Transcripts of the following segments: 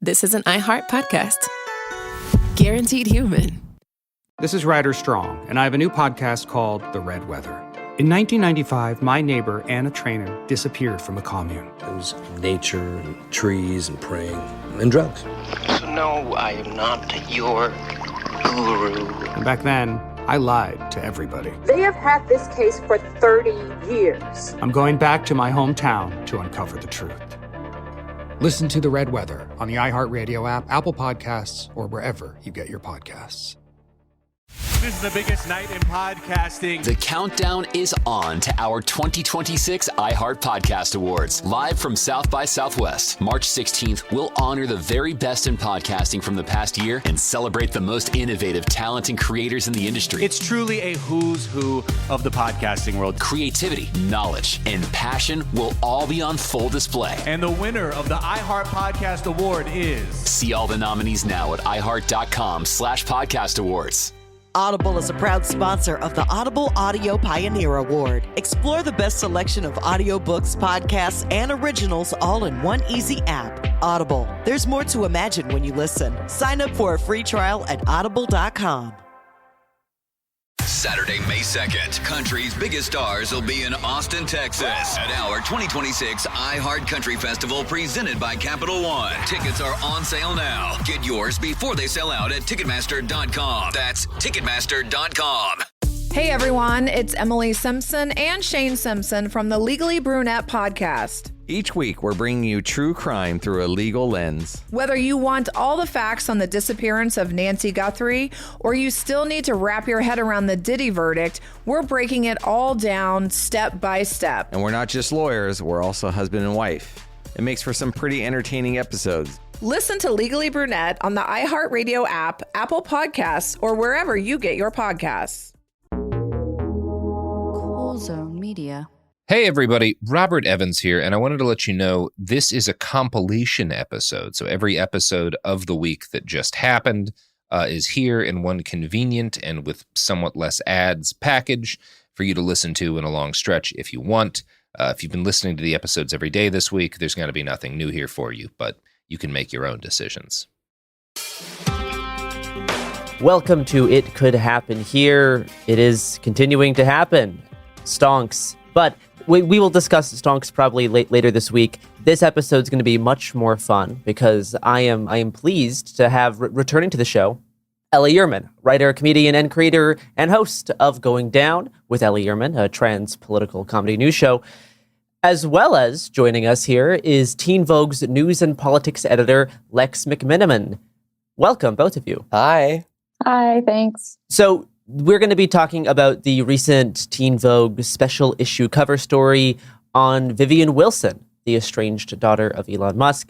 this is an iHeart podcast. Guaranteed human. This is Ryder Strong, and I have a new podcast called The Red Weather. In 1995, my neighbor, Anna Trainer, disappeared from a commune. It was nature and trees and praying and drugs. So no, I am not your guru. And back then, I lied to everybody. They have had this case for 30 years. I'm going back to my hometown to uncover the truth. Listen to The Red Weather on the iHeartRadio app, Apple Podcasts, or wherever you get your podcasts. This is the biggest night in podcasting. The countdown is on to our 2026 iHeart Podcast Awards. Live from South by Southwest, March 16th, we'll honor the very best in podcasting from the past year and celebrate the most innovative talent and creators in the industry. It's truly a who's who of the podcasting world. Creativity, knowledge, and passion will all be on full display. And the winner of the iHeart Podcast Award is... See all the nominees now at iHeart.com/podcast awards. Audible is a proud sponsor of the Audible Audio Pioneer Award. Explore the best selection of audiobooks, podcasts, and originals all in one easy app. Audible. There's more to imagine when you listen. Sign up for a free trial at audible.com. Saturday, May 2nd, country's biggest stars will be in Austin, Texas at our 2026 iHeart Country Festival presented by Capital One. Tickets are on sale now. Get yours before they sell out at Ticketmaster.com. That's Ticketmaster.com. Hey everyone, it's Emily Simpson and Shane Simpson from the Legally Brunette podcast. Each week, we're bringing you true crime through a legal lens. Whether you want all the facts on the disappearance of Nancy Guthrie, or you still need to wrap your head around the Diddy verdict, we're breaking it all down step by step. And we're not just lawyers, we're also husband and wife. It makes for some pretty entertaining episodes. Listen to Legally Brunette on the iHeartRadio app, Apple Podcasts, or wherever you get your podcasts. Cool Zone Media. Hey everybody, Robert Evans here, and I wanted to let you know this is a compilation episode. So every episode of the week that just happened is here in one convenient and with somewhat less ads package for you to listen to in a long stretch if you want. If you've been listening to the episodes every day this week, there's going to be nothing new here for you, but you can make your own decisions. Welcome to It Could Happen Here. It is continuing to happen. Stonks. But we will discuss stonks probably later this week. This episode is going to be much more fun because I am pleased to have returning to the show, Ellie Yerman, writer, comedian, and creator and host of Going Down with Ellie Yerman, a trans political comedy news show. As well as joining us here is Teen Vogue's news and politics editor, Lex McMiniman. Welcome, both of you. Hi. Hi, thanks. So we're going to be talking about the recent Teen Vogue special issue cover story on Vivian Wilson, the estranged daughter of Elon Musk.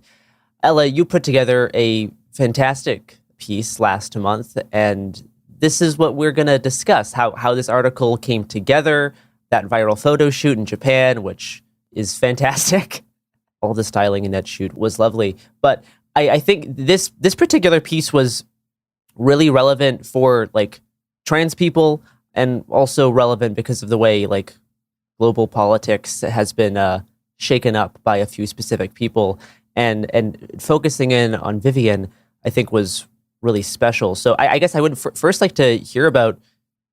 Ella, you put together a fantastic piece last month, and this is what we're going to discuss, how this article came together, that viral photo shoot in Japan, which is fantastic. All the styling in that shoot was lovely. But I think this particular piece was really relevant for, like, trans people, and also relevant because of the way, like, global politics has been shaken up by a few specific people, and focusing in on Vivian, I think, was really special. So I guess I would first like to hear about,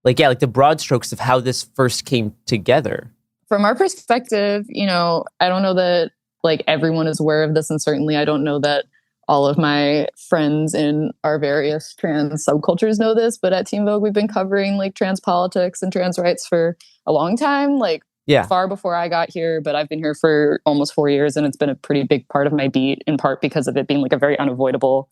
the broad strokes of how this first came together. From our perspective, I don't know that everyone is aware of this, and certainly I don't know that all of my friends in our various trans subcultures know this, but at Teen Vogue, we've been covering trans politics and trans rights for a long time, far before I got here, but I've been here for almost 4 years, and it's been a pretty big part of my beat, in part because of it being a very unavoidable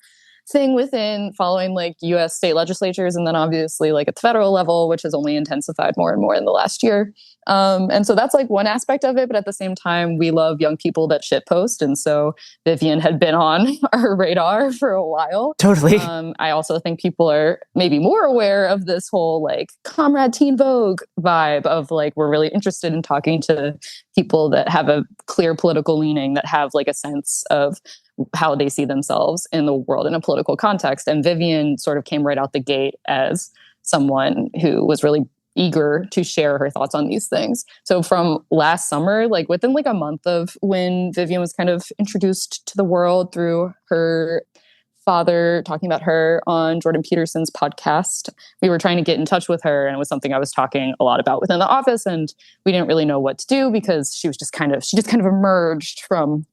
thing within following US state legislatures, and then obviously at the federal level, which has only intensified more and more in the last year. And so that's one aspect of it, but at the same time, we love young people that shitpost, and so Vivian had been on our radar for a while. Totally. I also think people are maybe more aware of this whole comrade Teen Vogue vibe of we're really interested in talking to people that have a clear political leaning, that have a sense of how they see themselves in the world in a political context. And Vivian sort of came right out the gate as someone who was really eager to share her thoughts on these things. So from last summer, within a month of when Vivian was kind of introduced to the world through her father talking about her on Jordan Peterson's podcast. We were trying to get in touch with her, and it was something I was talking a lot about within the office, and we didn't really know what to do because she just kind of emerged from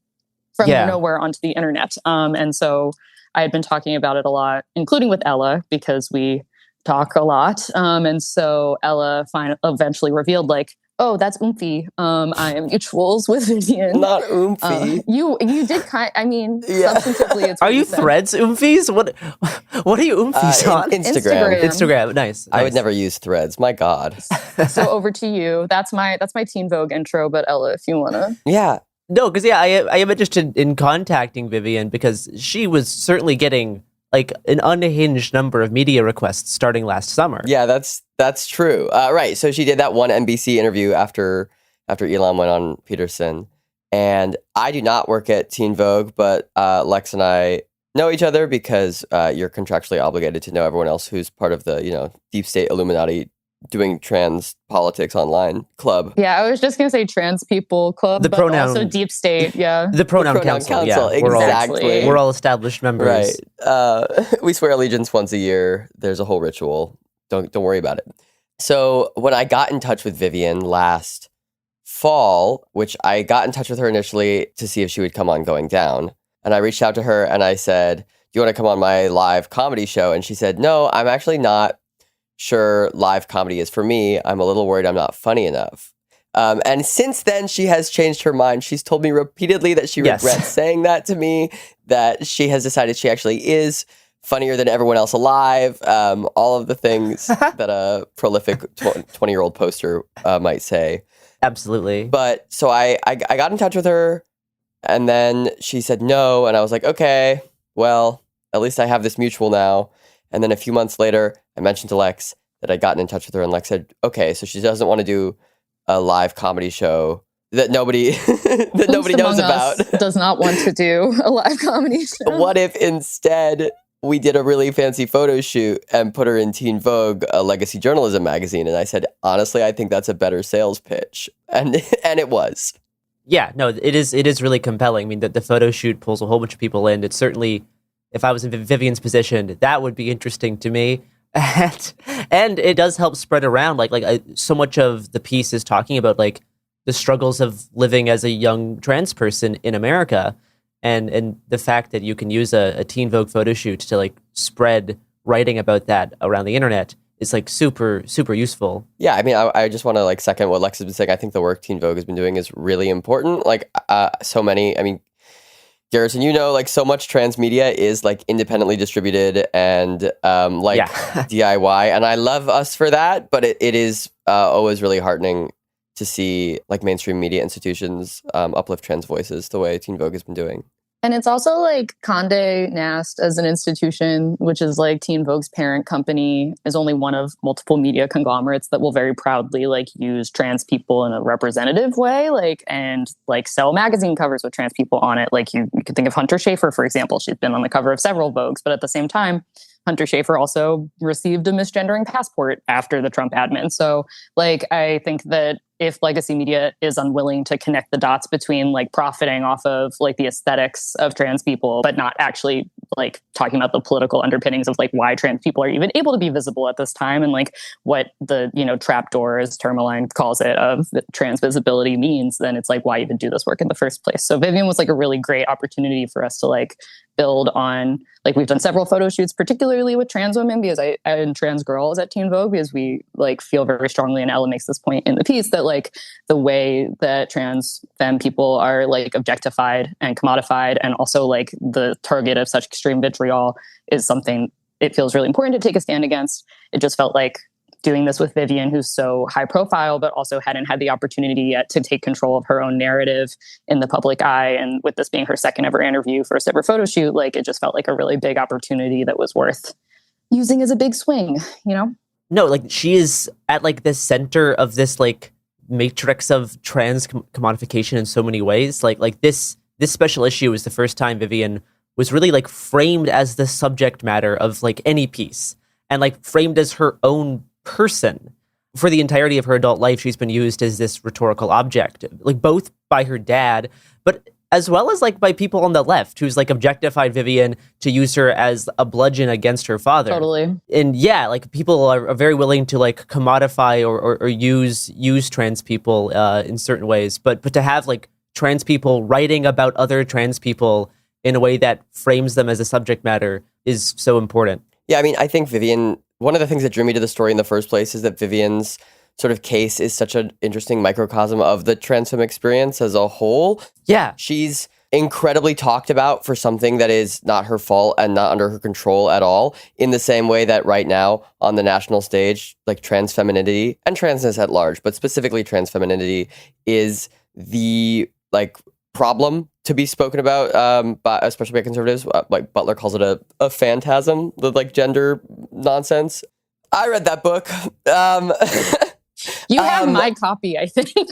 nowhere onto the internet. And so I had been talking about it a lot, including with Ella, because we talk a lot. And so Ella eventually revealed, like, oh, that's Oomphy. I am mutuals with Vivian. Not Oomphy. You did substantively. It's are you Threads Oomphies? What are you Oomphies on? Instagram. Nice. I would never use Threads. My God. So over to you. That's my Teen Vogue intro. But Ella, if you wanna. Yeah. No, because I am interested in contacting Vivian because she was certainly getting like an unhinged number of media requests starting last summer. Yeah, that's true. Right. So she did that one NBC interview after Elon went on Peterson. And I do not work at Teen Vogue, but Lex and I know each other because you're contractually obligated to know everyone else who's part of the, deep state Illuminati doing trans politics online club. Yeah, I was just going to say trans people club, but also deep state, yeah. The pronoun council, yeah. Exactly. We're all established members. Right. We swear allegiance once a year. There's a whole ritual. Don't worry about it. So when I got in touch with Vivian last fall, which I got in touch with her initially to see if she would come on Going Down, and I reached out to her and I said, do you want to come on my live comedy show? And she said, no, I'm actually not sure live comedy is for me. I'm a little worried I'm not funny enough. And since then, she has changed her mind. She's told me repeatedly that she regrets saying that to me, that she has decided she actually is funnier than everyone else alive. All of the things that a prolific 20-year-old poster might say. Absolutely. But so I got in touch with her, and then she said no. And I was like, okay, well, at least I have this mutual now. And then a few months later, I mentioned to Lex that I'd gotten in touch with her, and Lex said, okay, so she doesn't want to do a live comedy show that nobody knows about. Does not want to do a live comedy show. What if instead we did a really fancy photo shoot and put her in Teen Vogue, a legacy journalism magazine? And I said, honestly, I think that's a better sales pitch. And it was. Yeah, no, it is really compelling. I mean, the photo shoot pulls a whole bunch of people in. It's certainly, if I was in Vivian's position, that would be interesting to me. And it does help spread around. So much of the piece is talking about like the struggles of living as a young trans person in America, and the fact that you can use a Teen Vogue photo shoot to like spread writing about that around the internet is like super, super useful. Yeah, I mean, I just want to like second what Lex has been saying. I think the work Teen Vogue has been doing is really important. Like so many, I mean, Garrison, like so much trans media is like independently distributed and DIY. And I love us for that, but it is always really heartening to see like mainstream media institutions uplift trans voices the way Teen Vogue has been doing. And it's also like Condé Nast as an institution, which is like Teen Vogue's parent company, is only one of multiple media conglomerates that will very proudly like use trans people in a representative way, and sell magazine covers with trans people on it. Like you could think of Hunter Schafer, for example. She's been on the cover of several Vogues, but at the same time, Hunter Schafer also received a misgendering passport after the Trump admin. So I think that if legacy media is unwilling to connect the dots between like profiting off of like the aesthetics of trans people, but not actually like talking about the political underpinnings of like why trans people are even able to be visible at this time, and like what the, trapdoor, as Tourmaline calls it, of trans visibility means, then it's like, why even do this work in the first place? So Vivian was like a really great opportunity for us to like build on, like we've done several photo shoots, particularly with trans women, because and trans girls at Teen Vogue, because we like feel very strongly, and Ella makes this point in the piece, that like the way that trans femme people are like objectified and commodified, and also like the target of such extreme vitriol, is something it feels really important to take a stand against. It just felt like doing this with Vivian, who's so high profile, but also hadn't had the opportunity yet to take control of her own narrative in the public eye. And with this being her second ever interview, first ever photo shoot, like it just felt like a really big opportunity that was worth using as a big swing, No, like she is at like the center of this like matrix of trans commodification in so many ways. Like this special issue was the first time Vivian was really like framed as the subject matter of like any piece, and like framed as her own person. For the entirety of her adult life, she's been used as this rhetorical object, like both by her dad, but as well as like by people on the left who's like objectified Vivian to use her as a bludgeon against her father. Totally. And yeah, like people are very willing to like commodify or use trans people in certain ways. But to have like trans people writing about other trans people in a way that frames them as a subject matter is so important. Yeah, I mean, I think Vivian, one of the things that drew me to the story in the first place is that Vivian's sort of case is such an interesting microcosm of the trans femme experience as a whole. Yeah. She's incredibly talked about for something that is not her fault and not under her control at all, in the same way that right now on the national stage, like trans femininity and transness at large, but specifically trans femininity is the like problem to be spoken about, especially by conservatives. Like Butler calls it a phantasm, the like gender nonsense. I read that book. You have my copy, I think.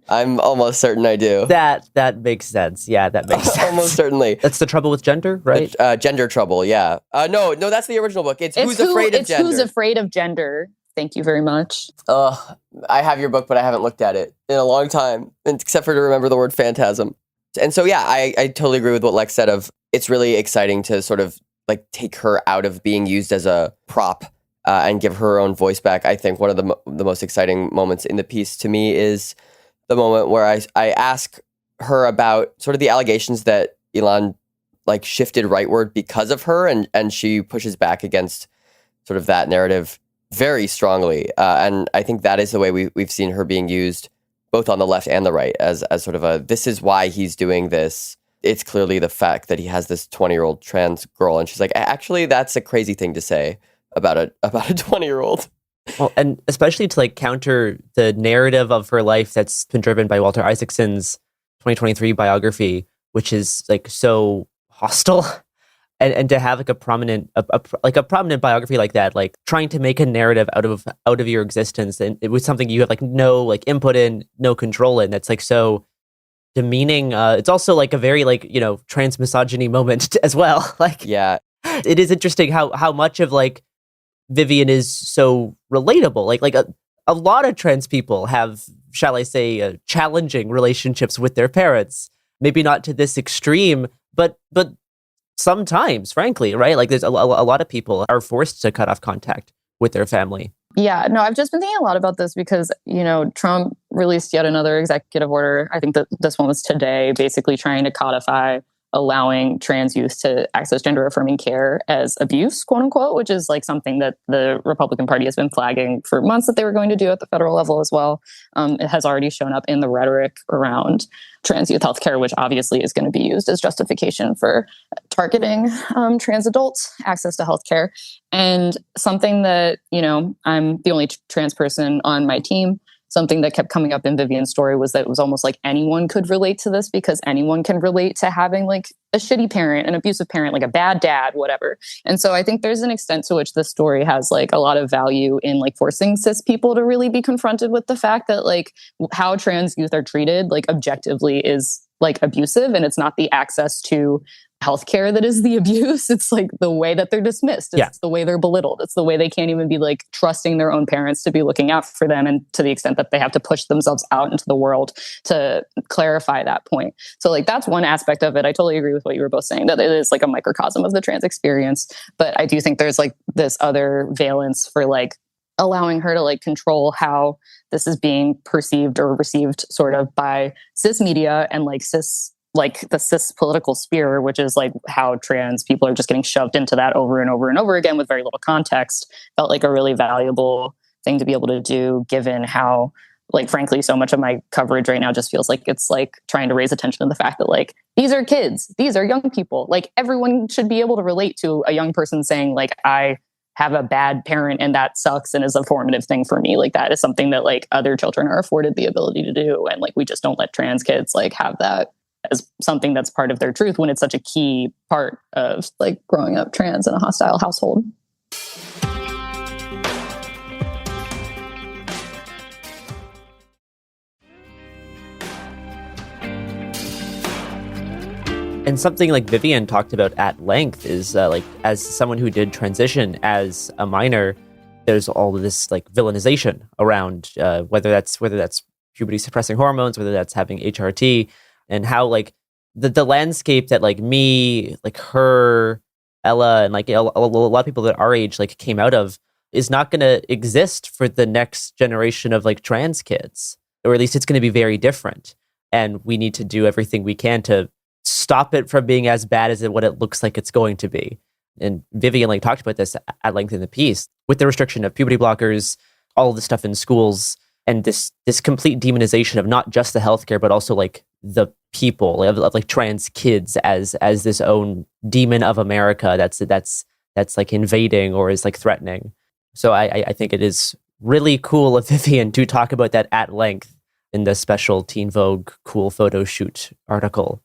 I'm almost certain I do. That makes sense. Yeah, that makes sense. Almost certainly. That's The Trouble with Gender, right? Gender Trouble, yeah. No, that's the original book. It's Who's Afraid of Gender. Who's Afraid of Gender. Thank you very much. I have your book, but I haven't looked at it in a long time, except for to remember the word phantasm. And so, yeah, I totally agree with what Lex said of it's really exciting to sort of like take her out of being used as a prop and give her own voice back. I think one of the most exciting moments in the piece to me is the moment where I ask her about sort of the allegations that Elon like shifted rightward because of her, and she pushes back against sort of that narrative very strongly. And I think that is the way we've seen her being used both on the left and the right as sort of this is why he's doing this. It's clearly the fact that he has this 20-year-old trans girl. And she's like, actually, that's a crazy thing to say about a 20-year-old. Well, and especially to like counter the narrative of her life that's been driven by Walter Isaacson's 2023 biography, which is like so hostile. And to have like a prominent biography like that, like trying to make a narrative out of your existence, and it was something you have like no like input in, no control in. That's like so demeaning. It's also like a very like trans misogyny moment as well. Like yeah, it is interesting how much of like Vivian is so relatable. Like a lot of trans people have, shall I say, challenging relationships with their parents. Maybe not to this extreme, but sometimes, frankly, right? Like there's a lot of people are forced to cut off contact with their family. Yeah, no, I've just been thinking a lot about this because, Trump released yet another executive order. I think that this one was today, basically trying to codify allowing trans youth to access gender affirming care as abuse, quote unquote, which is like something that the Republican Party has been flagging for months that they were going to do at the federal level as well. It has already shown up in the rhetoric around trans youth healthcare, which obviously is going to be used as justification for targeting trans adults' access to healthcare. And something that, I'm the only trans person on my team. Something that kept coming up in Vivian's story was that it was almost like anyone could relate to this because anyone can relate to having like a shitty parent, an abusive parent, like a bad dad, whatever. And so I think there's an extent to which this story has like a lot of value in like forcing cis people to really be confronted with the fact that like how trans youth are treated like objectively is like abusive, and it's not the access to healthcare that is the abuse. It's like the way that they're dismissed. It's the way they're belittled. It's the way they can't even be like trusting their own parents to be looking out for them, and to the extent that they have to push themselves out into the world to clarify that point. So like that's one aspect of it. I totally agree with what you were both saying, that it is like a microcosm of the trans experience. But I do think there's like this other valence for like allowing her to like control how this is being perceived or received sort of by cis media and like the cis political sphere, which is like how trans people are just getting shoved into that over and over and over again with very little context, felt like a really valuable thing to be able to do, given how, like, frankly, so much of my coverage right now just feels like it's like trying to raise attention to the fact that like, these are kids, these are young people. Like everyone should be able to relate to a young person saying like, I have a bad parent and that sucks and is a formative thing for me. Like that is something that like other children are afforded the ability to do. And like, we just don't let trans kids like have that as something that's part of their truth when it's such a key part of like growing up trans in a hostile household. And something like Vivian talked about at length is like, as someone who did transition as a minor, there's all of this like villainization around whether that's puberty suppressing hormones, whether that's having HRT, and how like the landscape that like me, like her, Ella, and like a lot of people that our age like came out of is not going to exist for the next generation of like trans kids, or at least it's going to be very different. And we need to do everything we can to stop it from being as bad as what it looks like it's going to be. And Vivian like talked about this at length in the piece with the restriction of puberty blockers, all of the stuff in schools, and this complete demonization of not just the healthcare, but also like the people of like trans kids as this own demon of America that's like invading or is like threatening. So I think it is really cool of Vivian to talk about that at length in the special Teen Vogue cool photo shoot article.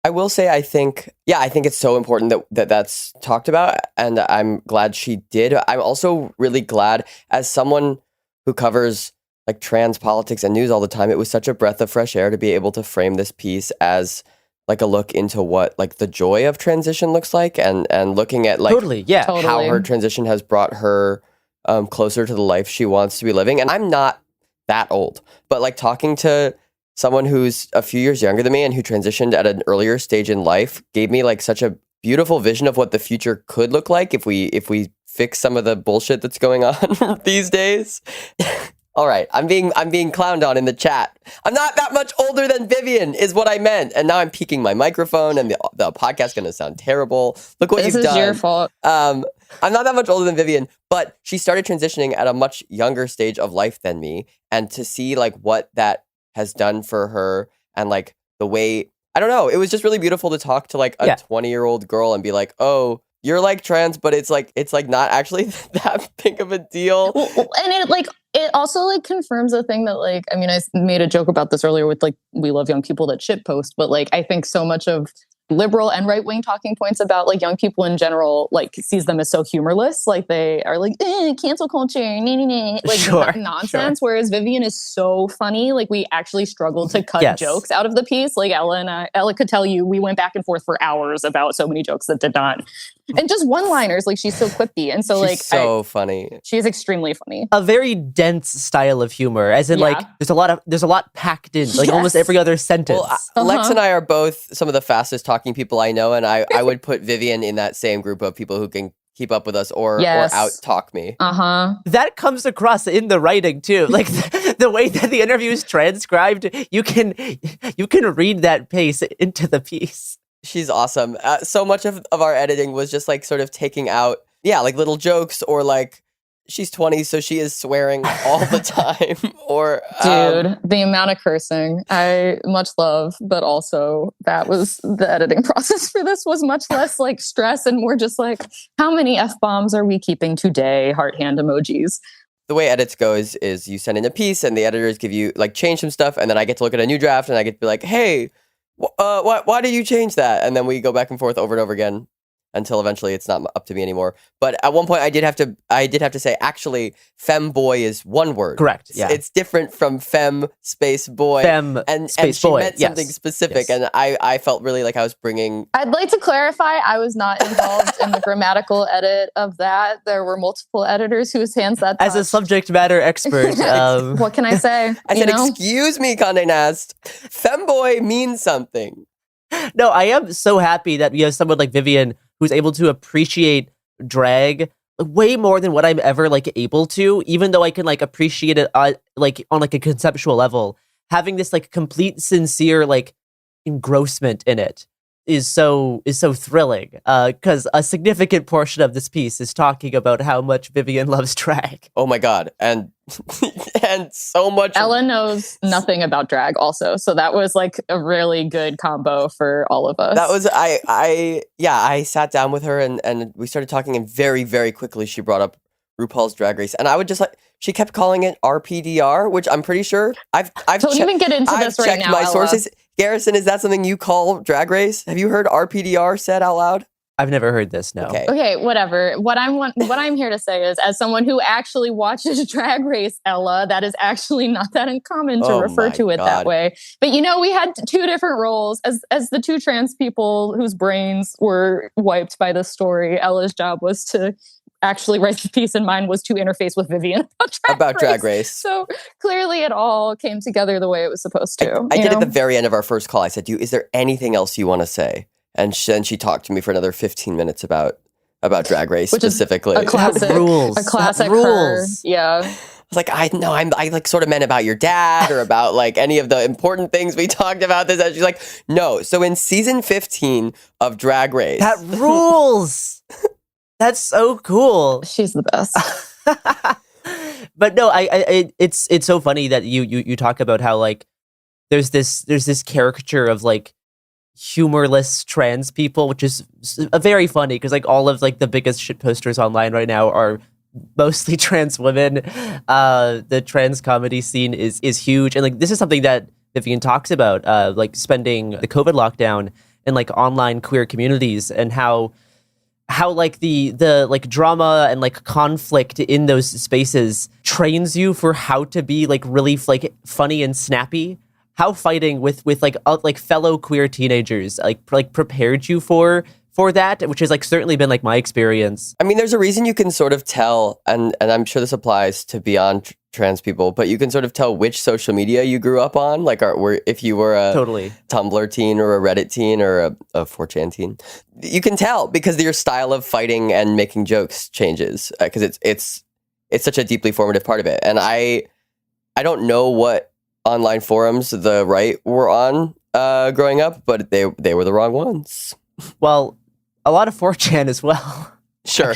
I will say, I think it's so important that that's talked about, and I'm glad she did. I'm also really glad, as someone who covers like trans politics and news all the time, it was such a breath of fresh air to be able to frame this piece as like a look into what like the joy of transition looks like, and looking at like how her transition has brought her closer to the life she wants to be living. And I'm not that old, but like talking to someone who's a few years younger than me and who transitioned at an earlier stage in life gave me like such a beautiful vision of what the future could look like if we fix some of the bullshit that's going on these days. All right, I'm being clowned on in the chat. I'm not that much older than Vivian is what I meant. And now I'm peeking my microphone and the podcast's going to sound terrible. Look what you've done. This is your fault. I'm not that much older than Vivian, but she started transitioning at a much younger stage of life than me. And to see like what that has done for her and like the way, I don't know, it was just really beautiful to talk to like a 20-year-old girl and be like, oh, you're like trans, but it's like not actually that big of a deal. And it also like confirms a thing that like, I mean, I made a joke about this earlier with like, we love young people that shitpost, but like, I think so much of liberal and right-wing talking points about like young people in general, like sees them as so humorless. Like they are like, cancel culture, like nonsense. Sure. Whereas Vivian is so funny. Like we actually struggled to cut jokes out of the piece. Like Ella could tell you, we went back and forth for hours about so many jokes that did not. And just one-liners, like she's so quippy. And so like, she's so funny. She is extremely funny. A very dense style of humor, as in like, there's a lot packed in, like almost every other sentence. Well, Lex and I are both some of the fastest talking people I know, and I would put Vivian in that same group of people who can keep up with us or out talk me. That comes across in the writing too. Like the way that the interview is transcribed, you can read that pace into the piece. She's awesome. So much of our editing was just like sort of taking out, like little jokes or like she's 20, so she is swearing all the time. Or dude, the amount of cursing I much love, but also that was the editing process for this was much less like stress and more just like how many F-bombs are we keeping today? Heart hand emojis. The way edits go is you send in a piece and the editors give you like change some stuff, and then I get to look at a new draft and I get to be like, hey, why did you change that? And then we go back and forth over and over again until eventually it's not up to me anymore. But at one point I did have to say, actually, femboy is one word. Correct. Yeah. It's different from fem space boy. Fem and space she boy. meant something specific. Yes. And I felt really like I was bringing... I'd like to clarify, I was not involved in the grammatical edit of that. There were multiple editors whose hands that touched. As a subject matter expert. What can I say? I said, excuse me, Condé Nast. Femboy means something. No, I am so happy that we have someone like Vivian who's able to appreciate drag way more than what I'm ever like able to, even though I can like appreciate it like on like a conceptual level. Having this like complete sincere like engrossment in it is so thrilling, because a significant portion of this piece is talking about how much Vivian loves drag. Oh my god, and so much. Ella knows nothing about drag also, so that was like a really good combo for all of us. That was I sat down with her and we started talking, and very, very quickly she brought up RuPaul's Drag Race, and I would just like, she kept calling it RPDR, which I'm pretty sure I've don't even get into this right now. I've checked my sources. Garrison, is that something you call Drag Race? Have you heard RPDR said out loud? I've never heard this, no. Okay, whatever. What I'm here to say is, as someone who actually watches Drag Race, Ella, that is actually not that uncommon to refer to it that way. But we had two different roles. As the two trans people whose brains were wiped by this story, Ella's job was to actually write the piece, and mine was to interface with Vivian about Drag Race. So clearly it all came together the way it was supposed to. I did at the very end of our first call. I said, is there anything else you want to say? And then she talked to me for another 15 minutes about Drag Race, which specifically. Is a classic. Rules. A classic. Rules. Yeah. I was like, I like sort of meant about your dad or about like any of the important things we talked about this. And she's like, no. So in season 15 of Drag Race. That rules. That's so cool. She's the best. But no, it's so funny that you talk about how like there's this caricature of like humorless trans people, which is very funny because like all of like the biggest shit posters online right now are mostly trans women. The trans comedy scene is huge, and like this is something that Vivian talks about, like spending the COVID lockdown in like online queer communities, and how like the like drama and like conflict in those spaces trains you for how to be like really like funny and snappy. How fighting with like fellow queer teenagers like prepared you for that, which has like certainly been like my experience. I mean, there's a reason you can sort of tell, and I'm sure this applies to beyond trans people, but you can sort of tell which social media you grew up on. Like, if you were a totally Tumblr teen or a Reddit teen or a 4chan teen, you can tell because your style of fighting and making jokes changes because it's such a deeply formative part of it. And I don't know what online forums the right were on growing up, but they were the wrong ones. Well, a lot of 4chan as well. Sure.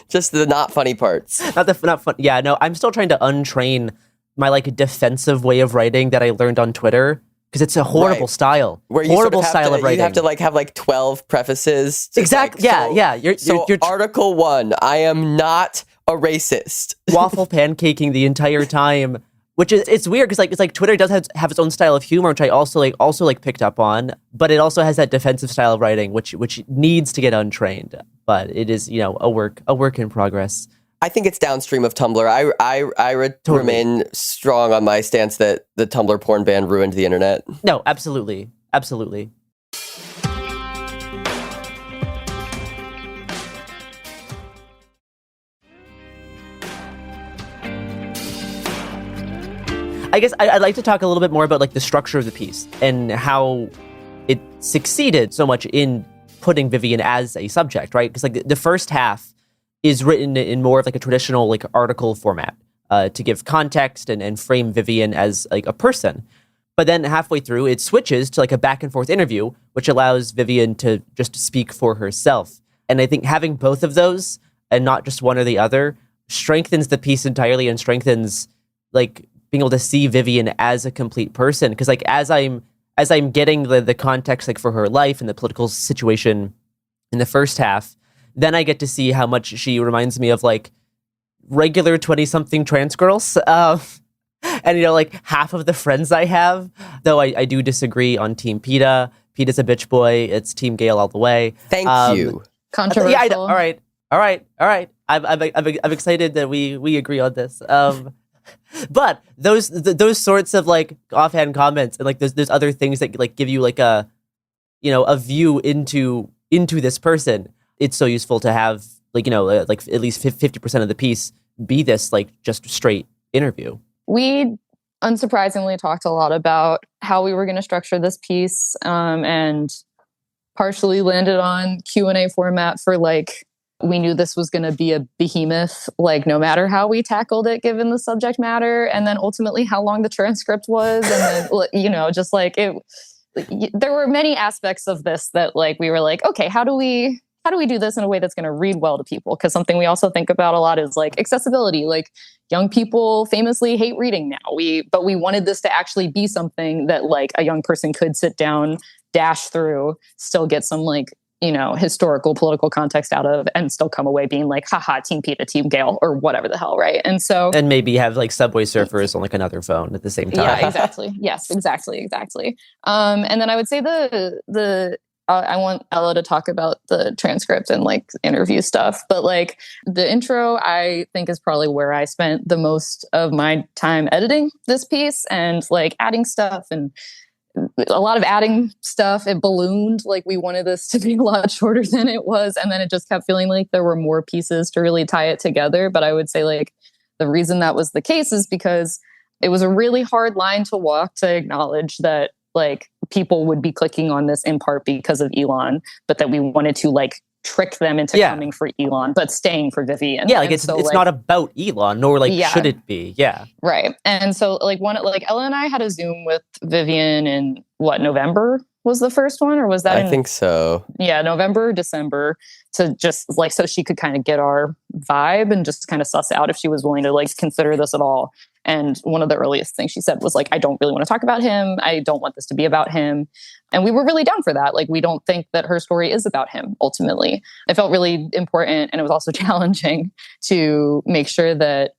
Just the not funny parts. Not fun. Yeah, no, I'm still trying to untrain my like defensive way of writing that I learned on Twitter because it's a horrible style. Where you horrible sort of style of writing. You have to like have like 12 prefaces. Exactly. Like, yeah. You're Article 1, I am not a racist. Waffle pancaking the entire time. Which is, it's weird because it's like Twitter does have its own style of humor, which I also picked up on, but it also has that defensive style of writing, which needs to get untrained. But it is, a work in progress. I think it's downstream of Tumblr. I remain strong on my stance that the Tumblr porn ban ruined the internet. No, absolutely. I guess I'd like to talk a little bit more about like the structure of the piece and how it succeeded so much in putting Vivian as a subject, right? Because like the first half is written in more of like a traditional like article format to give context and frame Vivian as like a person. But then halfway through, it switches to like a back and forth interview, which allows Vivian to just speak for herself. And I think having both of those and not just one or the other strengthens the piece entirely and strengthens like being able to see Vivian as a complete person. Because like as I'm getting the context like for her life and the political situation in the first half, then I get to see how much she reminds me of like regular 20-something trans girls. And like half of the friends I have, though I do disagree on Team PETA. PETA's a bitch boy. It's Team Gale all the way. Thank you. Controversial. Yeah, I know. All right. I'm excited that we agree on this. But those sorts of like offhand comments and like there's other things that like give you like a view into this person. It's so useful to have like like at least 50% of the piece be this like just straight interview. We unsurprisingly talked a lot about how we were going to structure this piece, and partially landed on Q&A format for like. We knew this was going to be a behemoth, like no matter how we tackled it, given the subject matter, and then ultimately how long the transcript was, and then just like it. There were many aspects of this that like we were like, okay, how do we do this in a way that's going to read well to people? Because something we also think about a lot is like accessibility. Like young people famously hate reading now. But we wanted this to actually be something that like a young person could sit down, dash through, still get some like. Historical, political context out of, and still come away being like, haha, Team PETA, Team Gale, or whatever the hell, right? And maybe have like Subway Surfers on like another phone at the same time. Yeah, exactly. Yes, exactly. And then I would say I want Ella to talk about the transcript and like interview stuff, but like the intro, I think is probably where I spent the most of my time editing this piece and like adding stuff and a lot of adding stuff. It ballooned. Like, we wanted this to be a lot shorter than it was. And then it just kept feeling like there were more pieces to really tie it together. But I would say, like, the reason that was the case is because it was a really hard line to walk to acknowledge that, like, people would be clicking on this in part because of Elon, but that we wanted to, like, trick them into coming for Elon, but staying for Vivian. Yeah, like, it's not about Elon, nor, like, should it be? Yeah. Right. And so, like, Ella and I had a Zoom with Vivian in, November was the first one? Or was that I think so. Yeah, November, December, to just, like, so she could kind of get our vibe and just kind of suss out if she was willing to, like, consider this at all. And one of the earliest things she said was, like, I don't really want to talk about him. I don't want this to be about him. And we were really down for that. Like, we don't think that her story is about him, ultimately. It felt really important. And it was also challenging to make sure that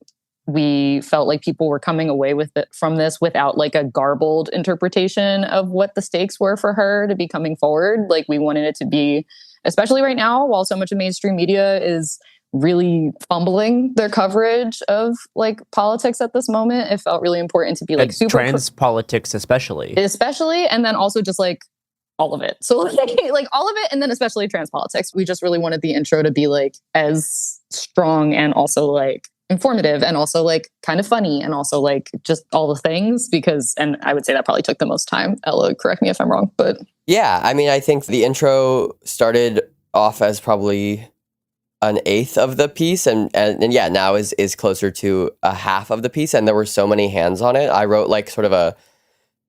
we felt like people were coming away with it from this without, like, a garbled interpretation of what the stakes were for her to be coming forward. Like, we wanted it to be, especially right now, while so much of mainstream media is really fumbling their coverage of, like, politics at this moment, it felt really important to be, like, super trans politics especially, and then also just, like, all of it. So, like all of it, and then especially trans politics. We just really wanted the intro to be, like, as strong and also, like, informative and also, like, kind of funny and also, like, just all the things, because, and I would say that probably took the most time. Ella, correct me if I'm wrong, but yeah, I mean, I think the intro started off as probably an eighth of the piece, and yeah, now is closer to a half of the piece, and there were so many hands on it. I wrote, like, sort of a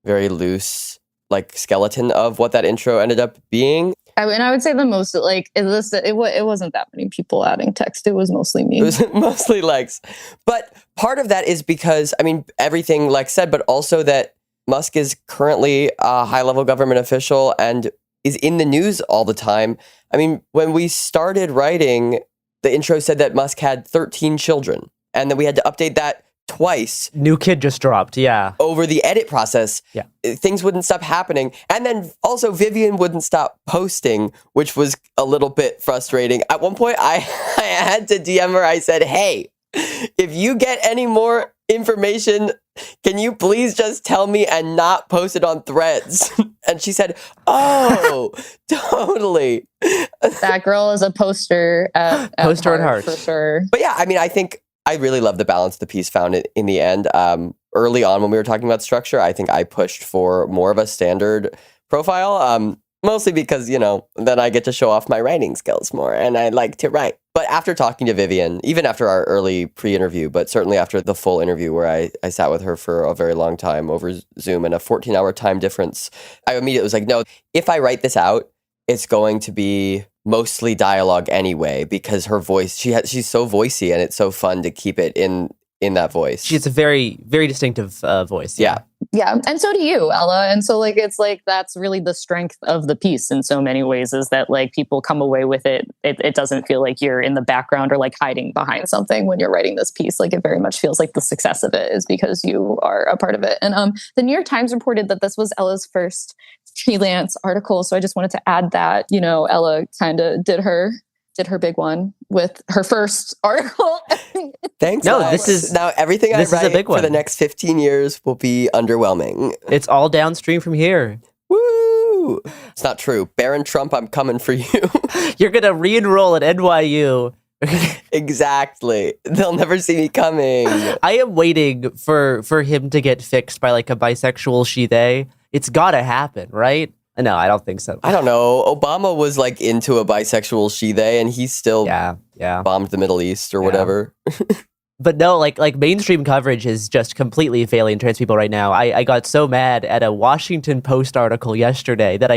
very loose, like, skeleton of what that intro ended up being. And I would say the most, like, it wasn't that many people adding text. It was mostly me. It was mostly Lex. But part of that is because, I mean, everything Lex said, but also that Musk is currently a high-level government official and is in the news all the time. I mean, when we started writing, the intro said that Musk had 13 children, and then we had to update that twice. New kid just dropped, yeah. Over the edit process. Yeah. Things wouldn't stop happening. And then also Vivian wouldn't stop posting, which was a little bit frustrating. At one point, I had to DM her. I said, hey, if you get any more information, can you please just tell me and not post it on Threads? And she said, oh, totally. That girl is a poster at poster at heart, for sure. But yeah, I mean, I think I really love the balance the piece found in the end. Early on when we were talking about structure, I think I pushed for more of a standard profile, mostly because, you know, then I get to show off my writing skills more and I like to write. But after talking to Vivian, even after our early pre-interview, but certainly after the full interview where I sat with her for a very long time over Zoom and a 14-hour time difference, I immediately was like, no, if I write this out, it's going to be mostly dialogue anyway, because her voice, she's so voicey and it's so fun to keep it in that voice. She has a very, very distinctive voice. Yeah. Yeah. And so do you, Ella. And so, like, it's like, that's really the strength of the piece in so many ways, is that, like, people come away with it. It doesn't feel like you're in the background or, like, hiding behind something when you're writing this piece. Like, it very much feels like the success of it is because you are a part of it. And the New York Times reported that this was Ella's first freelance article. So I just wanted to add that, you know, Ella kind of did her big one with her first article. Thanks. No, Lex. this is now everything I write for the next 15 years will be underwhelming. It's all downstream from here. Woo! It's not true. Barron Trump, I'm coming for you. You're gonna re-enroll at NYU. Exactly. They'll never see me coming. I am waiting for him to get fixed by, like, a bisexual she-they. It's gotta happen, right? No, I don't think so. I don't know. Obama was, like, into a bisexual she-they, and he still bombed the Middle East or whatever. But no, like mainstream coverage is just completely failing trans people right now. I got so mad at a Washington Post article yesterday that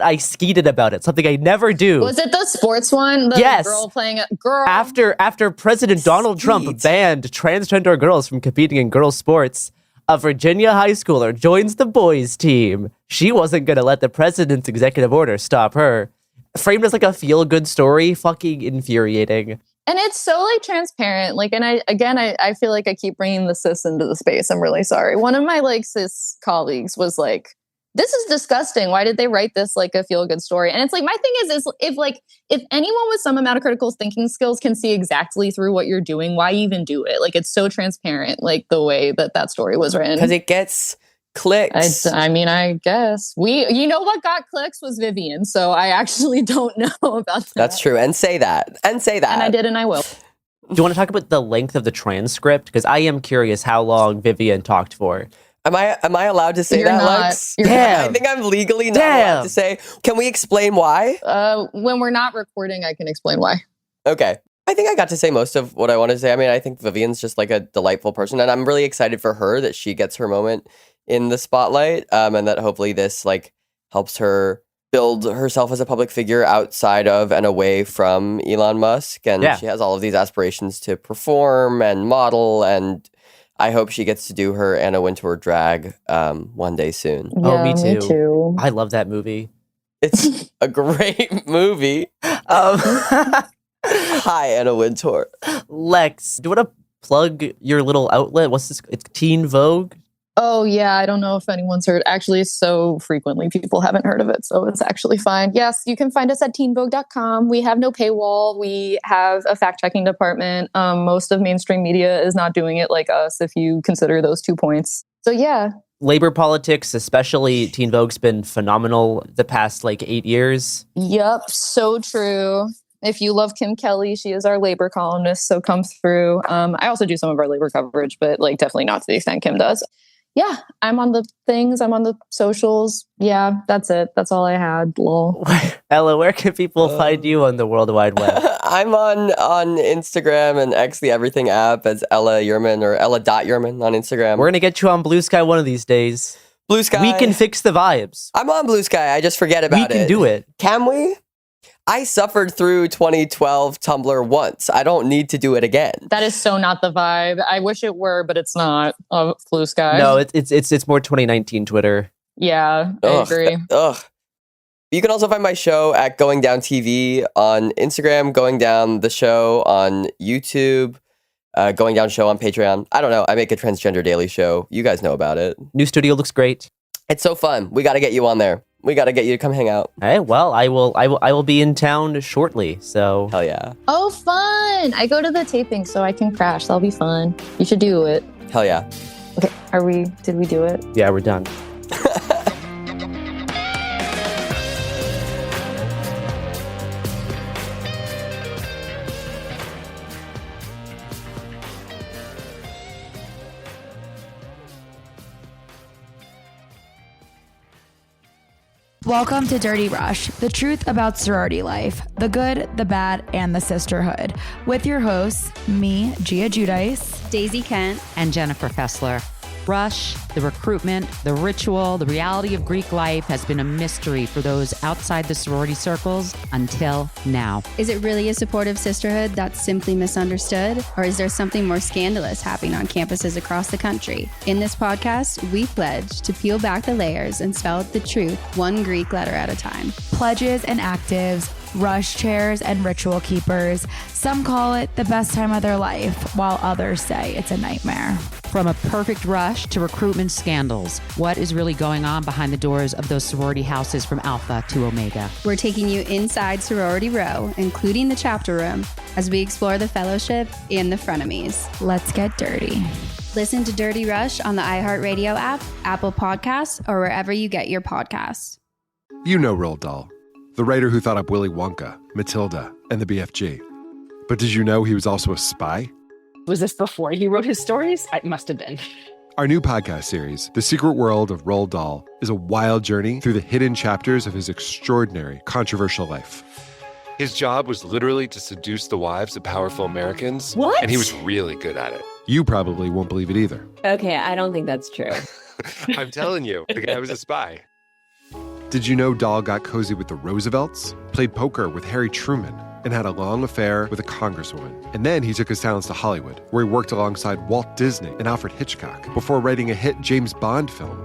I skeeted about it. Something I never do. Was it the sports one? The yes. Girl playing a girl. After President Donald Trump banned transgender girls from competing in girls' sports, a Virginia high schooler joins the boys' team. She wasn't going to let the president's executive order stop her. Framed as, like, a feel-good story. Fucking infuriating. And it's so, like, transparent. Like, and I feel like I keep bringing the cis into the space. I'm really sorry. One of my, like, cis colleagues was like, this is disgusting. Why did they write this like a feel-good story? And it's like, my thing is if anyone with some amount of critical thinking skills can see exactly through what you're doing, why even do it? Like, it's so transparent, like, the way that story was written. Because it gets clicks. I mean, I guess you know what got clicks was Vivian. So I actually don't know about that. That's true. And say that. And I did, and I will. Do you want to talk about the length of the transcript? Because I am curious how long Vivian talked for. Am I allowed to say You're that, not. Lex? Damn. I think I'm legally not allowed to say. Can we explain why? When we're not recording, I can explain why. Okay. I think I got to say most of what I wanted to say. I mean, I think Vivian's just like a delightful person, and I'm really excited for her that she gets her moment in the spotlight, and that hopefully this like helps her build herself as a public figure outside of and away from Elon Musk. And she has all of these aspirations to perform and model, and I hope she gets to do her Anna Wintour drag one day soon. Yeah, me too. I love that movie. It's a great movie. Hi, Anna Wintour. Lex, do you want to plug your little outlet? What's this? It's Teen Vogue? Oh, yeah. I don't know if anyone's heard. Actually, so frequently people haven't heard of it. So it's actually fine. Yes, you can find us at teenvogue.com. We have no paywall. We have a fact-checking department. Most of mainstream media is not doing it like us, if you consider those 2 points. So, yeah. Labor politics, especially Teen Vogue's been phenomenal the past 8 years. Yep. So true. If you love Kim Kelly, she is our labor columnist. So come through. I also do some of our labor coverage, but definitely not to the extent Kim does. Yeah, I'm on the things. I'm on the socials. Yeah, that's it. That's all I had. Lol. Ella, where can people find you on the World Wide Web? I'm on Instagram and X, the Everything app, as Ella Yerman or Ella.Yerman on Instagram. We're going to get you on Blue Sky one of these days. Blue Sky. We can fix the vibes. I'm on Blue Sky. I just forget about it. We can do it. Can we? I suffered through 2012 Tumblr once. I don't need to do it again. That is so not the vibe. I wish it were, but it's not. Blue Sky. No, it's more 2019 Twitter. Yeah, I agree. You can also find my show at Going Down TV on Instagram, Going Down the Show on YouTube, Going Down Show on Patreon. I don't know. I make a transgender daily show. You guys know about it. New studio looks great. It's so fun. We got to get you on there. We got to get you to come hang out. Hey, well, I will be in town shortly. So hell yeah. Oh, fun! I go to the taping, so I can crash. That'll be fun. You should do it. Hell yeah. Okay, did we do it? Yeah, we're done. Welcome to Dirty Rush, the truth about sorority life, the good, the bad, and the sisterhood. With your hosts, me, Gia Giudice, Daisy Kent, and Jennifer Fessler. Rush, the recruitment, the ritual, the reality of Greek life has been a mystery for those outside the sorority circles until now. Is it really a supportive sisterhood that's simply misunderstood? Or is there something more scandalous happening on campuses across the country? In this podcast, we pledge to peel back the layers and spell out the truth one Greek letter at a time. Pledges and actives, rush chairs and ritual keepers. Some call it the best time of their life, while others say it's a nightmare. From a perfect rush to recruitment scandals, what is really going on behind the doors of those sorority houses from Alpha to Omega? We're taking you inside Sorority Row, including the chapter room, as we explore the fellowship and the frenemies. Let's get dirty. Listen to Dirty Rush on the iHeartRadio app, Apple Podcasts, or wherever you get your podcasts. You know Roald Dahl, the writer who thought up Willy Wonka, Matilda, and the BFG. But did you know he was also a spy? Was this before he wrote his stories? It must have been. Our new podcast series, The Secret World of Roald Dahl, is a wild journey through the hidden chapters of his extraordinary, controversial life. His job was literally to seduce the wives of powerful Americans. What? And he was really good at it. You probably won't believe it either. Okay, I don't think that's true. I'm telling you, the guy was a spy. Did you know Dahl got cozy with the Roosevelts, played poker with Harry Truman, and had a long affair with a congresswoman? And then he took his talents to Hollywood, where he worked alongside Walt Disney and Alfred Hitchcock before writing a hit James Bond film.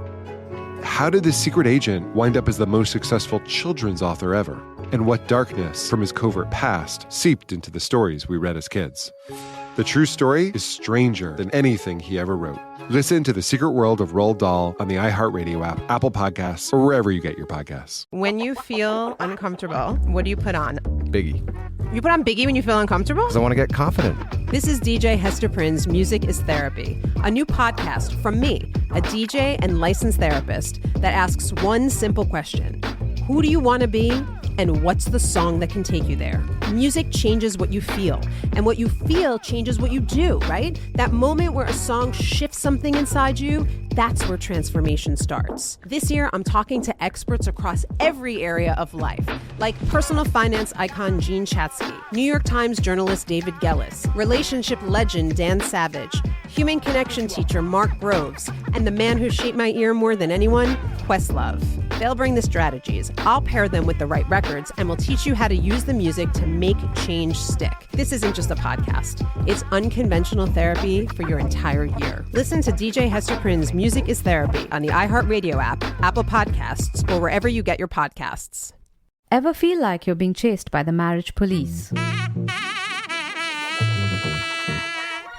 How did this secret agent wind up as the most successful children's author ever? and what darkness from his covert past seeped into the stories we read as kids. The true story is stranger than anything he ever wrote. Listen to The Secret World of Roald Dahl on the iHeartRadio app, Apple Podcasts, or wherever you get your podcasts. When you feel uncomfortable, what do you put on? Biggie. You put on Biggie when you feel uncomfortable? Because I want to get confident. This is DJ Hester Prynne's Music is Therapy, a new podcast from me, a DJ and licensed therapist that asks one simple question. Who do you want to be? And what's the song that can take you there? Music changes what you feel, and what you feel changes what you do, right? That moment where a song shifts something inside you, that's where transformation starts. This year, I'm talking to experts across every area of life, like personal finance icon Jean Chatzky, New York Times journalist David Gellis, relationship legend Dan Savage, human connection teacher Mark Groves, and the man who shaped my ear more than anyone, Questlove. They'll bring the strategies, I'll pair them with the right records, and we'll teach you how to use the music to make change stick. This isn't just a podcast. It's unconventional therapy for your entire year. Listen to DJ Hester Prynne's Music is Therapy on the iHeartRadio app, Apple Podcasts, or wherever you get your podcasts. Ever feel like you're being chased by the marriage police?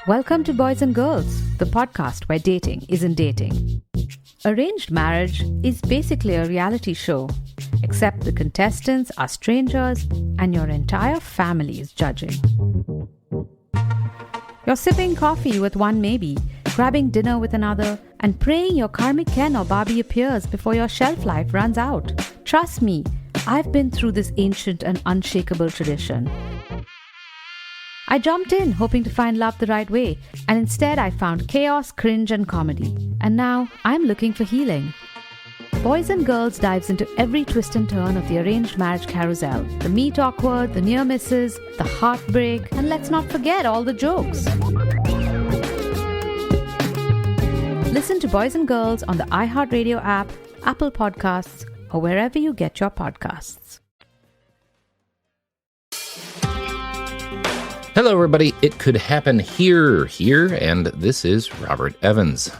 Welcome to Boys and Girls, the podcast where dating isn't dating. Arranged marriage is basically a reality show, except the contestants are strangers and your entire family is judging. You're sipping coffee with one maybe, grabbing dinner with another, and praying your karmic Ken or Barbie appears before your shelf life runs out. Trust me, I've been through this ancient and unshakable tradition. I jumped in hoping to find love the right way, and instead I found chaos, cringe, and comedy. And now I'm looking for healing. Boys and Girls dives into every twist and turn of the arranged marriage carousel. The meet awkward, the near misses, the heartbreak, and let's not forget all the jokes. Listen to Boys and Girls on the iHeartRadio app, Apple Podcasts, or wherever you get your podcasts. Hello, everybody. It could happen here, and this is Robert Evans.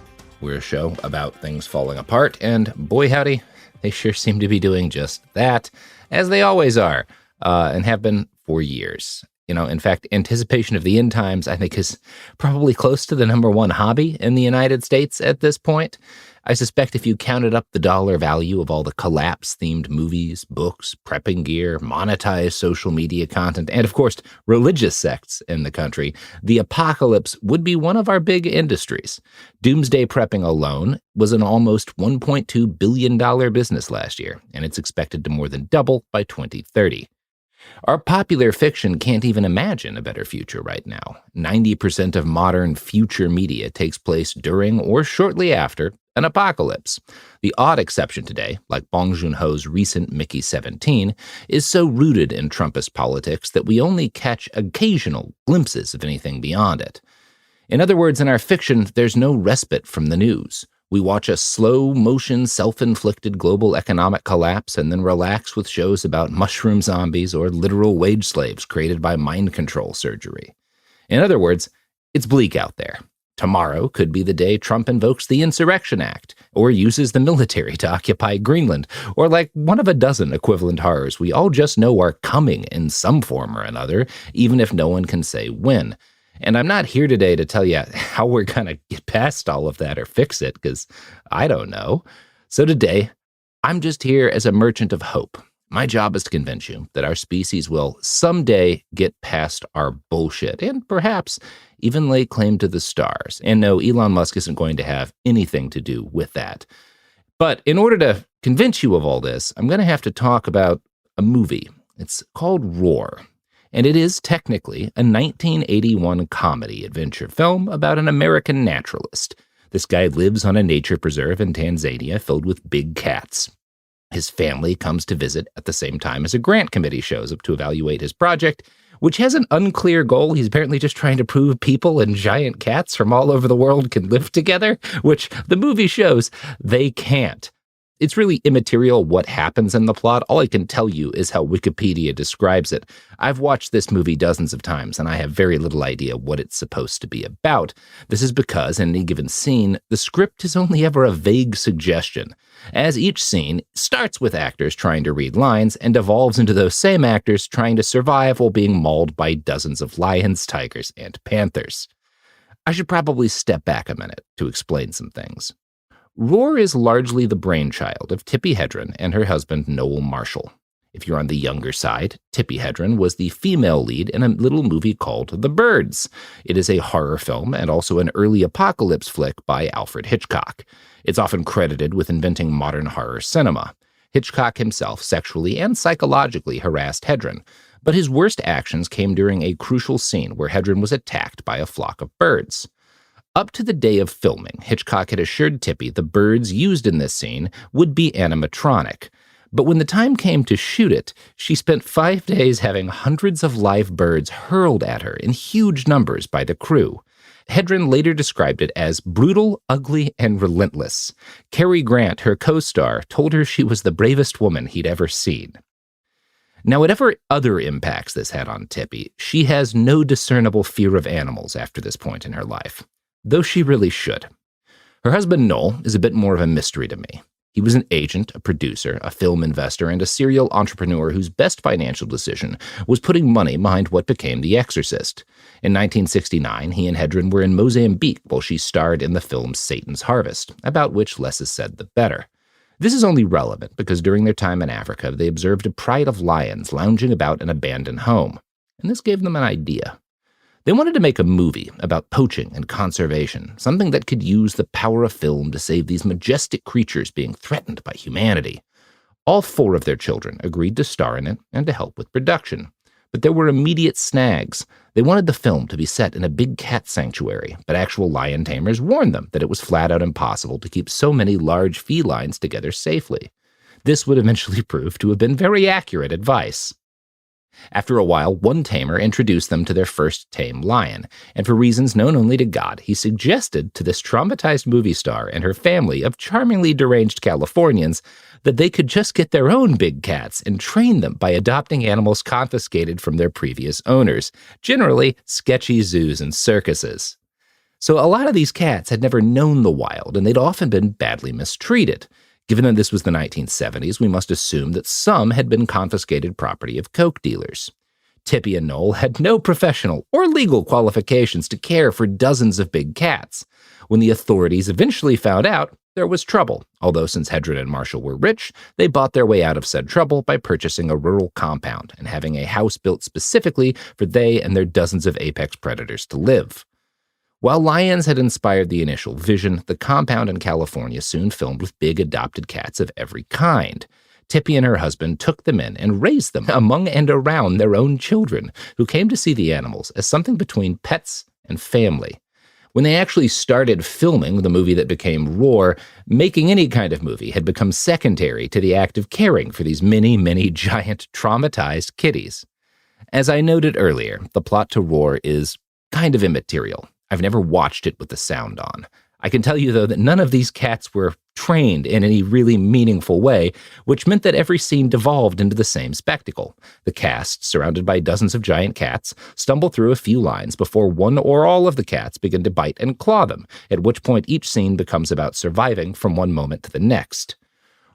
We're a show about things falling apart, and boy howdy, they sure seem to be doing just that, as they always are, and have been for years. You know, in fact, anticipation of the end times, I think, is probably close to the number one hobby in the United States at this point. I suspect if you counted up the dollar value of all the collapse-themed movies, books, prepping gear, monetized social media content, and of course, religious sects in the country, the apocalypse would be one of our big industries. Doomsday prepping alone was an almost $1.2 billion business last year, and it's expected to more than double by 2030. Our popular fiction can't even imagine a better future right now. 90% of modern future media takes place during or shortly after an apocalypse. The odd exception today, like Bong Joon-ho's recent Mickey 17, is so rooted in Trumpist politics that we only catch occasional glimpses of anything beyond it. In other words, in our fiction, there's no respite from the news. We watch a slow-motion, self-inflicted global economic collapse and then relax with shows about mushroom zombies or literal wage slaves created by mind control surgery. In other words, it's bleak out there. Tomorrow could be the day Trump invokes the Insurrection Act, or uses the military to occupy Greenland, or like one of a dozen equivalent horrors we all just know are coming in some form or another, even if no one can say when. And I'm not here today to tell you how we're going to get past all of that or fix it, because I don't know. So today, I'm just here as a merchant of hope. My job is to convince you that our species will someday get past our bullshit and perhaps even lay claim to the stars. And no, Elon Musk isn't going to have anything to do with that. But in order to convince you of all this, I'm going to have to talk about a movie. It's called Roar. And it is technically a 1981 comedy adventure film about an American naturalist. This guy lives on a nature preserve in Tanzania filled with big cats. His family comes to visit at the same time as a grant committee shows up to evaluate his project, which has an unclear goal. He's apparently just trying to prove people and giant cats from all over the world can live together, which the movie shows they can't. It's really immaterial what happens in the plot. All I can tell you is how Wikipedia describes it. I've watched this movie dozens of times, and I have very little idea what it's supposed to be about. This is because, in any given scene, the script is only ever a vague suggestion, as each scene starts with actors trying to read lines and evolves into those same actors trying to survive while being mauled by dozens of lions, tigers, and panthers. I should probably step back a minute to explain some things. Roar is largely the brainchild of Tippi Hedren and her husband Noel Marshall. If you're on the younger side, Tippi Hedren was the female lead in a little movie called The Birds. It is a horror film and also an early apocalypse flick by Alfred Hitchcock. It's often credited with inventing modern horror cinema. Hitchcock himself sexually and psychologically harassed Hedren, but his worst actions came during a crucial scene where Hedren was attacked by a flock of birds. Up to the day of filming, Hitchcock had assured Tippi the birds used in this scene would be animatronic. But when the time came to shoot it, she spent 5 days having hundreds of live birds hurled at her in huge numbers by the crew. Hedren later described it as brutal, ugly, and relentless. Cary Grant, her co-star, told her she was the bravest woman he'd ever seen. Now, whatever other impacts this had on Tippi, she has no discernible fear of animals after this point in her life. Though she really should. Her husband, Noel, is a bit more of a mystery to me. He was an agent, a producer, a film investor, and a serial entrepreneur whose best financial decision was putting money behind what became The Exorcist. In 1969, he and Hedren were in Mozambique while she starred in the film Satan's Harvest, about which less is said the better. This is only relevant because during their time in Africa, they observed a pride of lions lounging about an abandoned home, and this gave them an idea. They wanted to make a movie about poaching and conservation, something that could use the power of film to save these majestic creatures being threatened by humanity. All 4 of their children agreed to star in it and to help with production. But there were immediate snags. They wanted the film to be set in a big cat sanctuary, but actual lion tamers warned them that it was flat out impossible to keep so many large felines together safely. This would eventually prove to have been very accurate advice. After a while, one tamer introduced them to their first tame lion, and for reasons known only to God, he suggested to this traumatized movie star and her family of charmingly deranged Californians that they could just get their own big cats and train them by adopting animals confiscated from their previous owners, generally sketchy zoos and circuses. So a lot of these cats had never known the wild, and they'd often been badly mistreated. Given that this was the 1970s, we must assume that some had been confiscated property of coke dealers. Tippi and Noel had no professional or legal qualifications to care for dozens of big cats. When the authorities eventually found out, there was trouble, although since Hedren and Marshall were rich, they bought their way out of said trouble by purchasing a rural compound and having a house built specifically for they and their dozens of apex predators to live. While lions had inspired the initial vision, the compound in California soon filmed with big adopted cats of every kind. Tippi and her husband took them in and raised them among and around their own children, who came to see the animals as something between pets and family. When they actually started filming the movie that became Roar, making any kind of movie had become secondary to the act of caring for these many, many giant traumatized kitties. As I noted earlier, the plot to Roar is kind of immaterial. I've never watched it with the sound on. I can tell you, though, that none of these cats were trained in any really meaningful way, which meant that every scene devolved into the same spectacle. The cast, surrounded by dozens of giant cats, stumble through a few lines before one or all of the cats begin to bite and claw them, at which point each scene becomes about surviving from one moment to the next.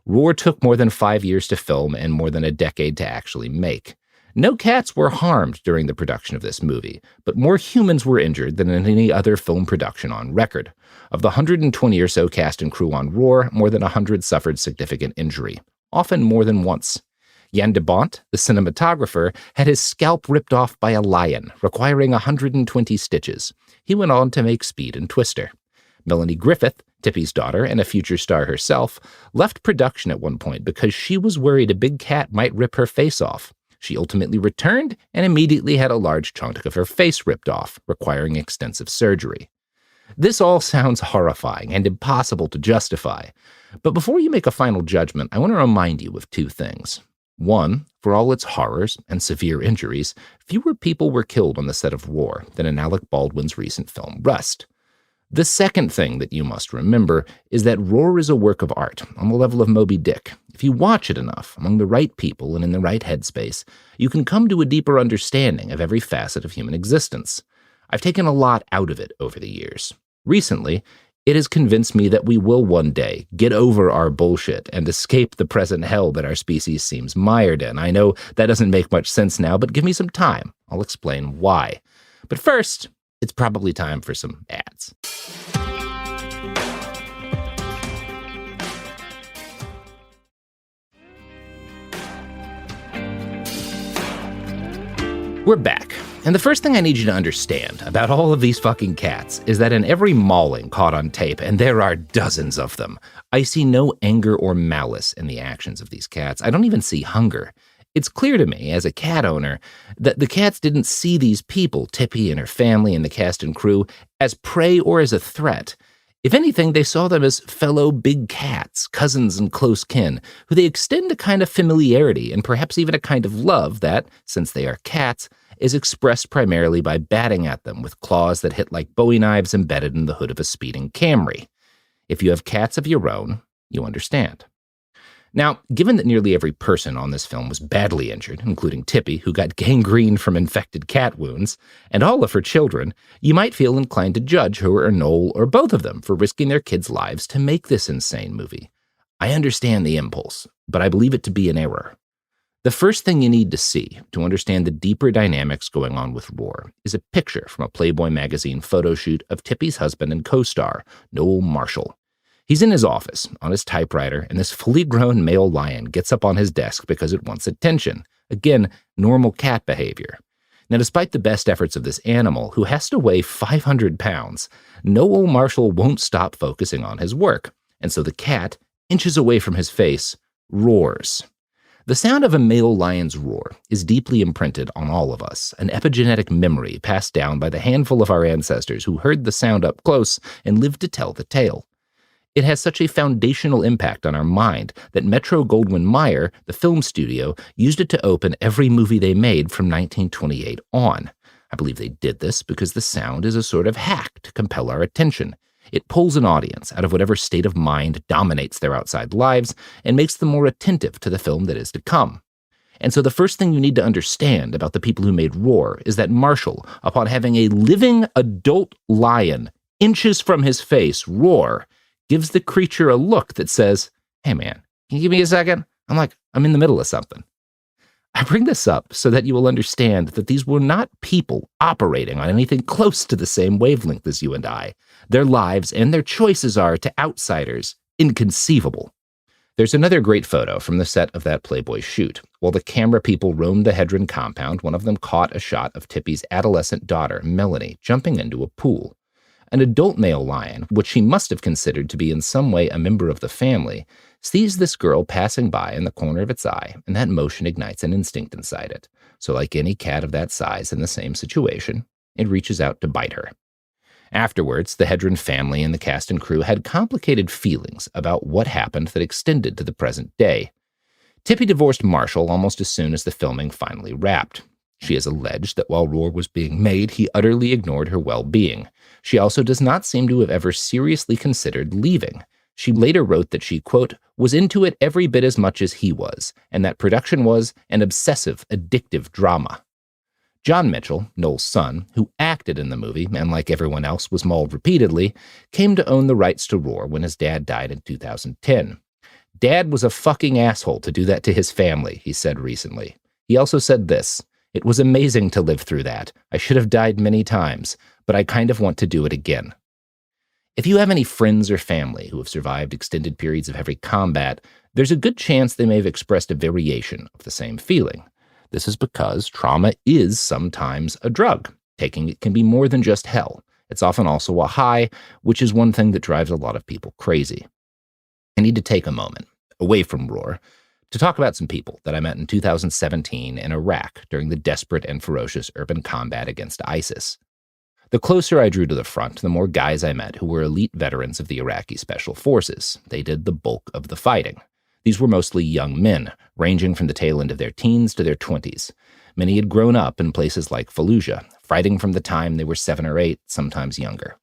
Roar took more than 5 years to film and more than a decade to actually make. No cats were harmed during the production of this movie, but more humans were injured than in any other film production on record. Of the 120 or so cast and crew on Roar, more than 100 suffered significant injury, often more than once. Jan de Bont, the cinematographer, had his scalp ripped off by a lion, requiring 120 stitches. He went on to make Speed and Twister. Melanie Griffith, Tippi's daughter and a future star herself, left production at one point because she was worried a big cat might rip her face off. She ultimately returned and immediately had a large chunk of her face ripped off, requiring extensive surgery. This all sounds horrifying and impossible to justify, but before you make a final judgment, I want to remind you of 2 things. 1, for all its horrors and severe injuries, fewer people were killed on the set of Roar than in Alec Baldwin's recent film Rust. The second thing that you must remember is that Roar is a work of art on the level of Moby Dick. If you watch it enough, among the right people and in the right headspace, you can come to a deeper understanding of every facet of human existence. I've taken a lot out of it over the years. Recently, it has convinced me that we will one day get over our bullshit and escape the present hell that our species seems mired in. I know that doesn't make much sense now, but give me some time. I'll explain why. But first, it's probably time for some ads. We're back. And the first thing I need you to understand about all of these fucking cats is that in every mauling caught on tape, and there are dozens of them, I see no anger or malice in the actions of these cats. I don't even see hunger. It's clear to me, as a cat owner, that the cats didn't see these people, Tippy and her family and the cast and crew, as prey or as a threat. If anything, they saw them as fellow big cats, cousins and close kin, who they extend a kind of familiarity and perhaps even a kind of love that, since they are cats, is expressed primarily by batting at them with claws that hit like Bowie knives embedded in the hood of a speeding Camry. If you have cats of your own, you understand. Now, given that nearly every person on this film was badly injured, including Tippy, who got gangrene from infected cat wounds, and all of her children, you might feel inclined to judge her or Noel or both of them for risking their kids' lives to make this insane movie. I understand the impulse, but I believe it to be an error. The first thing you need to see to understand the deeper dynamics going on with Roar is a picture from a Playboy magazine photo shoot of Tippy's husband and co-star, Noel Marshall. He's in his office, on his typewriter, and this fully grown male lion gets up on his desk because it wants attention. Again, normal cat behavior. Now, despite the best efforts of this animal, who has to weigh 500 pounds, Noel Marshall won't stop focusing on his work, and so the cat, inches away from his face, roars. The sound of a male lion's roar is deeply imprinted on all of us, an epigenetic memory passed down by the handful of our ancestors who heard the sound up close and lived to tell the tale. It has such a foundational impact on our mind that Metro-Goldwyn-Mayer, the film studio, used it to open every movie they made from 1928 on. I believe they did this because the sound is a sort of hack to compel our attention. It pulls an audience out of whatever state of mind dominates their outside lives and makes them more attentive to the film that is to come. And so the first thing you need to understand about the people who made Roar is that Marshall, upon having a living adult lion inches from his face roar, gives the creature a look that says, "Hey man, can you give me a second? I'm in the middle of something." I bring this up so that you will understand that these were not people operating on anything close to the same wavelength as you and I. Their lives and their choices are, to outsiders, inconceivable. There's another great photo from the set of that Playboy shoot. While the camera people roamed the Hedron compound, one of them caught a shot of Tippy's adolescent daughter, Melanie, jumping into a pool. An adult male lion, which she must have considered to be in some way a member of the family, sees this girl passing by in the corner of its eye, and that motion ignites an instinct inside it. So like any cat of that size in the same situation, it reaches out to bite her. Afterwards, the Hedron family and the cast and crew had complicated feelings about what happened that extended to the present day. Tippy divorced Marshall almost as soon as the filming finally wrapped. She has alleged that while Roar was being made, he utterly ignored her well-being. She also does not seem to have ever seriously considered leaving. She later wrote that she, quote, was into it every bit as much as he was, and that production was an obsessive, addictive drama. John Mitchell, Noel's son, who acted in the movie and, like everyone else, was mauled repeatedly, came to own the rights to Roar when his dad died in 2010. "Dad was a fucking asshole to do that to his family," he said recently. He also said this, "It was amazing to live through that. I should have died many times, but I kind of want to do it again." If you have any friends or family who have survived extended periods of heavy combat, there's a good chance they may have expressed a variation of the same feeling. This is because trauma is sometimes a drug. Taking it can be more than just hell. It's often also a high, which is one thing that drives a lot of people crazy. I need to take a moment, away from Roar, to talk about some people that I met in 2017 in Iraq during the desperate and ferocious urban combat against ISIS. The closer I drew to the front, the more guys I met who were elite veterans of the Iraqi Special Forces. They did the bulk of the fighting. These were mostly young men, ranging from the tail end of their teens to their 20s. Many had grown up in places like Fallujah, fighting from the time they were 7 or 8, sometimes younger.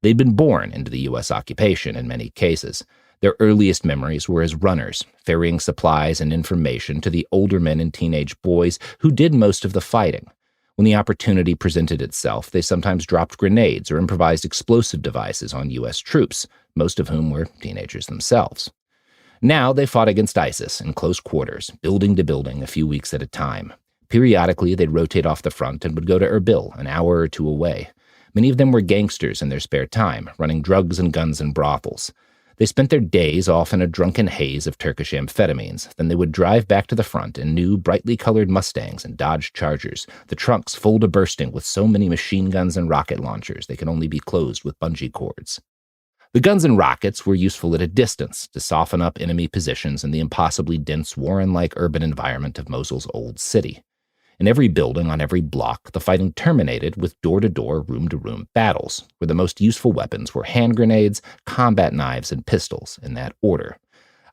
They'd been born into the U.S. occupation in many cases. Their earliest memories were as runners, ferrying supplies and information to the older men and teenage boys who did most of the fighting. When the opportunity presented itself, they sometimes dropped grenades or improvised explosive devices on U.S. troops, most of whom were teenagers themselves. Now they fought against ISIS in close quarters, building to building a few weeks at a time. Periodically, they'd rotate off the front and would go to Erbil, an hour or two away. Many of them were gangsters in their spare time, running drugs and guns in brothels. They spent their days off in a drunken haze of Turkish amphetamines. Then they would drive back to the front in new, brightly colored Mustangs and Dodge Chargers, the trunks full to bursting with so many machine guns and rocket launchers they could only be closed with bungee cords. The guns and rockets were useful at a distance to soften up enemy positions in the impossibly dense, Warren-like urban environment of Mosul's old city. In every building on every block, the fighting terminated with door-to-door, room-to-room battles, where the most useful weapons were hand grenades, combat knives, and pistols, in that order.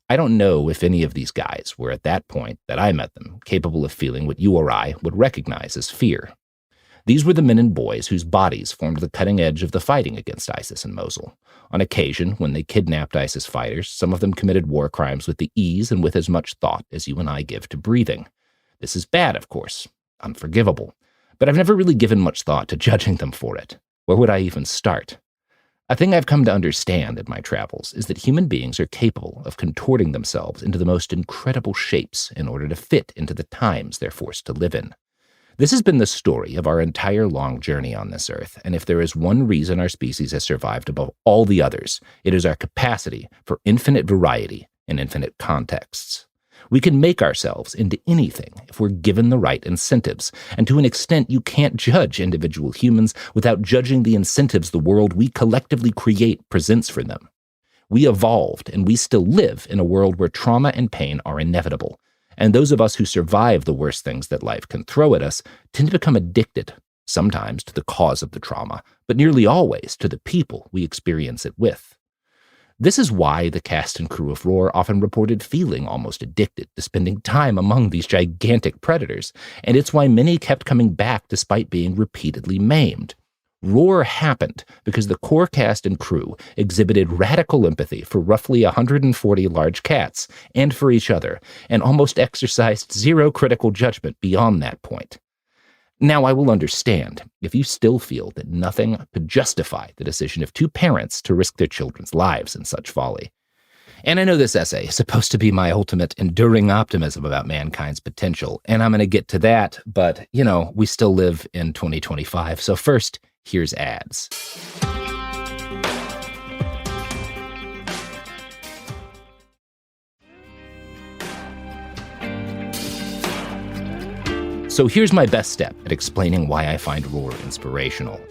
I don't know if any of these guys were at that point that I met them capable of feeling what you or I would recognize as fear. These were the men and boys whose bodies formed the cutting edge of the fighting against ISIS in Mosul. On occasion, when they kidnapped ISIS fighters, some of them committed war crimes with the ease and with as much thought as you and I give to breathing. This is bad, of course. Unforgivable. But I've never really given much thought to judging them for it. Where would I even start? A thing I've come to understand in my travels is that human beings are capable of contorting themselves into the most incredible shapes in order to fit into the times they're forced to live in. This has been the story of our entire long journey on this earth, and if there is one reason our species has survived above all the others, it is our capacity for infinite variety and infinite contexts. We can make ourselves into anything if we're given the right incentives, and to an extent you can't judge individual humans without judging the incentives the world we collectively create presents for them. We evolved, and we still live in a world where trauma and pain are inevitable, and those of us who survive the worst things that life can throw at us tend to become addicted, sometimes to the cause of the trauma, but nearly always to the people we experience it with. This is why the cast and crew of Roar often reported feeling almost addicted to spending time among these gigantic predators, and it's why many kept coming back despite being repeatedly maimed. Roar happened because the core cast and crew exhibited radical empathy for roughly 140 large cats and for each other, and almost exercised zero critical judgment beyond that point. Now, I will understand if you still feel that nothing could justify the decision of two parents to risk their children's lives in such folly. And I know this essay is supposed to be my ultimate enduring optimism about mankind's potential, and I'm going to get to that, but, we still live in 2025, so first, here's ads. So here's my best step at explaining why I find Roar inspirational.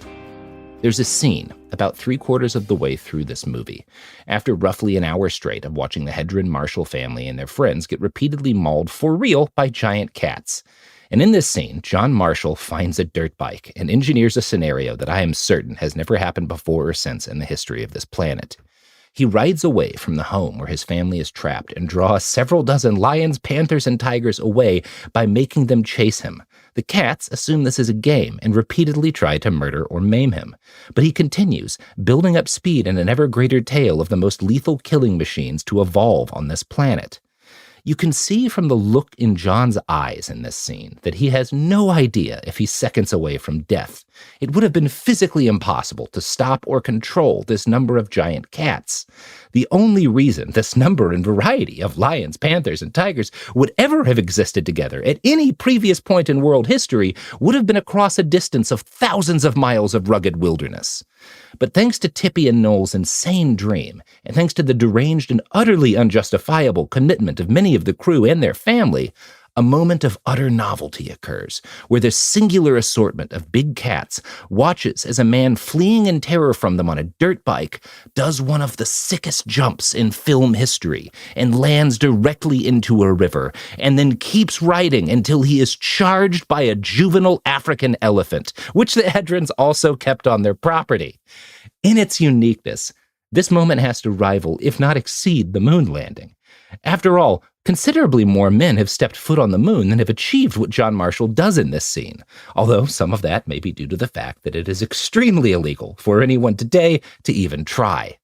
There's a scene about 3/4 of the way through this movie, after roughly an hour straight of watching the Hedren Marshall family and their friends get repeatedly mauled for real by giant cats. And in this scene, John Marshall finds a dirt bike and engineers a scenario that I am certain has never happened before or since in the history of this planet. He rides away from the home where his family is trapped and draws several dozen lions, panthers, and tigers away by making them chase him. The cats assume this is a game and repeatedly try to murder or maim him. But he continues, building up speed in an ever greater tale of the most lethal killing machines to evolve on this planet. You can see from the look in John's eyes in this scene that he has no idea if he's seconds away from death. It would have been physically impossible to stop or control this number of giant cats. The only reason this number and variety of lions, panthers, and tigers would ever have existed together at any previous point in world history would have been across a distance of thousands of miles of rugged wilderness. But thanks to Tippy and Noel's insane dream, and thanks to the deranged and utterly unjustifiable commitment of many of the crew and their family, a moment of utter novelty occurs, where this singular assortment of big cats watches as a man fleeing in terror from them on a dirt bike does one of the sickest jumps in film history and lands directly into a river, and then keeps riding until he is charged by a juvenile African elephant, which the Hedrons also kept on their property. In its uniqueness, this moment has to rival, if not exceed, the moon landing. After all, considerably more men have stepped foot on the moon than have achieved what John Marshall does in this scene, although some of that may be due to the fact that it is extremely illegal for anyone today to even try.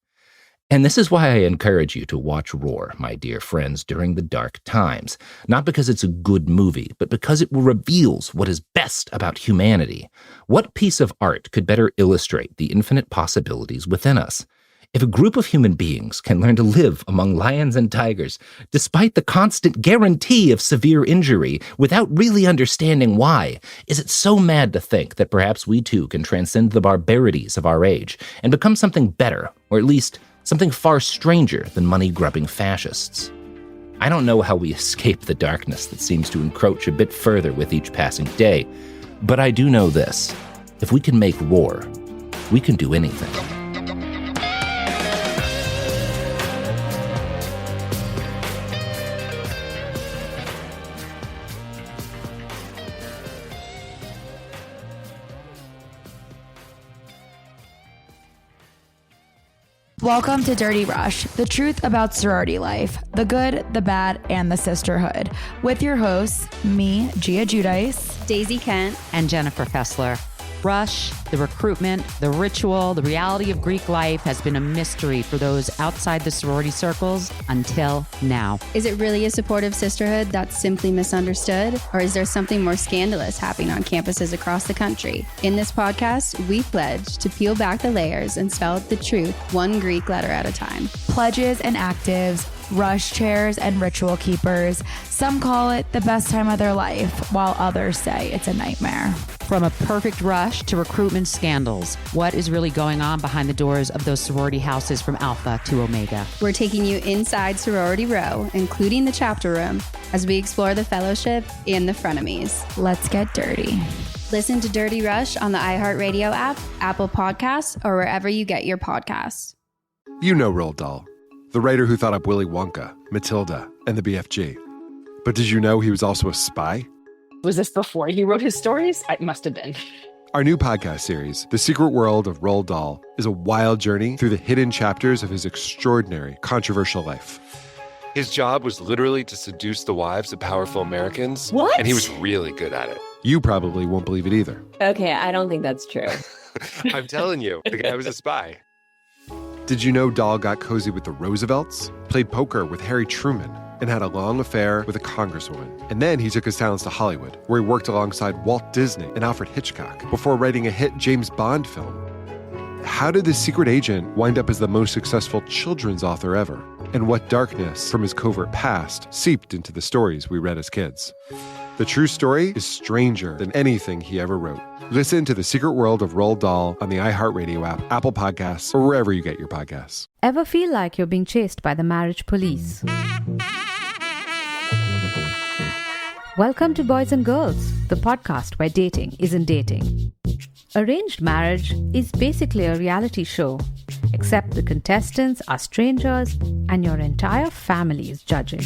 And this is why I encourage you to watch Roar, my dear friends, during the dark times. Not because it's a good movie, but because it reveals what is best about humanity. What piece of art could better illustrate the infinite possibilities within us? If a group of human beings can learn to live among lions and tigers, despite the constant guarantee of severe injury, without really understanding why, is it so mad to think that perhaps we too can transcend the barbarities of our age and become something better, or at least something far stranger than money-grubbing fascists? I don't know how we escape the darkness that seems to encroach a bit further with each passing day, but I do know this. If we can make Roar, we can do anything. Welcome to Dirty Rush, the truth about sorority life, the good, the bad, and the sisterhood. With your hosts, me, Gia Giudice, Daisy Kent, and Jennifer Fessler. Rush, the recruitment, the ritual, the reality of Greek life has been a mystery for those outside the sorority circles until now. Is it really a supportive sisterhood that's simply misunderstood? Or is there something more scandalous happening on campuses across the country? In this podcast, we pledge to peel back the layers and spell out the truth one Greek letter at a time. Pledges and actives, rush chairs and ritual keepers. Some call it the best time of their life, while others say it's a nightmare. From a perfect rush to recruitment scandals, what is really going on behind the doors of those sorority houses from Alpha to Omega? We're taking you inside Sorority Row, including the chapter room, as we explore the fellowship and the frenemies. Let's get dirty. Listen to Dirty Rush on the iHeartRadio app, Apple Podcasts, or wherever you get your podcasts. You know Roald Dahl, the writer who thought up Willy Wonka, Matilda, and the BFG. But did you know he was also a spy? Was this before he wrote his stories? It must have been. Our new podcast series, The Secret World of Roald Dahl, is a wild journey through the hidden chapters of his extraordinary, controversial life. His job was literally to seduce the wives of powerful Americans. What? And he was really good at it. You probably won't believe it either. Okay, I don't think that's true. I'm telling you, the guy was a spy. Did you know Dahl got cozy with the Roosevelts, played poker with Harry Truman, and had a long affair with a congresswoman? And then he took his talents to Hollywood, where he worked alongside Walt Disney and Alfred Hitchcock before writing a hit James Bond film. How did this secret agent wind up as the most successful children's author ever? And what darkness from his covert past seeped into the stories we read as kids? The true story is stranger than anything he ever wrote. Listen to The Secret World of Roald Dahl on the iHeartRadio app, Apple Podcasts, or wherever you get your podcasts. Ever feel like you're being chased by the marriage police? Welcome to Boys and Girls, the podcast where dating isn't dating. Arranged marriage is basically a reality show, except the contestants are strangers and your entire family is judging.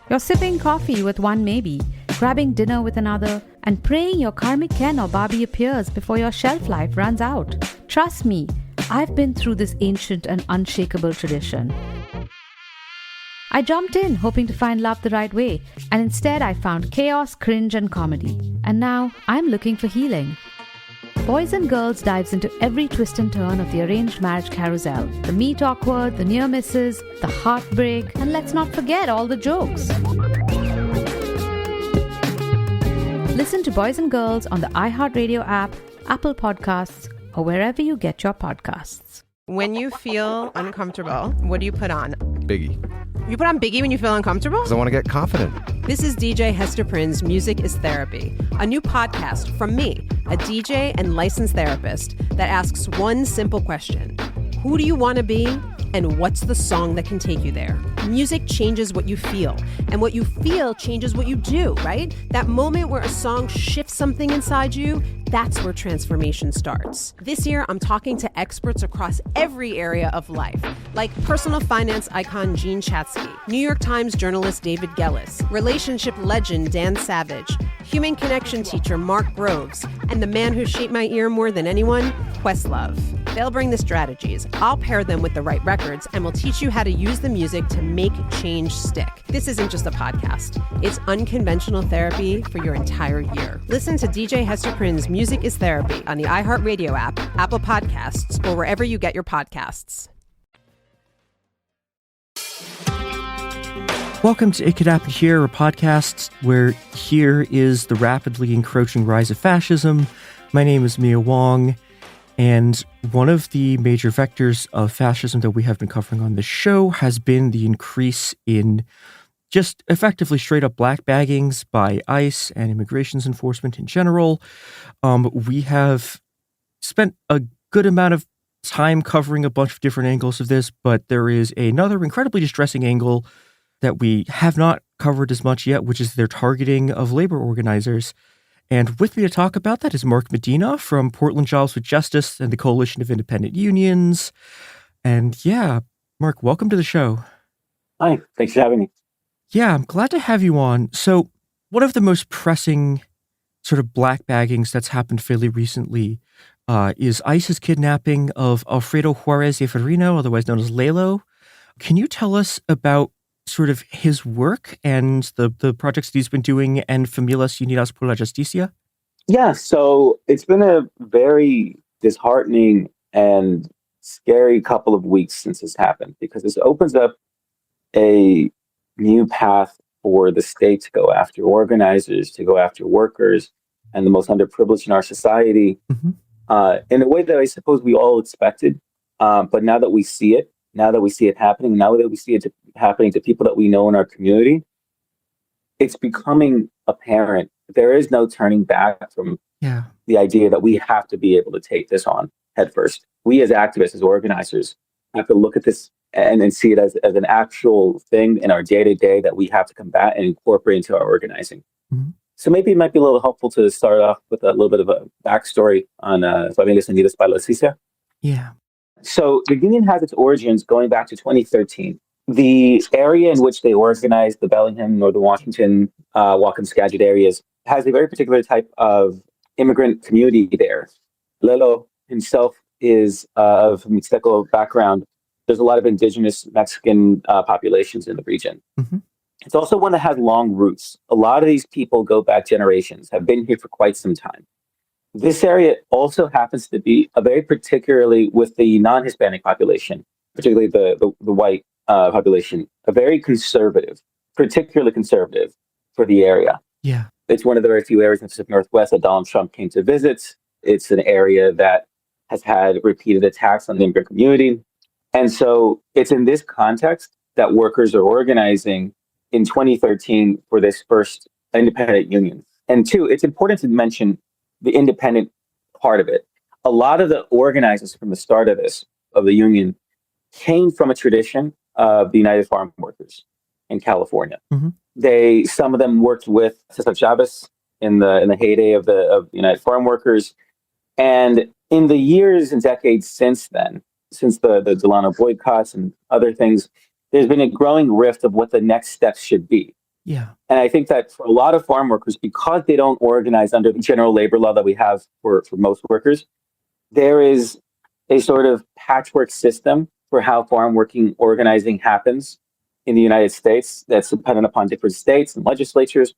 You're sipping coffee with one maybe, grabbing dinner with another, and praying your karmic Ken or Barbie appears before your shelf life runs out. Trust me, I've been through this ancient and unshakable tradition. I jumped in hoping to find love the right way, and instead I found chaos, cringe, and comedy. And now I'm looking for healing. Boys and Girls dives into every twist and turn of the arranged marriage carousel. The meet awkward, the near misses, the heartbreak, and let's not forget all the jokes. Listen to Boys and Girls on the iHeartRadio app, Apple Podcasts, or wherever you get your podcasts. When you feel uncomfortable, what do you put on? Biggie. You put on Biggie when you feel uncomfortable? Because I want to get confident. This is DJ Hester Prynne's Music is Therapy, a new podcast from me, a DJ and licensed therapist that asks one simple question. Who do you want to be? And what's the song that can take you there? Music changes what you feel, and what you feel changes what you do, right? That moment where a song shifts something inside you, that's where transformation starts. This year, I'm talking to experts across every area of life, like personal finance icon Jean Chatzky, New York Times journalist David Gellis, relationship legend Dan Savage, human connection teacher Mark Groves, and the man who shaped my ear more than anyone, Questlove. They'll bring the strategies, I'll pair them with the right records, and we'll teach you how to use the music to make change stick. This isn't just a podcast. It's unconventional therapy for your entire year. Listen to DJ Hester Prynne's Music is Therapy on the iHeartRadio app, Apple Podcasts, or wherever you get your podcasts. Welcome to It Could Happen Here, a podcast where here is the rapidly encroaching rise of fascism. My name is Mia Wong, and one of the major vectors of fascism that we have been covering on this show has been the increase in just effectively straight up black baggings by ICE and immigration enforcement in general. We have spent a good amount of time covering a bunch of different angles of this, but there is another incredibly distressing angle that we have not covered as much yet, which is their targeting of labor organizers. And with me to talk about that is Mark Medina from Portland Jobs with Justice and the Coalition of Independent Unions. And yeah, Mark, welcome to the show. Hi, thanks for having me. Yeah, I'm glad to have you on. So one of the most pressing sort of black baggings that's happened fairly recently is ICE's kidnapping of Alfredo Juarez Efferino, otherwise known as Lalo. Can you tell us about sort of his work and the projects that he's been doing and Familias Unidas por la Justicia? Yeah, so it's been a very disheartening and scary couple of weeks since this happened, because this opens up a new path for the state to go after organizers, to go after workers, and the most underprivileged in our society, in a way that I suppose we all expected. But now that we see it, happening, now that we see it happening to people that we know in our community, it's becoming apparent there is no turning back from the idea that we have to be able to take this on head first. We as activists, as organizers, have to look at this and see it as an actual thing in our day-to-day that we have to combat and incorporate into our organizing. So maybe it might be a little helpful to start off with a little bit of a backstory on Familias Unidas por la Justicia. Yeah. So the union has its origins going back to 2013. The area in which they organized, the Bellingham, Northern Washington, Whatcom, Skagit areas, has a very particular type of immigrant community there. Lalo himself is of Mixteco background. There's a lot of indigenous Mexican populations in the region. It's also one that has long roots. A lot of these people go back generations, have been here for quite some time. This area also happens to be a very particularly with the non-Hispanic population, particularly the white population, a very conservative, particularly conservative for the area. Yeah. It's one of the very few areas in the Pacific Northwest that Donald Trump came to visit. It's an area that has had repeated attacks on the immigrant community. And so it's in this context that workers are organizing in 2013 for this first independent union. And two, it's important to mention the independent part of it. A lot of the organizers from the start of the union, came from a tradition of the United Farm Workers in California. Some of them worked with Cesar Chavez in the heyday of the United Farm Workers. And in the years and decades since then, since the Delano boycotts and other things, there's been a growing rift of what the next steps should be. Yeah. And I think that for a lot of farm workers, because they don't organize under the general labor law that we have for most workers, there is a sort of patchwork system for how farm working organizing happens in the United States that's dependent upon different states and legislatures.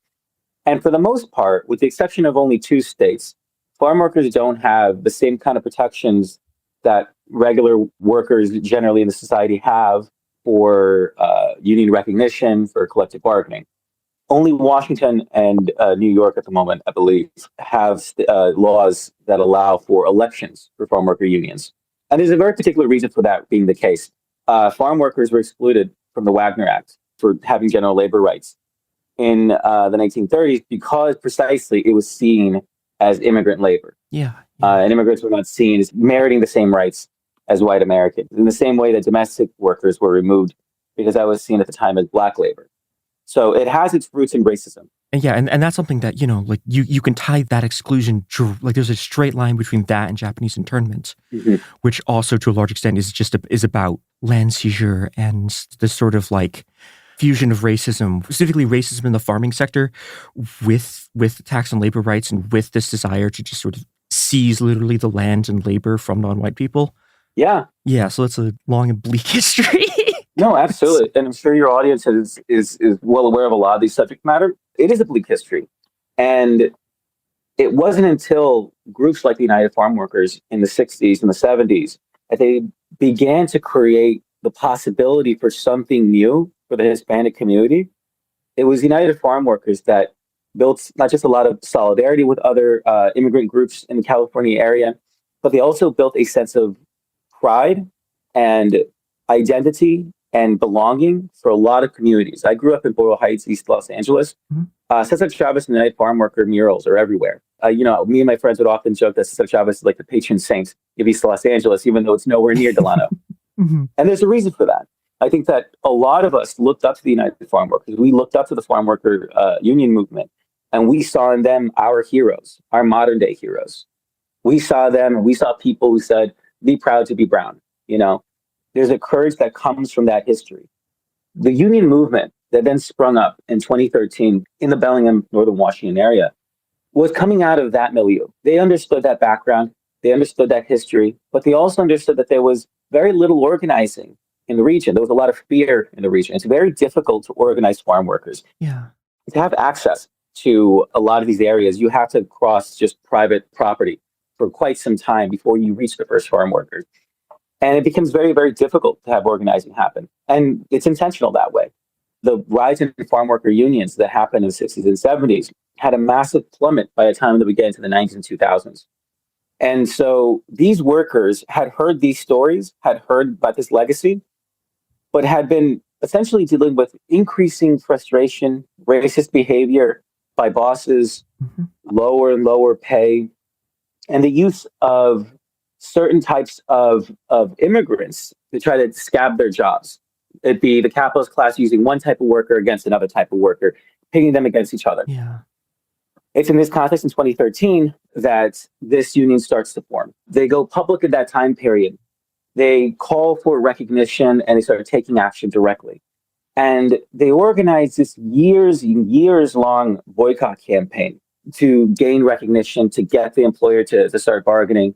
And for the most part, with the exception of only 2 states, farm workers don't have the same kind of protections that regular workers generally in the society have for union recognition, for collective bargaining. Only Washington and New York at the moment, I believe, have laws that allow for elections for farm worker unions. And there's a very particular reason for that being the case. Farm workers were excluded from the Wagner Act for having general labor rights in the 1930s because precisely it was seen as immigrant labor. Yeah. And immigrants were not seen as meriting the same rights as white Americans, in the same way that domestic workers were removed because that was seen at the time as black labor. So it has its roots in racism. And yeah, and that's something that, like you can tie that exclusion, like there's a straight line between that and Japanese internment, which also to a large extent is about land seizure and this sort of like fusion of racism, specifically racism in the farming sector with tax and labor rights and with this desire to just sort of seize literally the land and labor from non-white people. Yeah. Yeah, so it's a long and bleak history. No, absolutely. And I'm sure your audience is well aware of a lot of these subject matter. It is a bleak history. And it wasn't until groups like the United Farm Workers in the 60s and the 70s that they began to create the possibility for something new for the Hispanic community. It was United Farm Workers that built not just a lot of solidarity with other immigrant groups in the California area, but they also built a sense of pride and identity and belonging for a lot of communities. I grew up in Boyle Heights, East Los Angeles. Cesar Chavez and the United Farm Worker murals are everywhere. Me and my friends would often joke that Cesar Chavez is like the patron saint of East Los Angeles, even though it's nowhere near Delano. And there's a reason for that. I think that a lot of us looked up to the United Farm Workers. We looked up to the farm worker union movement, and we saw in them our heroes, our modern day heroes. We saw them, and we saw people who said, be proud to be brown. There's a courage that comes from that history. The union movement that then sprung up in 2013 in the Bellingham, Northern Washington area was coming out of that milieu. They understood that background, they understood that history, but they also understood that there was very little organizing in the region. There was a lot of fear in the region. It's very difficult to organize farm workers. Yeah. To have access to a lot of these areas, you have to cross just private property for quite some time before you reach the first farm workers. And it becomes very, very difficult to have organizing happen. And it's intentional that way. The rise in farm worker unions that happened in the 60s and 70s had a massive plummet by the time that we get into the 90s and 2000s. And so these workers had heard these stories, had heard about this legacy, but had been essentially dealing with increasing frustration, racist behavior by bosses, lower and lower pay, and the use of certain types of immigrants to try to scab their jobs. It'd be the capitalist class using one type of worker against another type of worker, pitting them against each other. Yeah. It's in this context in 2013 that this union starts to form. They go public in that time period. They call for recognition and they start taking action directly. And they organize this years and years long boycott campaign to gain recognition, to get the employer to start bargaining.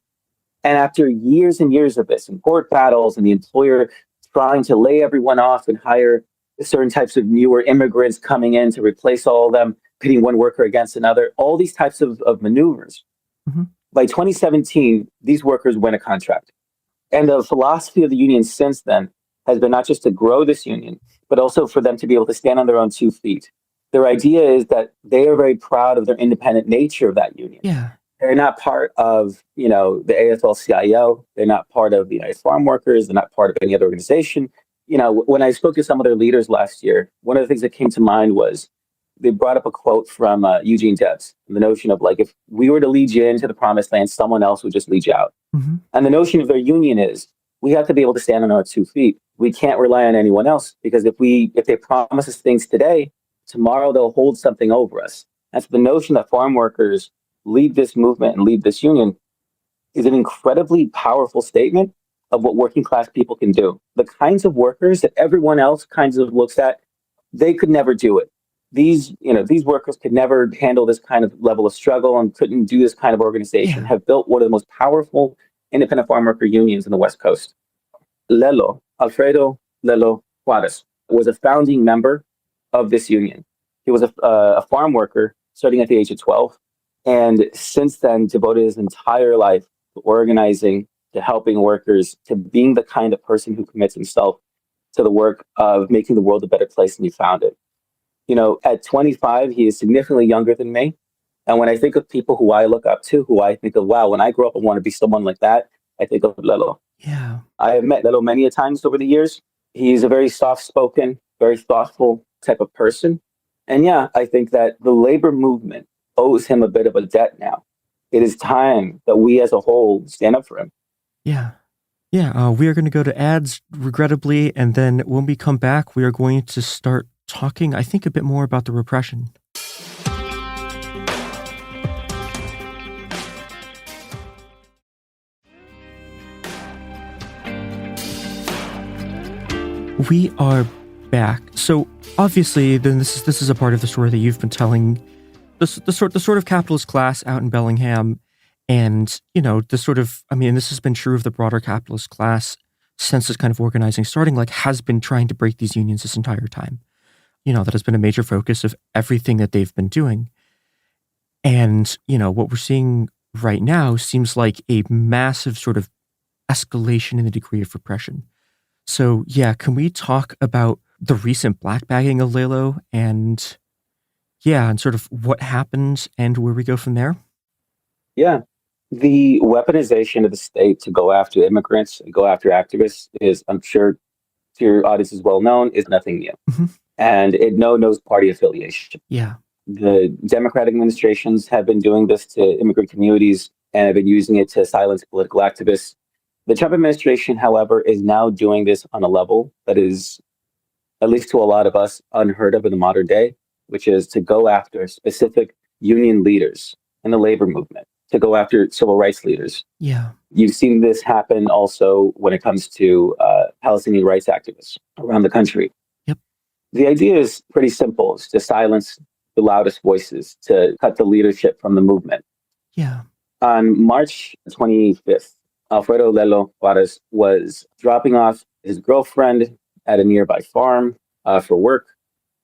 And after years and years of this, and court battles, and the employer trying to lay everyone off and hire certain types of newer immigrants coming in to replace all of them, pitting one worker against another, all these types of maneuvers. By 2017, these workers win a contract. And the philosophy of the union since then has been not just to grow this union, but also for them to be able to stand on their own 2 feet. Their idea is that they are very proud of their independent nature of that union. Yeah. They're not part of, the AFL-CIO. They're not part of the United Farm Workers. They're not part of any other organization. When I spoke to some of their leaders last year, one of the things that came to mind was they brought up a quote from Eugene Debs, the notion of like, if we were to lead you into the promised land, someone else would just lead you out. And the notion of their union is we have to be able to stand on our 2 feet. We can't rely on anyone else, because if they promise us things today, tomorrow they'll hold something over us. That's the notion that farm workers lead this movement and lead this union is an incredibly powerful statement of what working class people can do. The kinds of workers that everyone else kinds of looks at, they could never do it. These workers could never handle this kind of level of struggle and couldn't do this kind of organization, have built one of the most powerful independent farm worker unions in the West Coast. Alfredo Lelo Juarez was a founding member of this union. He was a farm worker starting at the age of 12. And since then, devoted his entire life to organizing, to helping workers, to being the kind of person who commits himself to the work of making the world a better place than he found it. At 25, he is significantly younger than me. And when I think of people who I look up to, who I think of, wow, when I grow up, I want to be someone like that, I think of Lelo. Yeah. I have met Lelo many a times over the years. He's a very soft-spoken, very thoughtful type of person. And yeah, I think that the labor movement owes him a bit of a debt now. It is time that we as a whole stand up for him. Yeah. Yeah. We are going to go to ads, regrettably. And then when we come back, we are going to start talking, I think, a bit more about the repression. We are back. So obviously, then this is a part of the story that you've been telling. The sort of capitalist class out in Bellingham, And, the sort of, and this has been true of the broader capitalist class since this kind of organizing starting, has been trying to break these unions this entire time. That has been a major focus of everything that they've been doing. And, what we're seeing right now seems like a massive sort of escalation in the degree of repression. So, yeah, can we talk about the recent black bagging of Lalo and sort of what happened and where we go from there? Yeah. The weaponization of the state to go after immigrants and go after activists is, I'm sure to your audience is well known, is nothing new. Mm-hmm. And it knows party affiliation. Yeah. The Democratic administrations have been doing this to immigrant communities and have been using it to silence political activists. The Trump administration, however, is now doing this on a level that is, at least to a lot of us, unheard of in the modern day, which is to go after specific union leaders in the labor movement, to go after civil rights leaders. Yeah. You've seen this happen also when it comes to Palestinian rights activists around the country. Yep. The idea is pretty simple. It's to silence the loudest voices, to cut the leadership from the movement. Yeah. On March 25th, Alfredo Lelo Juarez was dropping off his girlfriend at a nearby farm for work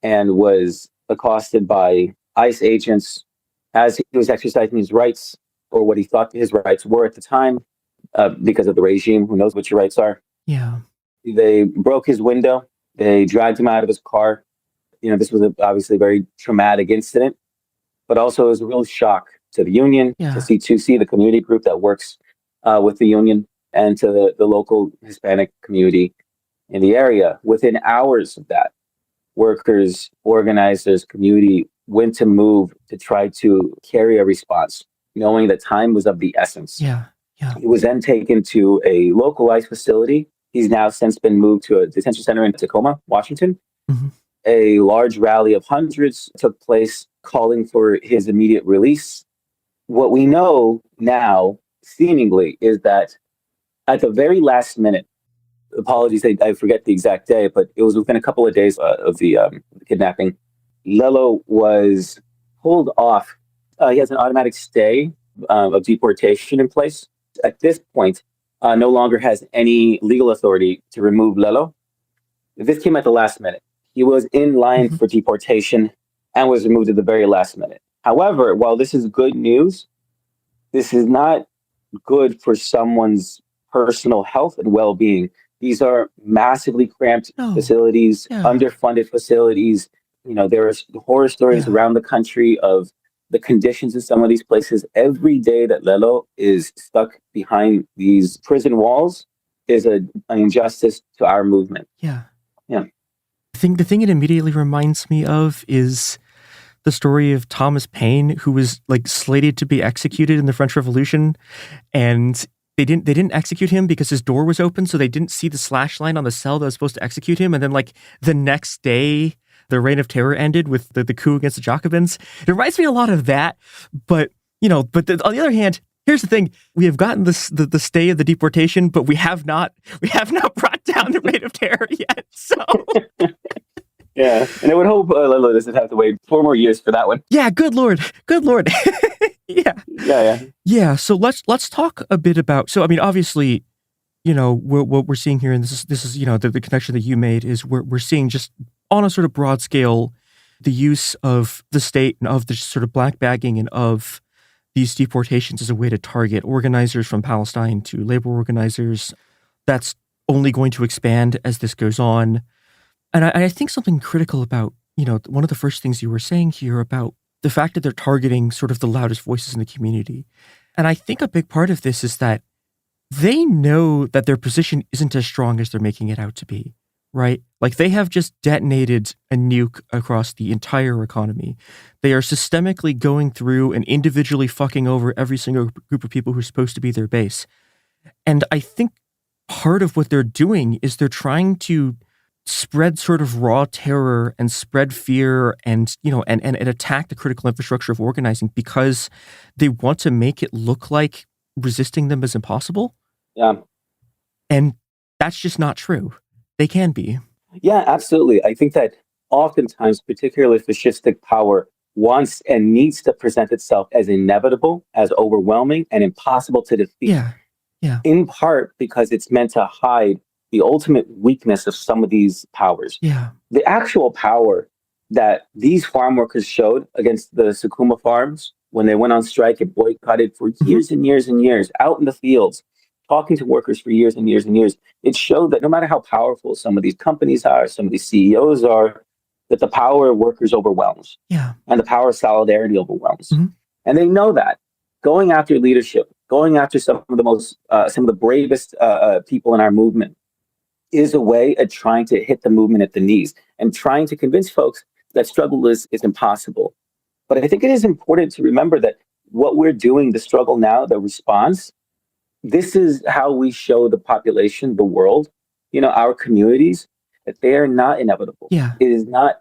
and was accosted by ICE agents as he was exercising his rights, or what he thought his rights were at the time, because of the regime. Who knows what your rights are? Yeah. They broke his window. They dragged him out of his car. This was obviously a very traumatic incident, but also it was a real shock to the union, to C2C, the community group that works with the union, and to the local Hispanic community in the area. Within hours of that, workers, organizers, community went to move to try to carry a response, knowing that time was of the essence. Yeah. He was then taken to a local ICE facility. He's now since been moved to a detention center in Tacoma, Washington. Mm-hmm. A large rally of hundreds took place calling for his immediate release. What we know now, seemingly, is that at the very last minute, apologies, I forget the exact day, but it was within a couple of days of the kidnapping, Lelo was pulled off. He has an automatic stay of deportation in place. At this point, no longer has any legal authority to remove Lelo. This came at the last minute. He was in line for deportation and was removed at the very last minute. However, while this is good news, this is not good for someone's personal health and well-being. These are massively cramped facilities, underfunded facilities. There are horror stories around the country of the conditions in some of these places. Every day that Lelo is stuck behind these prison walls is an injustice to our movement. Yeah. Yeah. The thing it immediately reminds me of is the story of Thomas Paine, who was slated to be executed in the French Revolution, and they didn't execute him because his door was open, so they didn't see the slash line on the cell that was supposed to execute him. And then the next day, the Reign of Terror ended with the coup against the Jacobins. It reminds me a lot of that, but on the other hand, here's the thing: we have gotten the stay of the deportation, but we have not brought down the Reign of Terror yet. So. Yeah, and I would hope Lelo doesn't have to wait 4 more years for that one. Yeah, good lord. Yeah. So let's talk a bit about. So obviously, what we're seeing here, and this is the connection that you made is we're seeing just on a sort of broad scale the use of the state and of the sort of black bagging and of these deportations as a way to target organizers from Palestine to labor organizers. That's only going to expand as this goes on. And I think something critical about, one of the first things you were saying here about the fact that they're targeting sort of the loudest voices in the community. And I think a big part of this is that they know that their position isn't as strong as they're making it out to be, right? They have just detonated a nuke across the entire economy. They are systemically going through and individually fucking over every single group of people who's supposed to be their base. And I think part of what they're doing is they're trying to spread sort of raw terror and spread fear and attack the critical infrastructure of organizing because they want to make it look like resisting them is impossible. Yeah. And that's just not true. They can be. Yeah, absolutely. I think that oftentimes, particularly fascistic power wants and needs to present itself as inevitable, as overwhelming, and impossible to defeat. Yeah. In part because it's meant to hide the ultimate weakness of some of these powers. Yeah. The actual power that these farm workers showed against the Sakuma farms when they went on strike and boycotted for years and years and years, out in the fields, talking to workers for years and years and years, it showed that no matter how powerful some of these companies are, some of these CEOs are, that the power of workers overwhelms. Yeah. And the power of solidarity overwhelms. And they know that. Going after leadership, going after some of the bravest people in our movement is a way of trying to hit the movement at the knees and trying to convince folks that struggle is impossible. But I think it is important to remember that what we're doing, the struggle now, the response, this is how we show the population, the world, our communities, that they are not inevitable. Yeah. It is not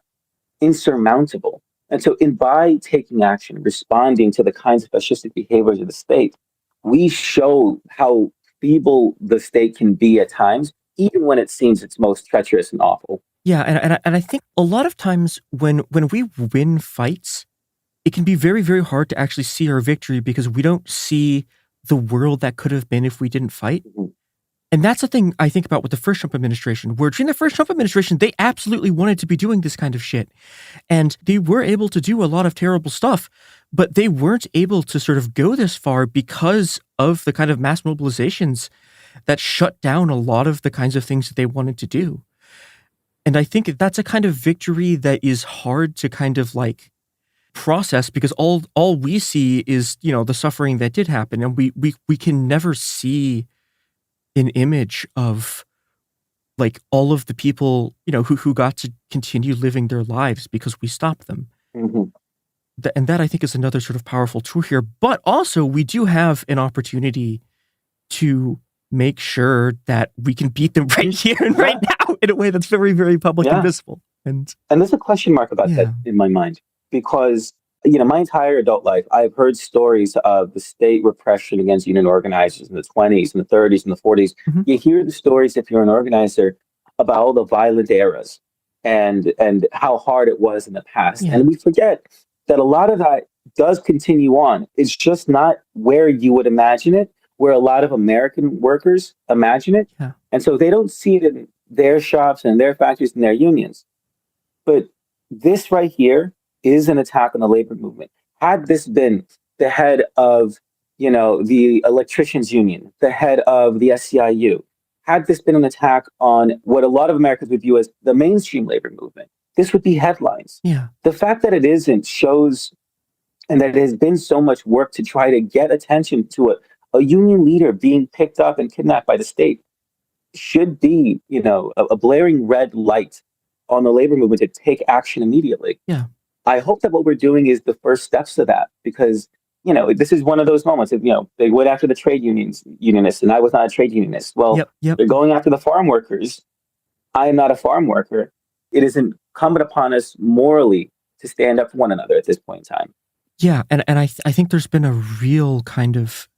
insurmountable. And so by taking action, responding to the kinds of fascistic behaviors of the state, we show how feeble the state can be at times, even when it seems its most treacherous and awful. Yeah, and I think a lot of times when we win fights, it can be very, very hard to actually see our victory because we don't see the world that could have been if we didn't fight. And that's the thing I think about with the first Trump administration, where during the first Trump administration, they absolutely wanted to be doing this kind of shit. And they were able to do a lot of terrible stuff, but they weren't able to sort of go this far because of the kind of mass mobilizations that shut down a lot of the kinds of things that they wanted to do. And I think that's a kind of victory that is hard to kind of like process because all we see is, the suffering that did happen. And we can never see an image of like all of the people, who got to continue living their lives because we stopped them. And that I think is another sort of powerful tool here. But also we do have an opportunity to make sure that we can beat them right here and right now in a way that's very, very public and visible. And there's a question mark about that in my mind because, my entire adult life, I've heard stories of the state repression against union organizers in the 20s and the 30s and the 40s. You hear the stories, if you're an organizer, about all the violent eras and how hard it was in the past. And we forget that a lot of that does continue on. It's just not where you would imagine it, where a lot of American workers imagine it. And so they don't see it in their shops and their factories and their unions. But this right here is an attack on the labor movement. Had this been the head of, the electricians union, the head of the SEIU, had this been an attack on what a lot of Americans would view as the mainstream labor movement, this would be headlines. The fact that it isn't shows, and that it has been so much work to try to get attention to a union leader being picked up and kidnapped by the state should be, a blaring red light on the labor movement to take action immediately. I hope that what we're doing is the first steps to that because, this is one of those moments of, they went after the trade unionists and I was not a trade unionist. Well, they're going after the farm workers. I am not a farm worker. It is incumbent upon us morally to stand up for one another at this point in time. Yeah. And I think there's been a real kind of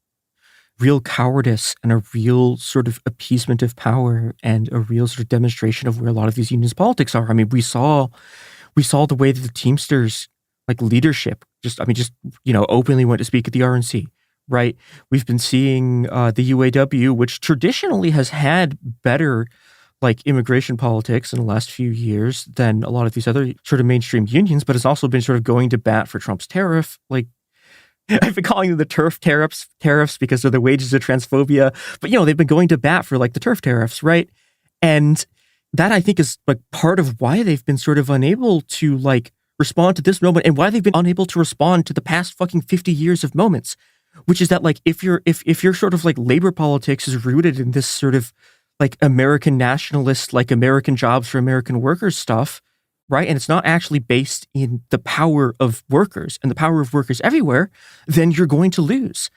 real cowardice and a real sort of appeasement of power and a real sort of demonstration of where a lot of these unions politics are. I mean, we saw the way that the Teamsters leadership just openly went to speak at the RNC, right? We've been seeing the UAW, which traditionally has had better immigration politics in the last few years than a lot of these other sort of mainstream unions, but has also been sort of going to bat for Trump's tariff. I've been calling them the turf tariffs because they're the wages of transphobia, but they've been going to bat for the turf tariffs, right? And that I think is part of why they've been sort of unable to respond to this moment and why they've been unable to respond to the past fucking 50 years of moments, which is that if your sort of labor politics is rooted in this sort of American nationalist, American jobs for American workers stuff, right? And it's not actually based in the power of workers and the power of workers everywhere, then you're going to lose.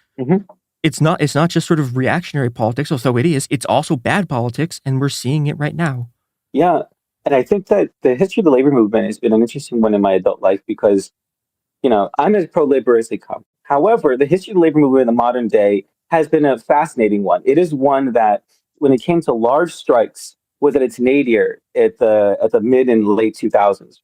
It's not just sort of reactionary politics, although it is, it's also bad politics. And we're seeing it right now. Yeah. And I think that the history of the labor movement has been an interesting one in my adult life because, I'm as pro-labor as they come. However, the history of the labor movement in the modern day has been a fascinating one. It is one that, when it came to large strikes, was at its nadir at the mid and late 2000s.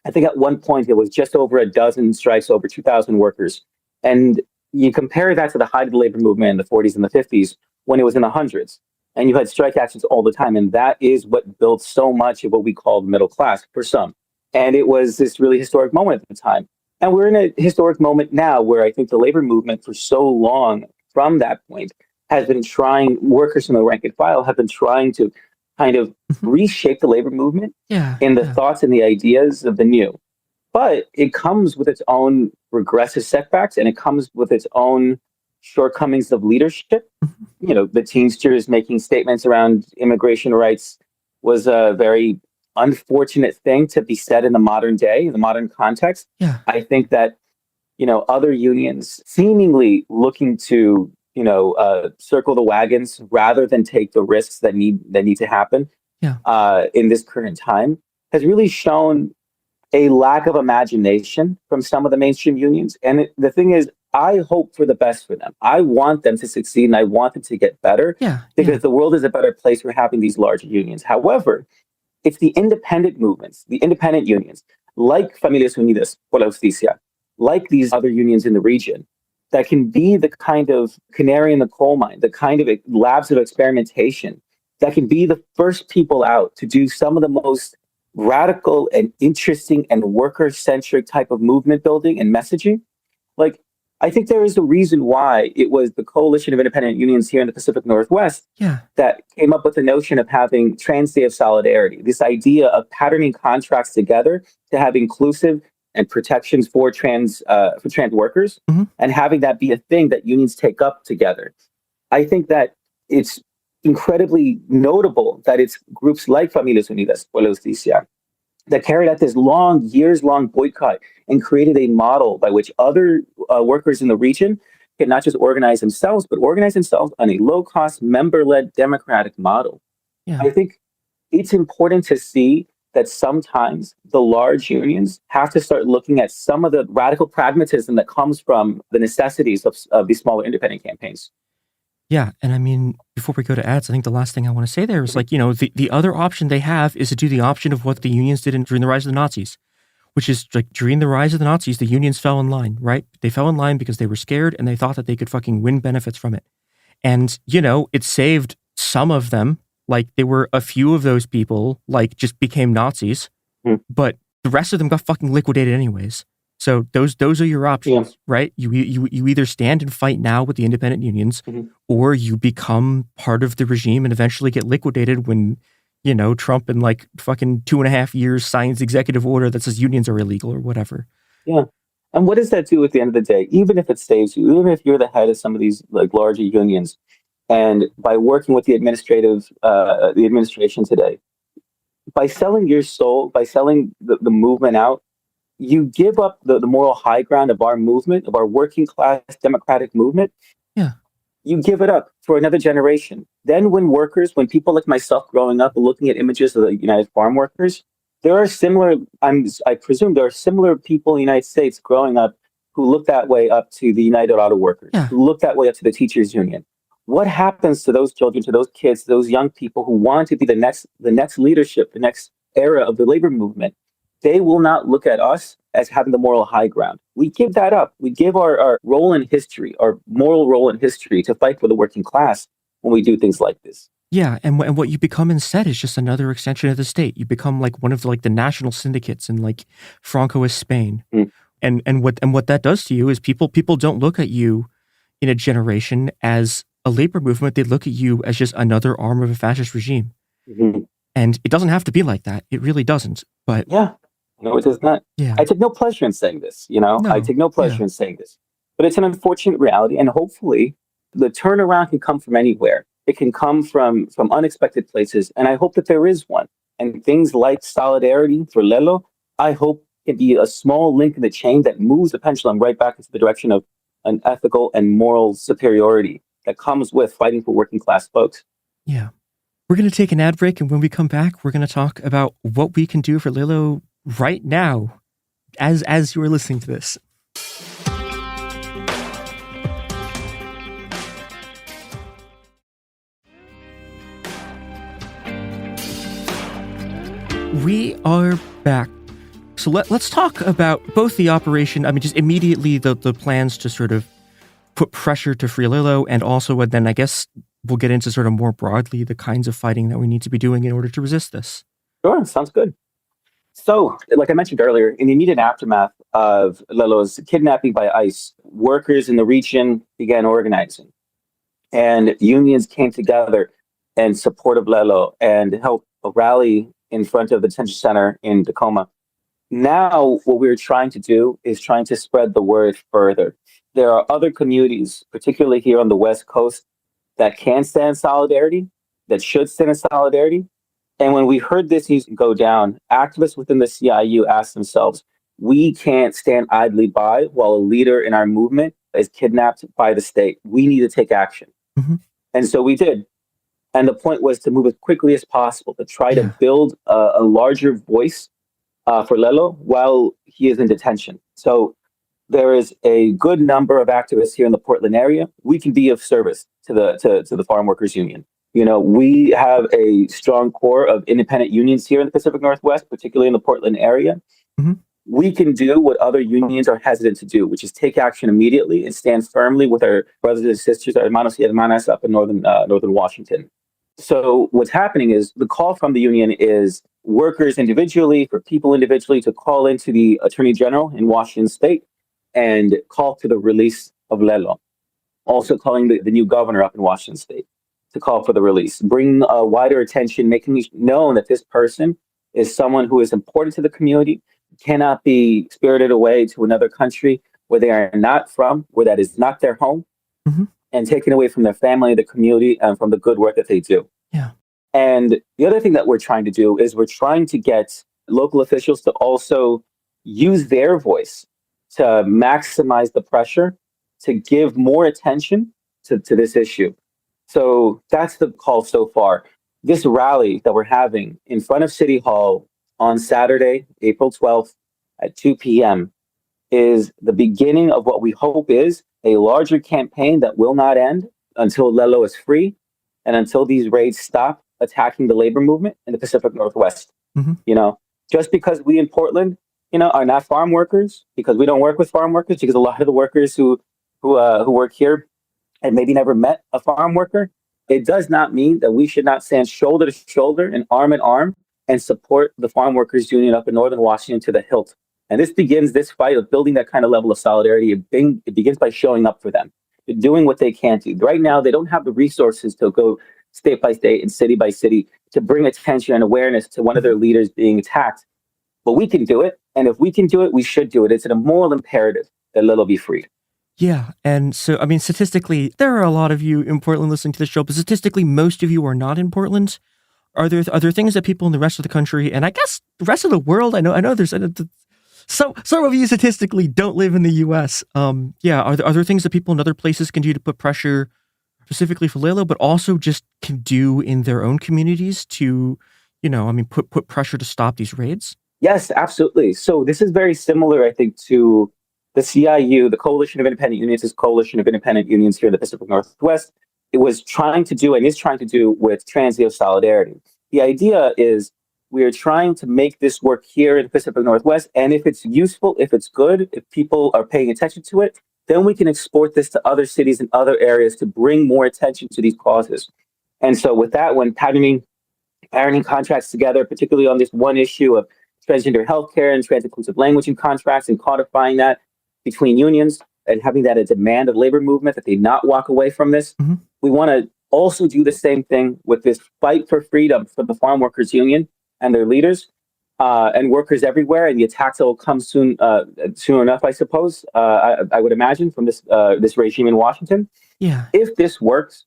I think at one point it was just over a dozen strikes, over 2,000 workers. And you compare that to the height of the labor movement in the 40s and the 50s when it was in the hundreds. And you had strike actions all the time. And that is what built so much of what we call the middle class for some. And it was this really historic moment at the time. And we're in a historic moment now where I think the labor movement for so long from that point has been trying, workers in the rank and file have been trying to kind of reshape the labor movement in the thoughts and the ideas of the new. But it comes with its own regressive setbacks, and it comes with its own shortcomings of leadership. You know, the Teamsters making statements around immigration rights was a very unfortunate thing to be said in the modern day, in the modern context. Yeah. I think that, you know, other unions seemingly looking to, you know, circle the wagons rather than take the risks that need to happen in this current time has really shown a lack of imagination from some of the mainstream unions. And the thing is, I hope for the best for them. I want them to succeed and I want them to get better because the world is a better place for having these large unions. However, it's the independent movements, the independent unions, like Familias Unidas por la Justicia, like these other unions in the region, that can be the kind of canary in the coal mine, the kind of labs of experimentation that can be the first people out to do some of the most radical and interesting and worker-centric type of movement building and messaging. Like, I think there is a reason why it was the Coalition of Independent Unions here in the Pacific Northwest that came up with the notion of having Trans Day of Solidarity, this idea of patterning contracts together to have inclusive and protections for trans workers, and having that be a thing that unions take up together. I think that it's incredibly notable that it's groups like Familias Unidas por la Justicia that carried out this years-long boycott and created a model by which other workers in the region can not just organize themselves, but organize themselves on a low-cost, member-led democratic model. Yeah. I think it's important to see that sometimes the large unions have to start looking at some of the radical pragmatism that comes from the necessities of these smaller independent campaigns. Yeah, and I mean, before we go to ads, I think the last thing I want to say there is like, you know, the other option they have is to do the option of what the unions did during the rise of the Nazis, which is like during the rise of the Nazis, the unions fell in line, right? They fell in line because they were scared and they thought that they could fucking win benefits from it. And, you know, it saved some of them. Like there were a few of those people like just became Nazis, but the rest of them got fucking liquidated anyways. So those are your options, right? You either stand and fight now with the independent unions, or you become part of the regime and eventually get liquidated when, you know, Trump in like fucking 2.5 years signs executive order that says unions are illegal or whatever. Yeah. And what does that do at the end of the day? Even if it saves you, even if you're the head of some of these like larger unions, and by working with the administration today, by selling your soul, by selling the movement out, you give up the moral high ground of our movement, of our working class democratic movement. Yeah. You give it up for another generation. Then when people like myself growing up looking at images of the United Farm Workers, there are similar, I presume there are similar people in the United States growing up who look that way up to the United Auto Workers, who look that way up to the Teachers Union. What happens to those children, to those kids, to those young people who want to be the next leadership, the next era of the labor movement? They will not look at us as having the moral high ground. We give that up. We give our role in history, our moral role in history to fight for the working class when we do things like this. Yeah, and what you become instead is just another extension of the state. You become like one of the national syndicates in like Francoist Spain. And what that does to you is people don't look at you in a generation as a labor movement. They look at you as just another arm of a fascist regime. And it doesn't have to be like that. It really doesn't. But yeah. No, it does not. Yeah. I take no pleasure in saying this, you know? I take no pleasure in saying this. But it's an unfortunate reality, and hopefully the turnaround can come from anywhere. It can come from unexpected places, and I hope that there is one. And things like solidarity for Lelo, I hope can be a small link in the chain that moves the pendulum right back into the direction of an ethical and moral superiority that comes with fighting for working class folks. Yeah. We're going to take an ad break, and when we come back, we're going to talk about what we can do for Lelo right now, as you are listening to this. We are back. So let's talk about both the operation, I mean, just immediately the plans to sort of put pressure to free Lilo, and also, and then I guess we'll get into sort of more broadly the kinds of fighting that we need to be doing in order to resist this. Sure, sounds good. So, like I mentioned earlier, in the immediate aftermath of Lilo's kidnapping by ICE, workers in the region began organizing. And unions came together in support of Lilo and helped rally in front of the detention center in Tacoma. Now, what we're trying to do is trying to spread the word further. There are other communities, particularly here on the West Coast, that can stand in solidarity, that should stand in solidarity. And when we heard this news go down, activists within the CIU asked themselves, we can't stand idly by while a leader in our movement is kidnapped by the state. We need to take action. Mm-hmm. And so we did. And the point was to move as quickly as possible to try to build a larger voice for Lilo while he is in detention. So there is a good number of activists here in the Portland area. We can be of service to the Farm Workers Union. You know, we have a strong core of independent unions here in the Pacific Northwest, particularly in the Portland area. Mm-hmm. We can do what other unions are hesitant to do, which is take action immediately and stand firmly with our brothers and sisters, our hermanos y hermanas up in northern Washington. So what's happening is the call from the union is workers individually, for people individually, to call into the Attorney General in Washington State and call to the release of Lilo. Also calling the new governor up in Washington State to call for the release. Bring wider attention, making it known that this person is someone who is important to the community, cannot be spirited away to another country where they are not from, where that is not their home, and taken away from their family, the community, and from the good work that they do. Yeah. And the other thing that we're trying to do is we're trying to get local officials to also use their voice to maximize the pressure, to give more attention to this issue. So that's the call so far. This rally that we're having in front of City Hall on Saturday, April 12th at 2 p.m. is the beginning of what we hope is a larger campaign that will not end until Lilo is free and until these raids stop attacking the labor movement in the Pacific Northwest. Mm-hmm. You know, just because we in Portland, you know, are not farm workers, because we don't work with farm workers, because a lot of the workers who work here and maybe never met a farm worker, it does not mean that we should not stand shoulder to shoulder and arm and support the Farm Workers Union up in Northern Washington to the hilt. And this fight of building that kind of level of solidarity, it begins by showing up for them, doing what they can do. Right now, they don't have the resources to go state by state and city by city to bring attention and awareness to one of their leaders being attacked. But we can do it. And if we can do it, we should do it. It's a moral imperative that Lilo be freed. Yeah. And so, I mean, statistically, there are a lot of you in Portland listening to this show, but statistically, most of you are not in Portland. Are there things that people in the rest of the country, and I guess the rest of the world, I know there's some of you statistically don't live in the U.S. Are there things that people in other places can do to put pressure specifically for Lilo, but also just can do in their own communities to, put pressure to stop these raids? Yes, absolutely. So this is very similar, I think, to the CIU, the Coalition of Independent Unions, is Coalition of Independent Unions here in the Pacific Northwest. It was trying to do and is trying to do with Transio Solidarity. The idea is we are trying to make this work here in the Pacific Northwest. And if it's useful, if it's good, if people are paying attention to it, then we can export this to other cities and other areas to bring more attention to these causes. And so with that, when parenting contracts together, particularly on this one issue of transgender healthcare and trans-inclusive language in contracts and codifying that between unions and having that a demand of labor movement that they not walk away from this, we want to also do the same thing with this fight for freedom for the Farm Workers Union and their leaders and workers everywhere. And the attacks that will come soon enough, I suppose, I would imagine, from this regime in Washington. Yeah. If this works,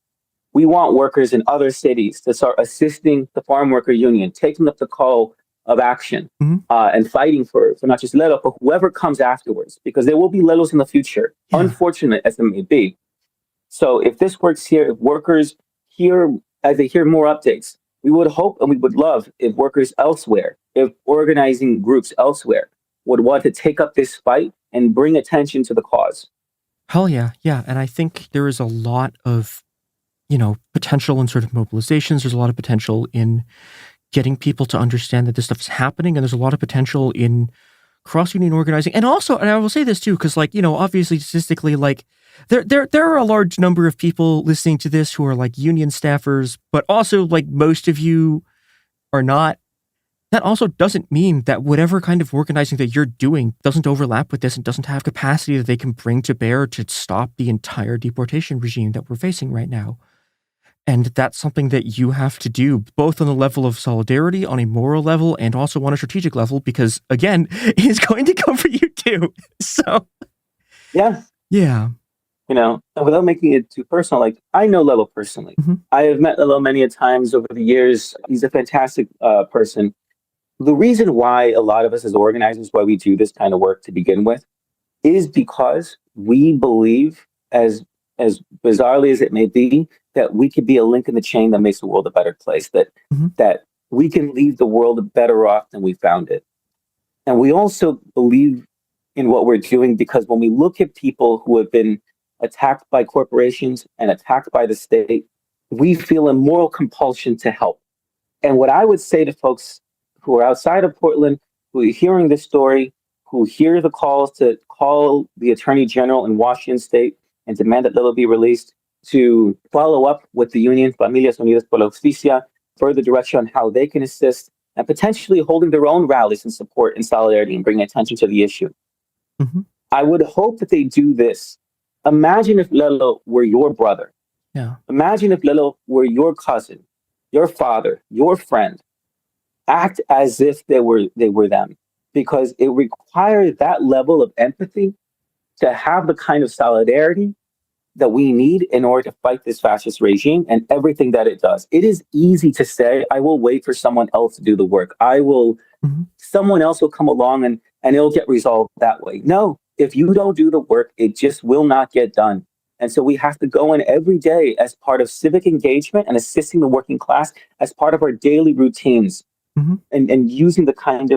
we want workers in other cities to start assisting the Farm Worker Union, taking up the call of action and fighting for not just Lilo, but whoever comes afterwards, because there will be Lilos in the future, unfortunate as it may be. So if this works here, if workers hear, as they hear more updates, we would hope and we would love if workers elsewhere, if organizing groups elsewhere would want to take up this fight and bring attention to the cause. Hell yeah. Yeah. And I think there is a lot of, potential in sort of mobilizations. There's a lot of potential in getting people to understand that this stuff is happening. And there's a lot of potential in cross-union organizing. And also, and I will say this too, because like, obviously statistically, like there are a large number of people listening to this who are like union staffers, but also like most of you are not. That also doesn't mean that whatever kind of organizing that you're doing doesn't overlap with this and doesn't have capacity that they can bring to bear to stop the entire deportation regime that we're facing right now. And that's something that you have to do, both on the level of solidarity, on a moral level, and also on a strategic level, because, again, it's going to come for you too. So, yeah. Without making it too personal, like I know Lelo personally. I have met Lelo many a times over the years. He's a fantastic person. The reason why a lot of us as organizers, why we do this kind of work to begin with, is because we believe, as bizarrely as it may be, that we could be a link in the chain that makes the world a better place, that we can leave the world better off than we found it. And we also believe in what we're doing because when we look at people who have been attacked by corporations and attacked by the state, we feel a moral compulsion to help. And what I would say to folks who are outside of Portland, who are hearing this story, who hear the calls to call the Attorney General in Washington State and demand that Lelo be released, to follow up with the union, Familias Unidas por la Justicia, further direction on how they can assist, and potentially holding their own rallies in support and solidarity and bringing attention to the issue. I would hope that they do this. Imagine if Lelo were your brother. Yeah. Imagine if Lelo were your cousin, your father, your friend. Act as if they were them, because it requires that level of empathy to have the kind of solidarity that we need in order to fight this fascist regime and everything that it does. It is easy to say, I will wait for someone else to do the work. Someone else will come along and it'll get resolved that way. No, if you don't do the work, it just will not get done. And so we have to go in every day as part of civic engagement and assisting the working class as part of our daily routines. And using the kind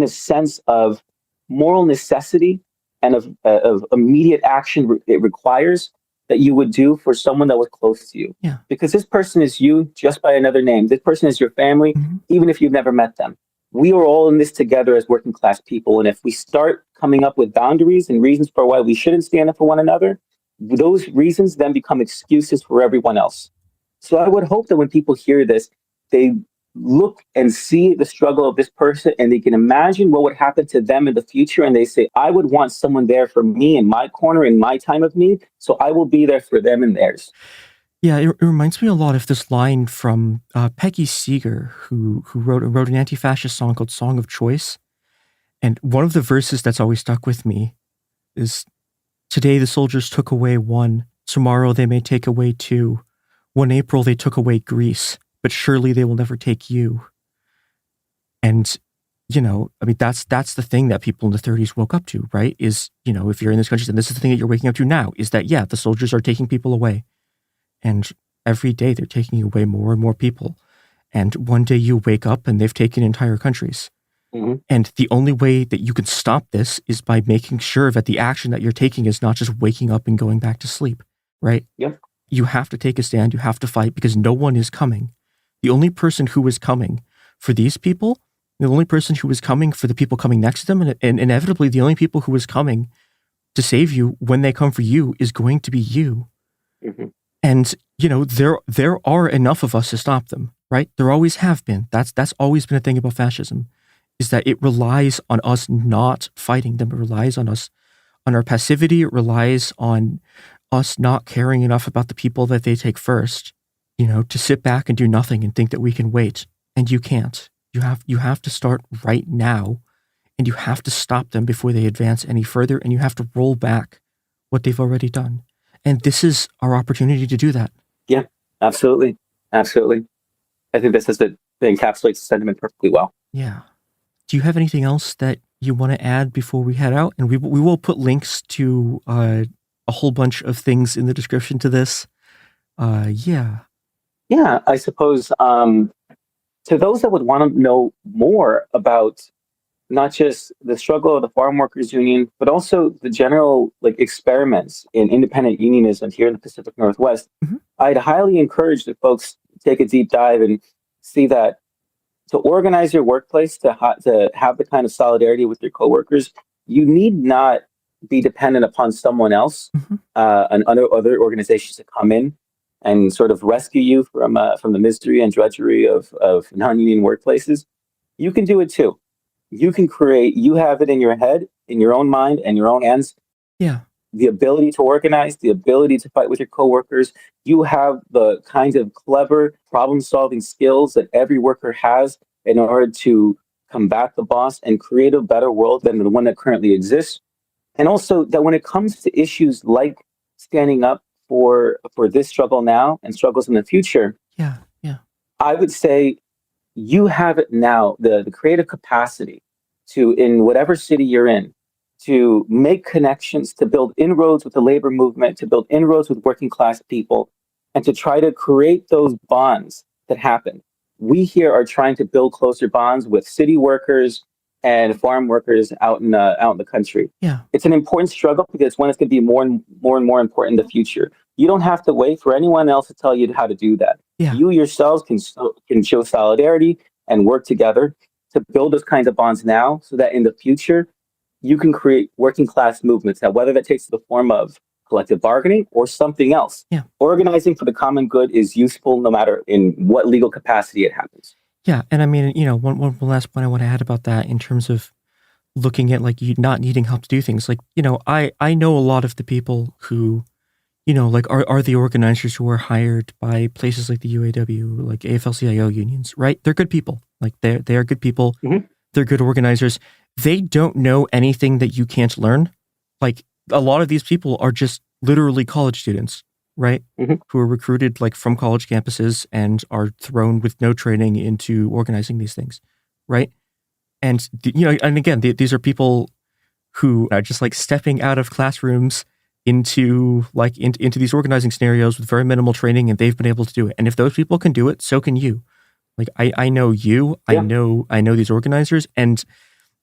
of sense of moral necessity and of immediate action it requires that you would do for someone that was close to you. Yeah. Because this person is you just by another name. This person is your family, even if you've never met them. We are all in this together as working class people. And if we start coming up with boundaries and reasons for why we shouldn't stand up for one another, those reasons then become excuses for everyone else. So I would hope that when people hear this, they look and see the struggle of this person and they can imagine what would happen to them in the future. And they say, I would want someone there for me in my corner in my time of need. So I will be there for them and theirs. Yeah, it reminds me a lot of this line from Peggy Seeger, who wrote an anti-fascist song called Song of Choice. And one of the verses that's always stuck with me is, today the soldiers took away one, tomorrow they may take away two. 1 April they took away Greece, but surely they will never take you. And, that's the thing that people in the 30s woke up to, right? Is, if you're in this country, then this is the thing that you're waking up to now, is that, the soldiers are taking people away. And every day they're taking away more and more people. And one day you wake up and they've taken entire countries. And the only way that you can stop this is by making sure that the action that you're taking is not just waking up and going back to sleep, right? Yep. You have to take a stand. You have to fight because no one is coming. The only person who is coming for these people, the only person who is coming for the people coming next to them, and inevitably the only people who is coming to save you when they come for you is going to be you. And, there are enough of us to stop them, right? There always have been. That's always been a thing about fascism, is that it relies on us not fighting them. It relies on us, on our passivity. It relies on us not caring enough about the people that they take first, to sit back and do nothing and think that we can wait. And you can't. You have to start right now, and you have to stop them before they advance any further, and you have to roll back what they've already done. And this is our opportunity to do that. Yeah, absolutely. Absolutely. I think this encapsulates the sentiment perfectly well. Yeah. Do you have anything else that you want to add before we head out? And we will put links to a whole bunch of things in the description to this. Yeah, I suppose to those that would want to know more about not just the struggle of the Farm Workers Union, but also the general experiments in independent unionism here in the Pacific Northwest, I'd highly encourage that folks take a deep dive and see that To organize your workplace, to have the kind of solidarity with your coworkers, you need not be dependent upon someone else and other organizations to come in and sort of rescue you from the misery and drudgery of non-union workplaces. You can do it too. You can create. You have it in your head, in your own mind, and your own hands. Yeah. The ability to organize, the ability to fight with your coworkers. You have the kinds of clever problem-solving skills that every worker has in order to combat the boss and create a better world than the one that currently exists. And also that when it comes to issues like standing up for this struggle now and struggles in the future, yeah, I would say you have it now, the creative capacity to, in whatever city you're in, to make connections, to build inroads with the labor movement, to build inroads with working class people, and to try to create those bonds that happen. We here are trying to build closer bonds with city workers and farm workers out in the country. Yeah. It's an important struggle because it's one that's going to be more and more important in the future. You don't have to wait for anyone else to tell you how to do that. Yeah. You yourselves can show solidarity and work together to build those kinds of bonds now so that in the future, you can create working class movements. Now, whether that takes the form of collective bargaining or something else, organizing for the common good is useful no matter in what legal capacity it happens. Yeah, and I mean, one last point I want to add about that in terms of looking at like you not needing help to do things. Like, I know a lot of the people who, like are the organizers who are hired by places like the UAW, like AFL-CIO unions, right? They're good people. Like they are good people. Mm-hmm. They're good organizers. They don't know anything that you can't learn. Like a lot of these people are just literally college students, right? Mm-hmm. Who are recruited like from college campuses and are thrown with no training into organizing these things, right? And and again, these are people who are just like stepping out of classrooms into these organizing scenarios with very minimal training, and they've been able to do it. And if those people can do it, so can you. Like I know you, I know these organizers, and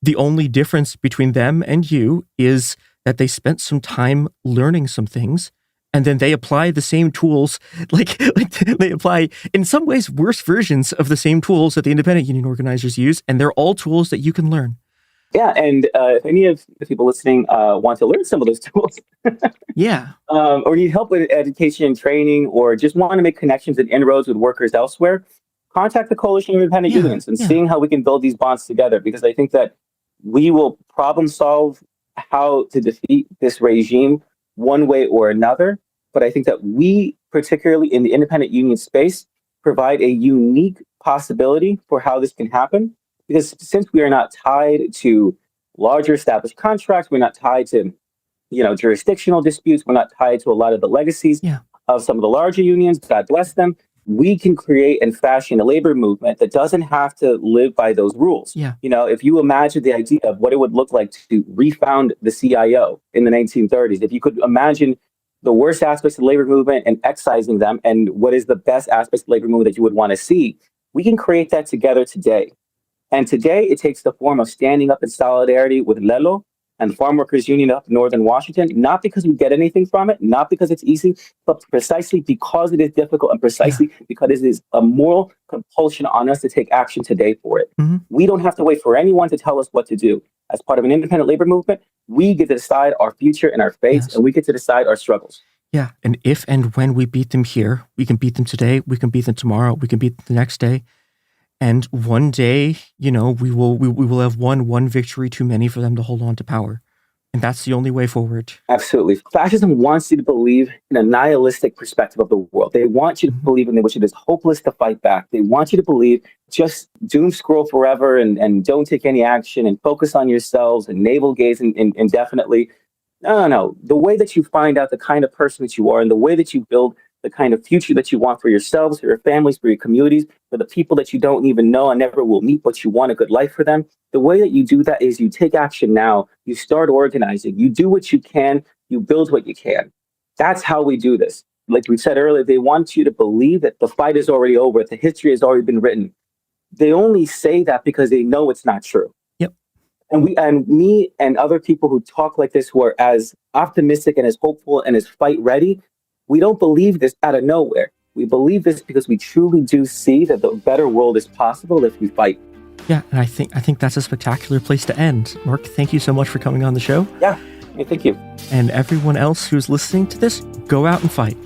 the only difference between them and you is that they spent some time learning some things, and then they apply the same tools, like they apply, in some ways, worse versions of the same tools that the independent union organizers use, and they're all tools that you can learn. Yeah, and if any of the people listening want to learn some of those tools, or need help with education and training, or just want to make connections and inroads with workers elsewhere, contact the Coalition of Independent Unions and seeing how we can build these bonds together, because I think that we will problem solve how to defeat this regime one way or another. But I think that we, particularly in the independent union space, provide a unique possibility for how this can happen. Because since we are not tied to larger established contracts, we're not tied to, jurisdictional disputes, we're not tied to a lot of the legacies of some of the larger unions, God bless them, we can create and fashion a labor movement that doesn't have to live by those rules. Yeah. If you imagine the idea of what it would look like to refound the CIO in the 1930s, if you could imagine the worst aspects of the labor movement and excising them, and what is the best aspects of the labor movement that you would want to see, we can create that together today. And today it takes the form of standing up in solidarity with Lelo and the Farm Workers Union up in Northern Washington, not because we get anything from it, not because it's easy, but precisely because it is difficult and precisely because it is a moral compulsion on us to take action today for it. Mm-hmm. We don't have to wait for anyone to tell us what to do. As part of an independent labor movement, we get to decide our future and our fates, and we get to decide our struggles. Yeah, and if and when we beat them here, we can beat them today, we can beat them tomorrow, we can beat them the next day. And one day, we will have won one victory too many for them to hold on to power. And that's the only way forward. Absolutely. Fascism wants you to believe in a nihilistic perspective of the world. They want you to believe in which it is hopeless to fight back. They want you to believe just doom scroll forever and don't take any action and focus on yourselves and navel gaze indefinitely. No. The way that you find out the kind of person that you are and the way that you build the kind of future that you want for yourselves, for your families, for your communities, for the people that you don't even know and never will meet, but you want a good life for them. The way that you do that is you take action now, you start organizing, you do what you can, you build what you can. That's how we do this. Like we said earlier, they want you to believe that the fight is already over, that the history has already been written. They only say that because they know it's not true. Yep. And me and other people who talk like this, who are as optimistic and as hopeful and as fight ready, we don't believe this out of nowhere. We believe this because we truly do see that the better world is possible if we fight. Yeah, and I think that's a spectacular place to end. Mark, thank you so much for coming on the show. Yeah, thank you. And everyone else who's listening to this, go out and fight.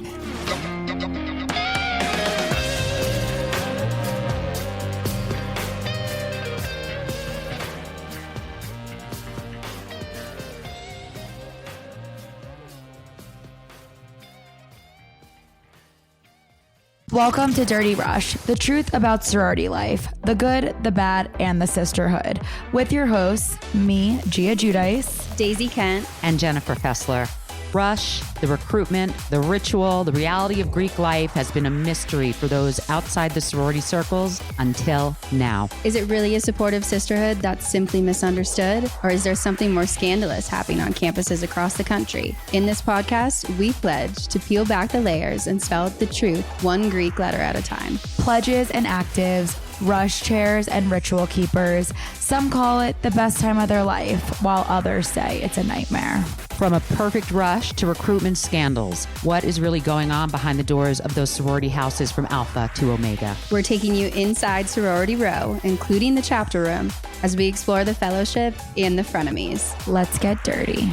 Welcome to Dirty Rush, the truth about sorority life, the good, the bad, and the sisterhood. With your hosts, me, Gia Giudice, Daisy Kent, and Jennifer Fessler. Rush, the recruitment, the ritual, the reality of Greek life has been a mystery for those outside the sorority circles until now. Is it really a supportive sisterhood that's simply misunderstood? Or is there something more scandalous happening on campuses across the country? In this podcast, we pledge to peel back the layers and spell out the truth one Greek letter at a time. Pledges and actives, rush chairs and ritual keepers. Some call it the best time of their life, while others say it's a nightmare. From a perfect rush to recruitment scandals, what is really going on behind the doors of those sorority houses from Alpha to Omega? We're taking you inside Sorority Row, including the chapter room, as we explore the fellowship and the frenemies. Let's get dirty.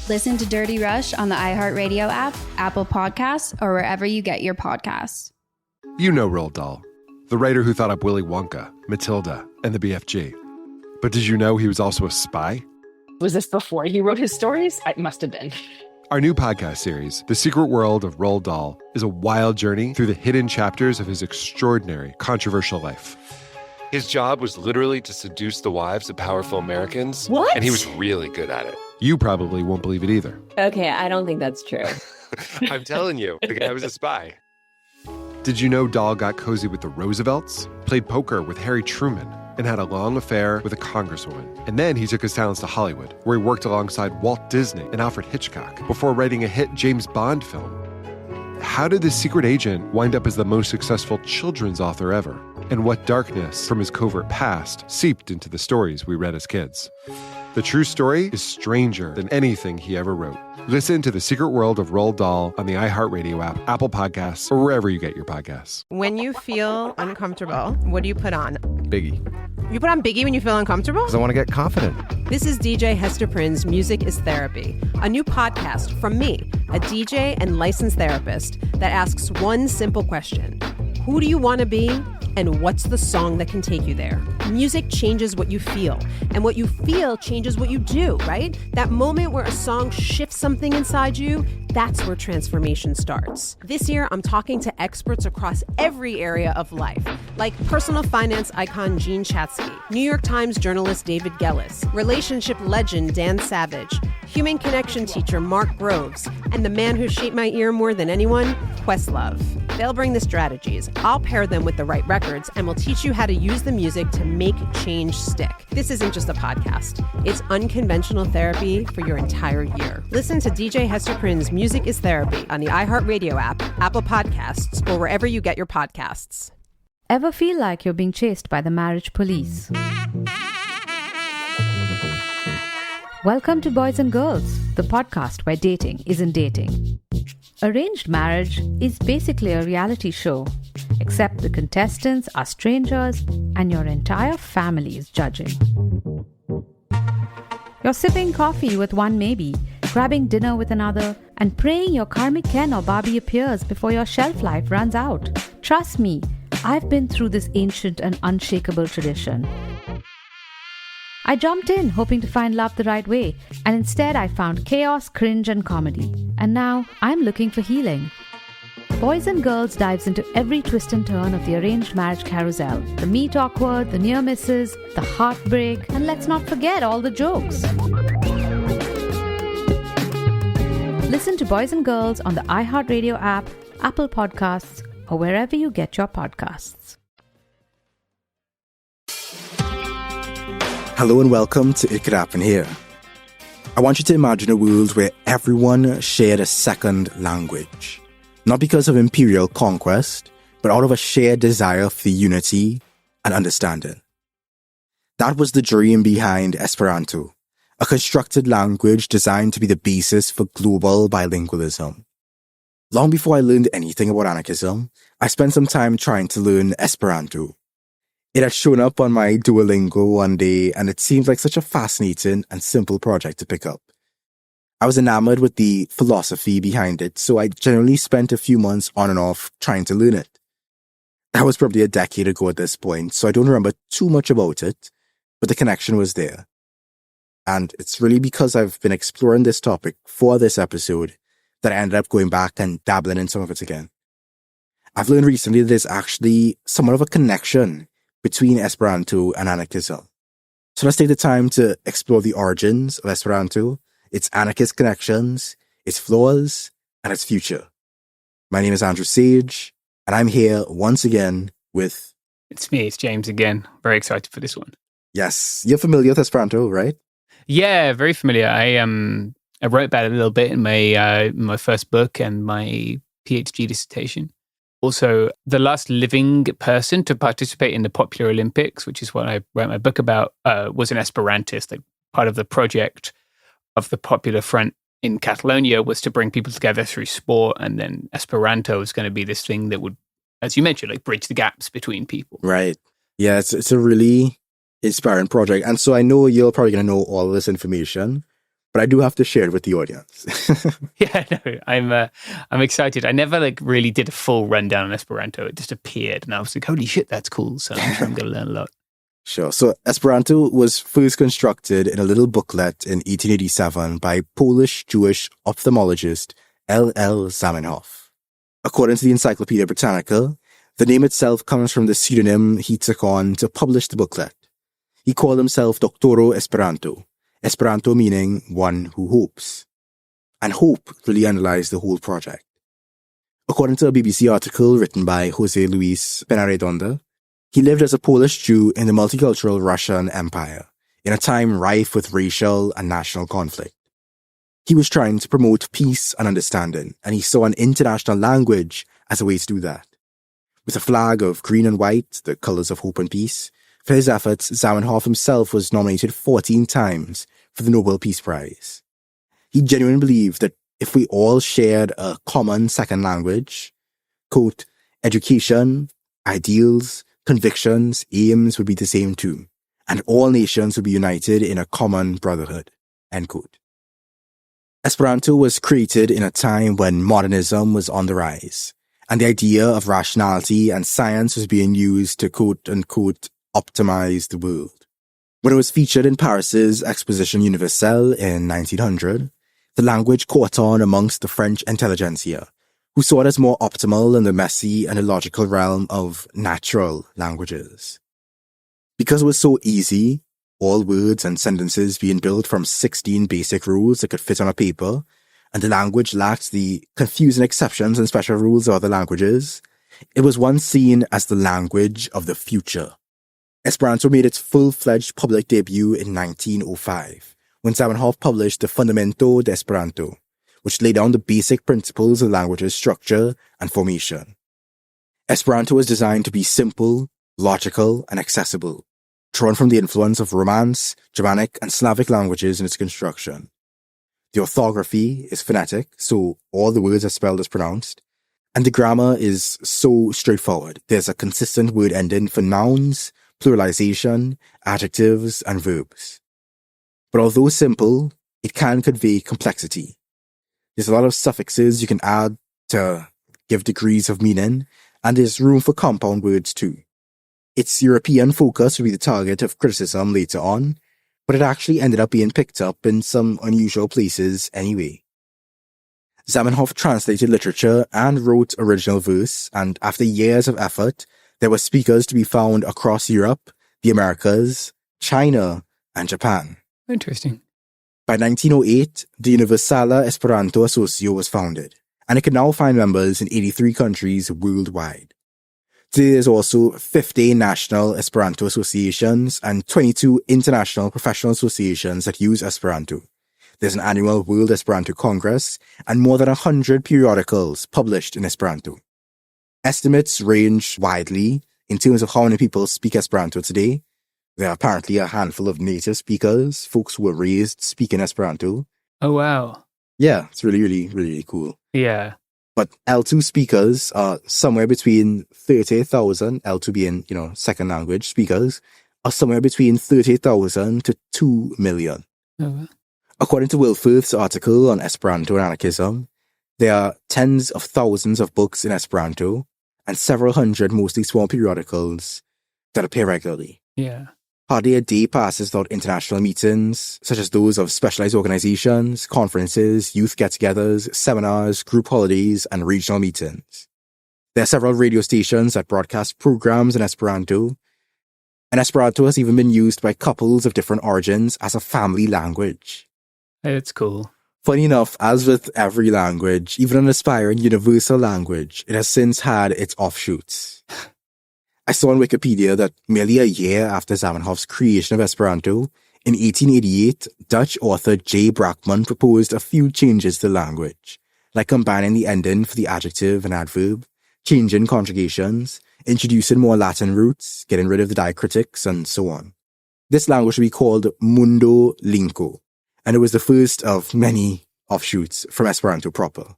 Listen to Dirty Rush on the iHeartRadio app, Apple Podcasts, or wherever you get your podcasts. You know Roald Dahl, the writer who thought up Willy Wonka, Matilda, and the BFG. But did you know he was also a spy? Was this before he wrote his stories? It must have been. Our new podcast series, The Secret World of Roald Dahl, is a wild journey through the hidden chapters of his extraordinary, controversial life. His job was literally to seduce the wives of powerful Americans. What? And he was really good at it. You probably won't believe it either. Okay, I don't think that's true. I'm telling you, the guy was a spy. Did you know Dahl got cozy with the Roosevelts, played poker with Harry Truman, and had a long affair with a congresswoman? And then he took his talents to Hollywood, where he worked alongside Walt Disney and Alfred Hitchcock before writing a hit James Bond film. How did this secret agent wind up as the most successful children's author ever? And what darkness from his covert past seeped into the stories we read as kids? The true story is stranger than anything he ever wrote. Listen to The Secret World of Roald Dahl on the iHeartRadio app, Apple Podcasts, or wherever you get your podcasts. When you feel uncomfortable, what do you put on? Biggie. You put on Biggie when you feel uncomfortable? Because I want to get confident. This is DJ Hester Prynne's Music is Therapy, a new podcast from me, a DJ and licensed therapist that asks one simple question. Who do you want to be? And what's the song that can take you there? Music changes what you feel, and what you feel changes what you do, right? That moment where a song shifts something inside you, that's where transformation starts. This year, I'm talking to experts across every area of life, like personal finance icon Jean Chatzky, New York Times journalist David Gellis, relationship legend Dan Savage, human connection teacher Mark Groves, and the man who shaped my ear more than anyone, Questlove. They'll bring the strategies, I'll pair them with the right records, and we'll teach you how to use the music to make change stick. This isn't just a podcast. It's unconventional therapy for your entire year. Listen to DJ Hester Prynne's Music is Therapy on the iHeartRadio app, Apple Podcasts, or wherever you get your podcasts. Ever feel like you're being chased by the marriage police? Welcome to Boys and Girls, the podcast where dating isn't dating. Arranged marriage is basically a reality show, except the contestants are strangers and your entire family is judging. You're sipping coffee with one maybe, grabbing dinner with another, and praying your karmic Ken or Barbie appears before your shelf life runs out. Trust me, I've been through this ancient and unshakable tradition. I jumped in hoping to find love the right way, and instead I found chaos, cringe, and comedy. And now I'm looking for healing. Boys and Girls dives into every twist and turn of the arranged marriage carousel. The meet awkward, the near misses, the heartbreak, and let's not forget all the jokes. Listen to Boys and Girls on the iHeartRadio app, Apple Podcasts, or wherever you get your podcasts. Hello and welcome to It Could Happen Here. I want you to imagine a world where everyone shared a second language. Not because of imperial conquest, but out of a shared desire for unity and understanding. That was the dream behind Esperanto, a constructed language designed to be the basis for global bilingualism. Long before I learned anything about anarchism, I spent some time trying to learn Esperanto. It had shown up on my Duolingo one day, and it seemed like such a fascinating and simple project to pick up. I was enamored with the philosophy behind it, so I generally spent a few months on and off trying to learn it. That was probably a decade ago at this point, so I don't remember too much about it, but the connection was there. And it's really because I've been exploring this topic for this episode that I ended up going back and dabbling in some of it again. I've learned recently that there's actually somewhat of a connection between Esperanto and anarchism. So let's take the time to explore the origins of Esperanto, its anarchist connections, its flaws, and its future. My name is Andrew Sage, and I'm here once again with... It's me, it's James again. Very excited for this one. Yes, you're familiar with Esperanto, right? Yeah, very familiar. I wrote about it a little bit in my first book and my PhD dissertation. Also, the last living person to participate in the Popular Olympics, which is what I wrote my book about, was an Esperantist. Like, part of the project of the Popular Front in Catalonia was to bring people together through sport, and then Esperanto was going to be this thing that would, as you mentioned, like bridge the gaps between people. Right. Yeah, it's a really inspiring project. And so I know you're probably going to know all this information, but I do have to share it with the audience. Yeah, no, I'm excited. I never really did a full rundown on Esperanto. It just appeared, and I was like, holy shit, that's cool. So I'm sure I'm going to learn a lot. Sure. So Esperanto was first constructed in a little booklet in 1887 by Polish-Jewish ophthalmologist L.L. Zamenhof. According to the Encyclopedia Britannica, the name itself comes from the pseudonym he took on to publish the booklet. He called himself Doctoro Esperanto, Esperanto meaning one who hopes. And hope really underlies the whole project. According to a BBC article written by Jose Luis Penarredonda, he lived as a Polish Jew in the multicultural Russian Empire, in a time rife with racial and national conflict. He was trying to promote peace and understanding, and he saw an international language as a way to do that. With a flag of green and white, the colors of hope and peace, for his efforts, Zamenhof himself was nominated 14 times for the Nobel Peace Prize. He genuinely believed that if we all shared a common second language, quote, education, ideals, convictions, aims would be the same too, and all nations would be united in a common brotherhood, end quote. Esperanto was created in a time when modernism was on the rise, and the idea of rationality and science was being used to quote-unquote optimize the world. When it was featured in Paris's Exposition Universelle in 1900, the language caught on amongst the French intelligentsia, who saw it as more optimal in the messy and illogical realm of natural languages. Because it was so easy, all words and sentences being built from 16 basic rules that could fit on a paper, and the language lacked the confusing exceptions and special rules of other languages, it was once seen as the language of the future. Esperanto made its full-fledged public debut in 1905, when Zamenhof published the Fundamento de Esperanto, which laid down the basic principles of the language's structure and formation. Esperanto was designed to be simple, logical, and accessible, drawn from the influence of Romance, Germanic, and Slavic languages in its construction. The orthography is phonetic, so all the words are spelled as pronounced, and the grammar is so straightforward. There's a consistent word ending for nouns, pluralization, adjectives, and verbs. But although simple, it can convey complexity. There's a lot of suffixes you can add to give degrees of meaning, and there's room for compound words too. Its European focus would be the target of criticism later on, but it actually ended up being picked up in some unusual places anyway. Zamenhof translated literature and wrote original verse, and after years of effort, there were speakers to be found across Europe, the Americas, China, and Japan. Interesting. By 1908, the Universala Esperanto Asocio was founded, and it can now find members in 83 countries worldwide. Today there's also 15 national Esperanto associations and 22 international professional associations that use Esperanto. There's an annual World Esperanto Congress and more than 100 periodicals published in Esperanto. Estimates range widely in terms of how many people speak Esperanto today. There are apparently a handful of native speakers, folks who were raised speaking Esperanto. Oh, wow. Yeah, it's really, really, really, really cool. Yeah. But L2 speakers are somewhere between 30,000, L2 being, second language speakers, are somewhere between 30,000 to 2 million. Oh. According to Will Firth's article on Esperanto and anarchism, there are tens of thousands of books in Esperanto and several hundred mostly small periodicals that appear regularly. Yeah. Hardly a day passes without international meetings, such as those of specialized organizations, conferences, youth get-togethers, seminars, group holidays, and regional meetings. There are several radio stations that broadcast programs in Esperanto, and Esperanto has even been used by couples of different origins as a family language. It's cool. Funny enough, as with every language, even an aspiring universal language, it has since had its offshoots. I saw on Wikipedia that merely a year after Zamenhof's creation of Esperanto, in 1888, Dutch author J. Brackman proposed a few changes to the language, like combining the ending for the adjective and adverb, changing conjugations, introducing more Latin roots, getting rid of the diacritics, and so on. This language would be called Mundo Linko, and it was the first of many offshoots from Esperanto proper.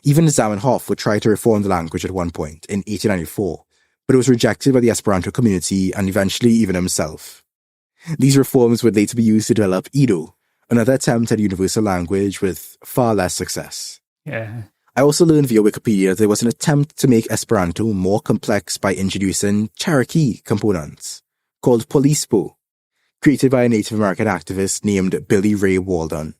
Even Zamenhof would try to reform the language at one point, in 1894, but it was rejected by the Esperanto community and eventually even himself. These reforms would later be used to develop Edo, another attempt at a universal language with far less success. Yeah. I also learned via Wikipedia that there was an attempt to make Esperanto more complex by introducing Cherokee components, called Polispo, created by a Native American activist named Billy Ray Walden.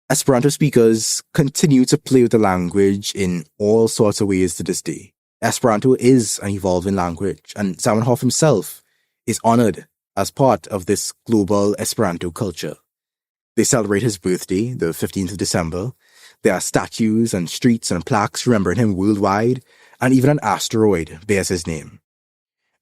Esperanto speakers continue to play with the language in all sorts of ways to this day. Esperanto is an evolving language, and Zamenhof himself is honored as part of this global Esperanto culture. They celebrate his birthday, the 15th of December. There are statues and streets and plaques remembering him worldwide, and even an asteroid bears his name.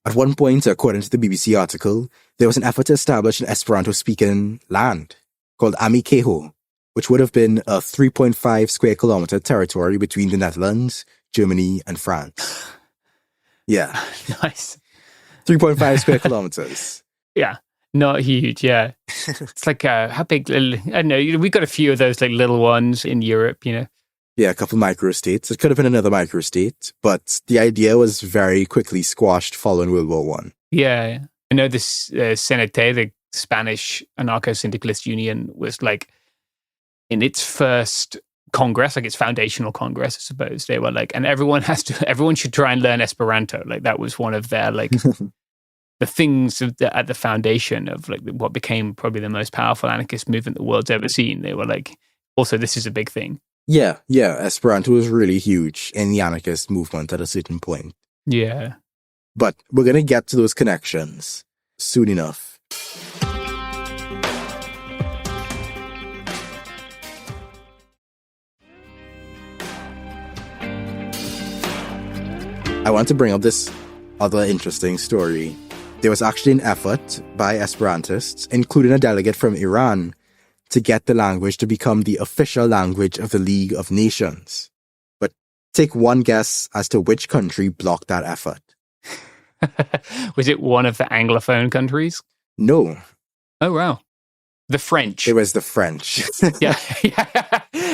At one point, according to the BBC article, there was an effort to establish an Esperanto-speaking land called Amikeho, which would have been a 3.5 square kilometer territory between the Netherlands, Germany, and France. Yeah. Nice. 3.5 square kilometers. Yeah. Not huge, yeah. It's like, how big? I don't know. We've got a few of those like little ones in Europe, Yeah, a couple microstates. It could have been another microstate, but the idea was very quickly squashed following World War I. Yeah. I know this CNT, the Spanish Anarcho-Syndicalist Union, was like in its first Congress, like its foundational Congress, I suppose. They were like, and everyone should try and learn Esperanto. Like that was one of their like the things at the foundation of like what became probably the most powerful anarchist movement the world's ever seen. They were like, also, this is a big thing. Yeah. Esperanto was really huge in the anarchist movement at a certain point. Yeah. But we're going to get to those connections soon enough. I want to bring up this other interesting story. There was actually an effort by Esperantists, including a delegate from Iran, to get the language to become the official language of the League of Nations. But take one guess as to which country blocked that effort. Was it one of the Anglophone countries? No. Oh, wow. The French. It was the French. Yeah.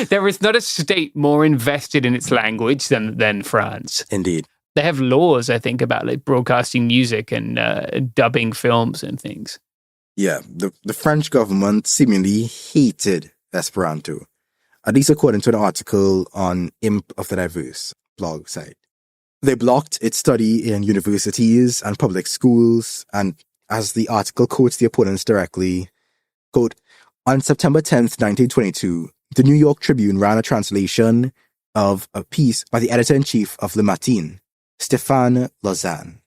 There is not a state more invested in its language than France. Indeed. They have laws, I think, about like broadcasting music and dubbing films and things. Yeah, the French government seemingly hated Esperanto, at least according to an article on Imp of the Diverse blog site. They blocked its study in universities and public schools, and as the article quotes the opponents directly, quote, on September 10th, 1922, the New York Tribune ran a translation of a piece by the editor-in-chief of Le Matin, Stéphane Lausanne.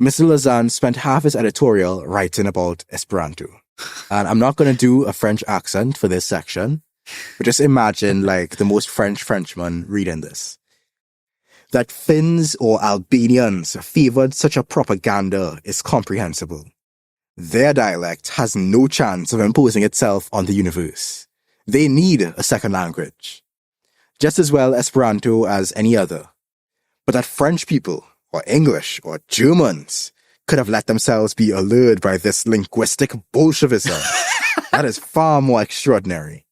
Mr. Lausanne spent half his editorial writing about Esperanto. And I'm not going to do a French accent for this section, but just imagine like the most Frenchman reading this. That Finns or Albanians favored such a propaganda is comprehensible. Their dialect has no chance of imposing itself on the universe. They need a second language. Just as well Esperanto as any other. But that French people, or English, or Germans, could have let themselves be allured by this linguistic Bolshevism. That is far more extraordinary.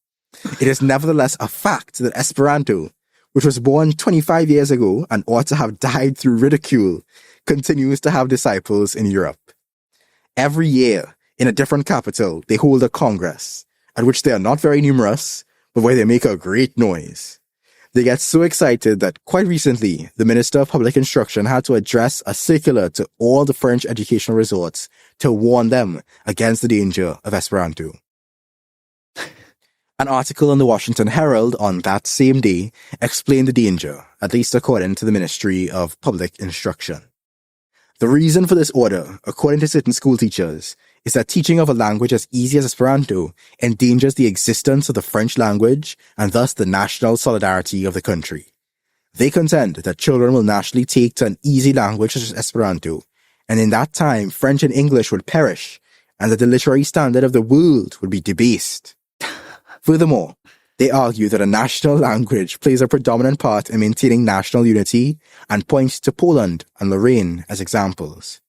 It is nevertheless a fact that Esperanto, which was born 25 years ago and ought to have died through ridicule, continues to have disciples in Europe. Every year, in a different capital, they hold a congress, at which they are not very numerous, but where they make a great noise. They get so excited that quite recently, the Minister of Public Instruction had to address a circular to all the French educational resorts to warn them against the danger of Esperanto. An article in the Washington Herald on that same day explained the danger, at least according to the Ministry of Public Instruction. The reason for this order, according to certain school teachers, is that teaching of a language as easy as Esperanto endangers the existence of the French language and thus the national solidarity of the country. They contend that children will naturally take to an easy language such as Esperanto, and in that time French and English would perish, and that the literary standard of the world would be debased. Furthermore, they argue that a national language plays a predominant part in maintaining national unity and point to Poland and Lorraine as examples.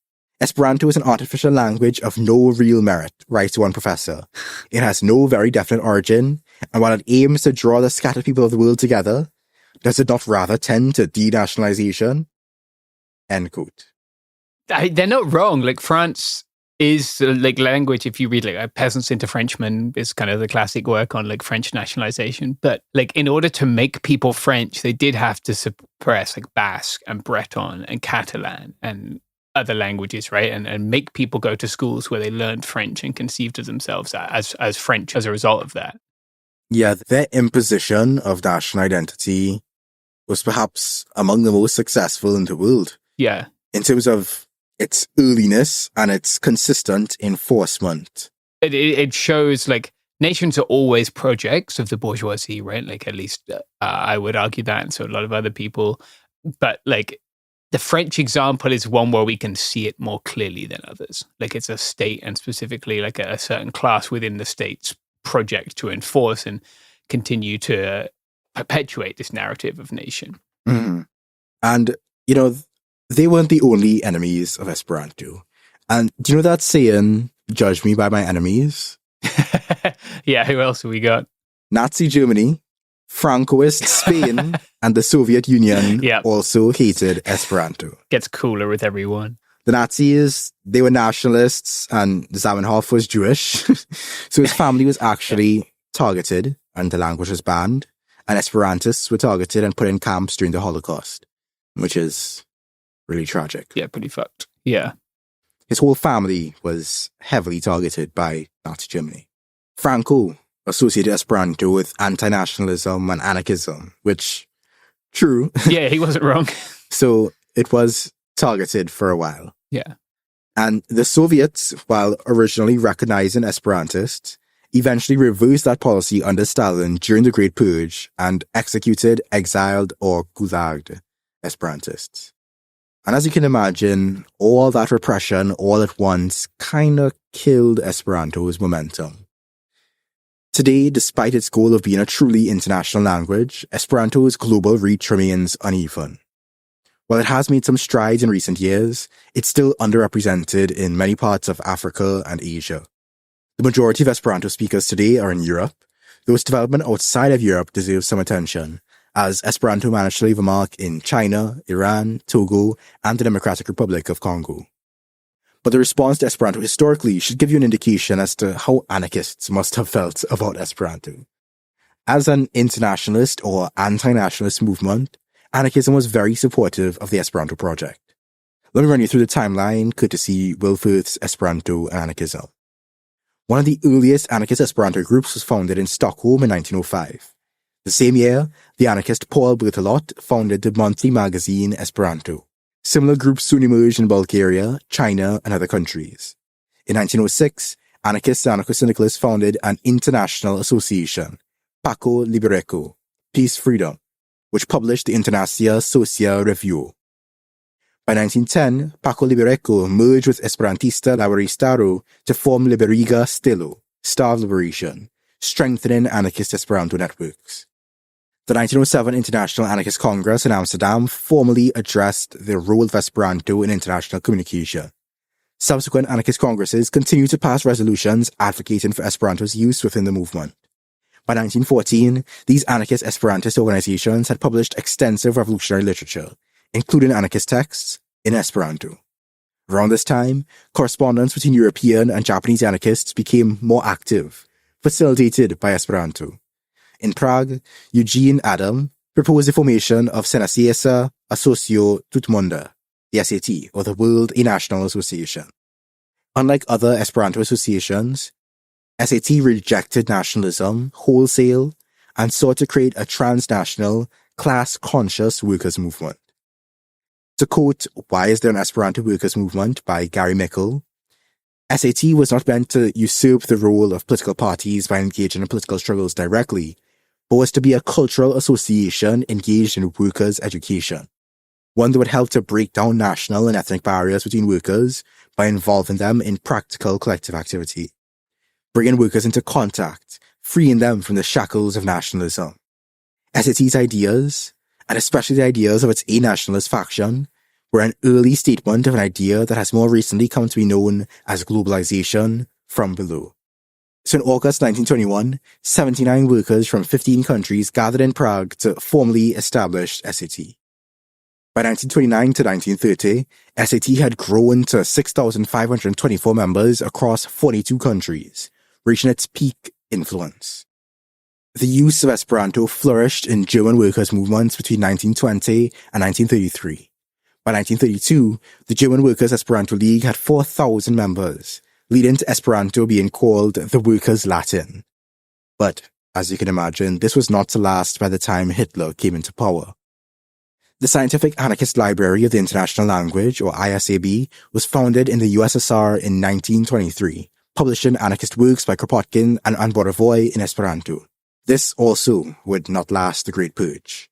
Esperanto is an artificial language of no real merit, writes one professor. It has no very definite origin, and while it aims to draw the scattered people of the world together, does it not rather tend to denationalization? End quote. They're not wrong. Like, France is like language. If you read like Peasants into Frenchmen is kind of the classic work on like French nationalization. But like in order to make people French, they did have to suppress like Basque and Breton and Catalan and other languages, right? And make people go to schools where they learned French and conceived of themselves as French as a result of that. Yeah, their imposition of national identity was perhaps among the most successful in the world. Yeah. In terms of its earliness and its consistent enforcement. It shows like nations are always projects of the bourgeoisie, right? Like at least I would argue that, and so a lot of other people. But like the French example is one where we can see it more clearly than others. Like it's a state and specifically like a certain class within the state's project to enforce and continue to perpetuate this narrative of nation. Mm-hmm. And, you know, they weren't the only enemies of Esperanto. And do you know that saying, judge me by my enemies? Yeah, who else have we got? Nazi Germany, Francoist Spain, and the Soviet Union also hated Esperanto. Gets cooler with everyone. The Nazis, they were nationalists, and Zamenhof was Jewish. So his family was actually targeted, and the language was banned. And Esperantists were targeted and put in camps during the Holocaust, which is really tragic. Yeah, pretty fucked. Yeah. His whole family was heavily targeted by Nazi Germany. Franco associated Esperanto with anti-nationalism and anarchism, which, true. Yeah, he wasn't wrong. So it was targeted for a while. Yeah. And the Soviets, while originally recognizing Esperantists, eventually reversed that policy under Stalin during the Great Purge and executed, exiled, or gulagged Esperantists. And as you can imagine, all that repression all at once kind of killed Esperanto's momentum. Today, despite its goal of being a truly international language, Esperanto's global reach remains uneven. While it has made some strides in recent years, it's still underrepresented in many parts of Africa and Asia. The majority of Esperanto speakers today are in Europe, though its development outside of Europe deserves some attention, as Esperanto managed to leave a mark in China, Iran, Togo, and the Democratic Republic of Congo. But the response to Esperanto historically should give you an indication as to how anarchists must have felt about Esperanto. As an internationalist or anti-nationalist movement, anarchism was very supportive of the Esperanto project. Let me run you through the timeline courtesy Wilfurth's Esperanto and Anarchism. One of the earliest anarchist Esperanto groups was founded in Stockholm in 1905. The same year, the anarchist Paul Berthelot founded the monthly magazine Esperanto. Similar groups soon emerged in Bulgaria, China, and other countries. In 1906, anarchists and anarcho-syndicalists founded an international association, Paco Libereco, Peace Freedom, which published the Internacia Social Review. By 1910, Paco Libereco merged with Esperantista Laboristaro to form Liberiga Stilo, Star of Liberation, strengthening anarchist Esperanto networks. The 1907 International Anarchist Congress in Amsterdam formally addressed the role of Esperanto in international communication. Subsequent anarchist congresses continued to pass resolutions advocating for Esperanto's use within the movement. By 1914, these anarchist Esperantist organizations had published extensive revolutionary literature, including anarchist texts in Esperanto. Around this time, correspondence between European and Japanese anarchists became more active, facilitated by Esperanto. In Prague, Eugene Adam proposed the formation of Senasiesa Asocio Tutmonda, the SAT, or the World A-National Association. Unlike other Esperanto associations, SAT rejected nationalism wholesale and sought to create a transnational, class-conscious workers' movement. To quote Why Is There an Esperanto Workers' Movement by Gary Mickle, SAT was not meant to usurp the role of political parties by engaging in political struggles directly, but was to be a cultural association engaged in workers' education, one that would help to break down national and ethnic barriers between workers by involving them in practical collective activity, bringing workers into contact, freeing them from the shackles of nationalism. SAT's ideas, and especially the ideas of its A-nationalist faction, were an early statement of an idea that has more recently come to be known as globalization from below. So in August 1921, 79 workers from 15 countries gathered in Prague to formally establish SAT. By 1929 to 1930, SAT had grown to 6,524 members across 42 countries, reaching its peak influence. The use of Esperanto flourished in German workers' movements between 1920 and 1933. By 1932, the German Workers' Esperanto League had 4,000 members, leading to Esperanto being called the Workers' Latin. But, as you can imagine, this was not to last by the time Hitler came into power. The Scientific Anarchist Library of the International Language, or ISAB, was founded in the USSR in 1923, publishing anarchist works by Kropotkin and Borovoy in Esperanto. This also would not last the Great Purge.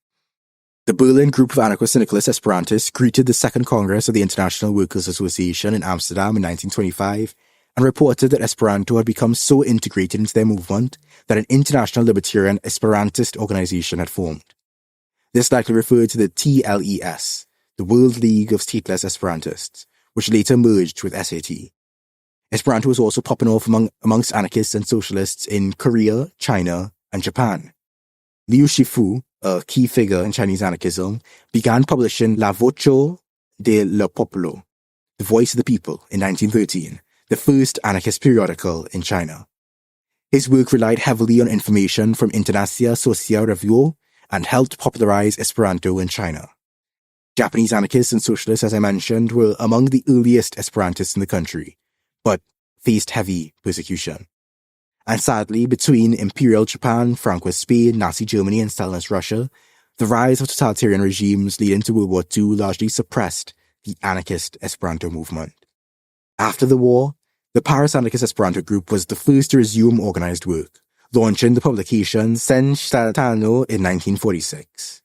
The Berlin group of anarcho-syndicalist Esperantists greeted the Second Congress of the International Workers' Association in Amsterdam in 1925 and reported that Esperanto had become so integrated into their movement that an international libertarian Esperantist organization had formed. This likely referred to the TLES, the World League of Stateless Esperantists, which later merged with SAT. Esperanto was also popping off amongst anarchists and socialists in Korea, China, and Japan. Liu Shifu, a key figure in Chinese anarchism, began publishing La Voce del Popolo, The Voice of the People, in 1913, the first anarchist periodical in China. His work relied heavily on information from Internacia Social Review and helped popularize Esperanto in China. Japanese anarchists and socialists, as I mentioned, were among the earliest Esperantists in the country, but faced heavy persecution. And sadly, between Imperial Japan, Francoist Spain, Nazi Germany, and Stalinist Russia, the rise of totalitarian regimes leading to World War II largely suppressed the anarchist Esperanto movement. After the war, the Paris Anarchist Esperanto Group was the first to resume organized work, launching the publication Sen Statano in 1946.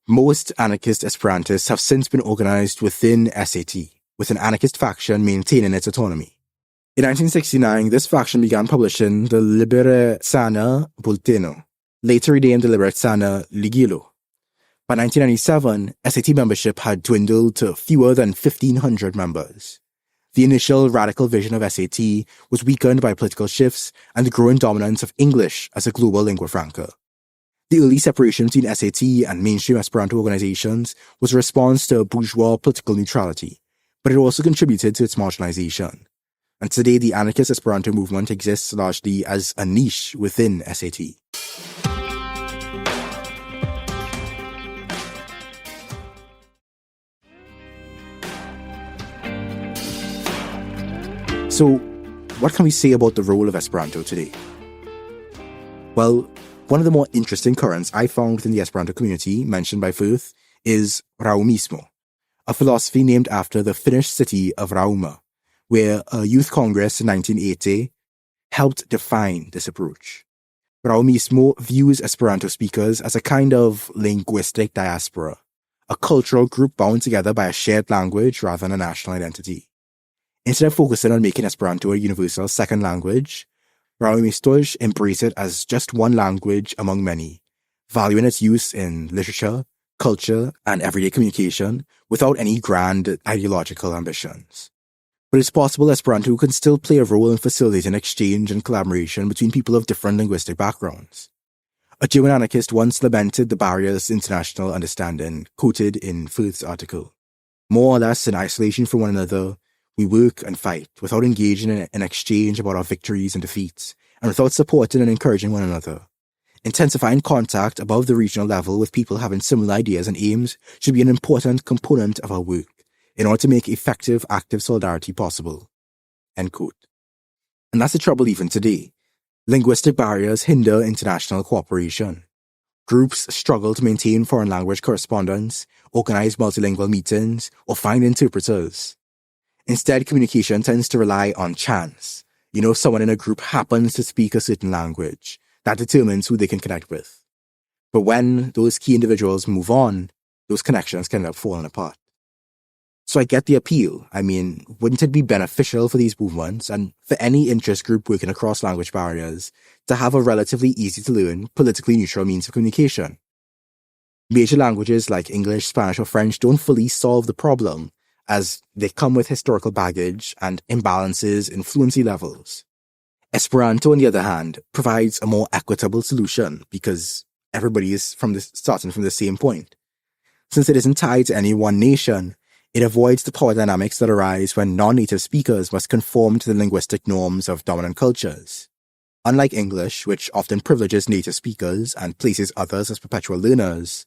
Most anarchist Esperantists have since been organized within SAT, with an anarchist faction maintaining its autonomy. In 1969, this faction began publishing the Libere Sana Bulletino, later renamed the Libere Sana Ligilo. By 1997, SAT membership had dwindled to fewer than 1,500 members. The initial radical vision of SAT was weakened by political shifts and the growing dominance of English as a global lingua franca. The early separation between SAT and mainstream Esperanto organizations was a response to bourgeois political neutrality, but it also contributed to its marginalization. And today, the anarchist Esperanto movement exists largely as a niche within SAT. So, what can we say about the role of Esperanto today? Well, one of the more interesting currents I found within the Esperanto community, mentioned by Firth, is Raumismo, a philosophy named after the Finnish city of Rauma, where a youth congress in 1980 helped define this approach. Raumismo views Esperanto speakers as a kind of linguistic diaspora, a cultural group bound together by a shared language rather than a national identity. Instead of focusing on making Esperanto a universal second language, Raumistos embrace it as just one language among many, valuing its use in literature, culture, and everyday communication without any grand ideological ambitions. But it's possible Esperanto can still play a role in facilitating exchange and collaboration between people of different linguistic backgrounds. A German anarchist once lamented the barriers to international understanding, quoted in Firth's article. More or less in isolation from one another, we work and fight without engaging in an exchange about our victories and defeats, and without supporting and encouraging one another. Intensifying contact above the regional level with people having similar ideas and aims should be an important component of our work in order to make effective active solidarity possible. End quote. And that's the trouble even today. Linguistic barriers hinder international cooperation. Groups struggle to maintain foreign language correspondence, organize multilingual meetings, or find interpreters. Instead, communication tends to rely on chance. Someone in a group happens to speak a certain language. That determines who they can connect with. But when those key individuals move on, those connections can end up falling apart. So I get the appeal. Wouldn't it be beneficial for these movements and for any interest group working across language barriers to have a relatively easy-to-learn, politically neutral means of communication? Major languages like English, Spanish, or French don't fully solve the problem, as they come with historical baggage and imbalances in fluency levels. Esperanto, on the other hand, provides a more equitable solution because everybody is starting from the same point. Since it isn't tied to any one nation, it avoids the power dynamics that arise when non-native speakers must conform to the linguistic norms of dominant cultures. Unlike English, which often privileges native speakers and places others as perpetual learners,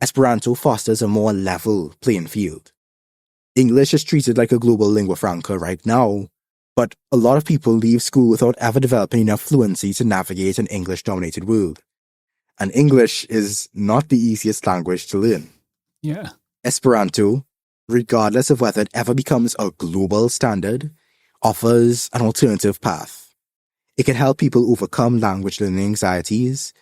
Esperanto fosters a more level playing field. English is treated like a global lingua franca right now, but a lot of people leave school without ever developing enough fluency to navigate an English-dominated world. And English is not the easiest language to learn. Yeah. Esperanto, regardless of whether it ever becomes a global standard, offers an alternative path. It can help people overcome language learning anxieties,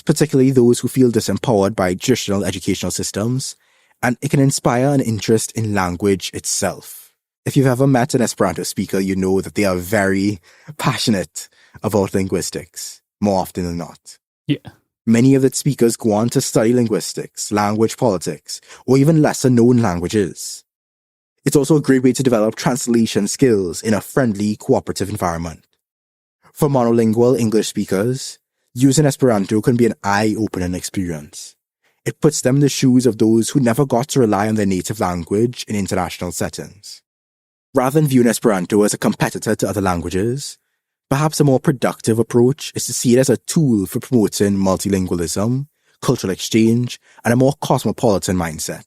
particularly those who feel disempowered by traditional educational systems, and it can inspire an interest in language itself. If you've ever met an Esperanto speaker, you know that they are very passionate about linguistics, more often than not. Yeah. Many of the speakers go on to study linguistics, language politics, or even lesser-known languages. It's also a great way to develop translation skills in a friendly, cooperative environment. For monolingual English speakers, using Esperanto can be an eye-opening experience. It puts them in the shoes of those who never got to rely on their native language in international settings. Rather than viewing Esperanto as a competitor to other languages, perhaps a more productive approach is to see it as a tool for promoting multilingualism, cultural exchange, and a more cosmopolitan mindset.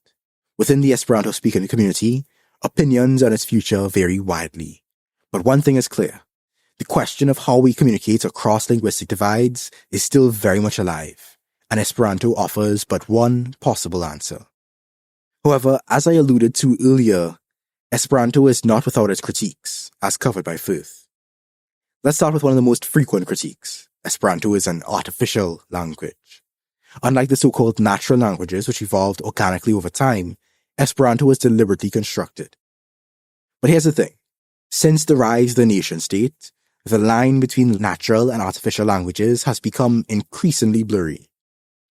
Within the Esperanto-speaking community, opinions on its future vary widely. But one thing is clear. The question of how we communicate across linguistic divides is still very much alive, and Esperanto offers but one possible answer. However, as I alluded to earlier, Esperanto is not without its critiques, as covered by Firth. Let's start with one of the most frequent critiques. Esperanto is an artificial language. Unlike the so-called natural languages which evolved organically over time, Esperanto was deliberately constructed. But here's the thing. Since the rise of the nation-state, the line between natural and artificial languages has become increasingly blurry.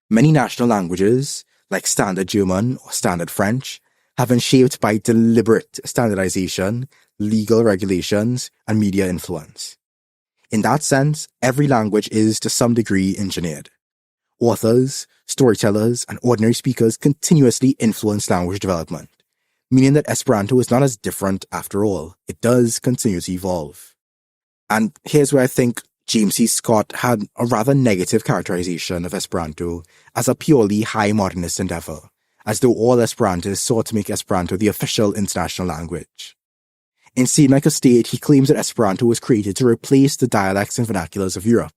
Many national languages, like Standard German or Standard French, have been shaped by deliberate standardization, legal regulations, and media influence. In that sense, every language is, to some degree, engineered. Authors, storytellers, and ordinary speakers continuously influence language development, meaning that Esperanto is not as different after all. It does continue to evolve. And here's where I think James C. Scott had a rather negative characterization of Esperanto as a purely high modernist endeavor, as though all Esperantists sought to make Esperanto the official international language. In Seed Like a State, he claims that Esperanto was created to replace the dialects and vernaculars of Europe.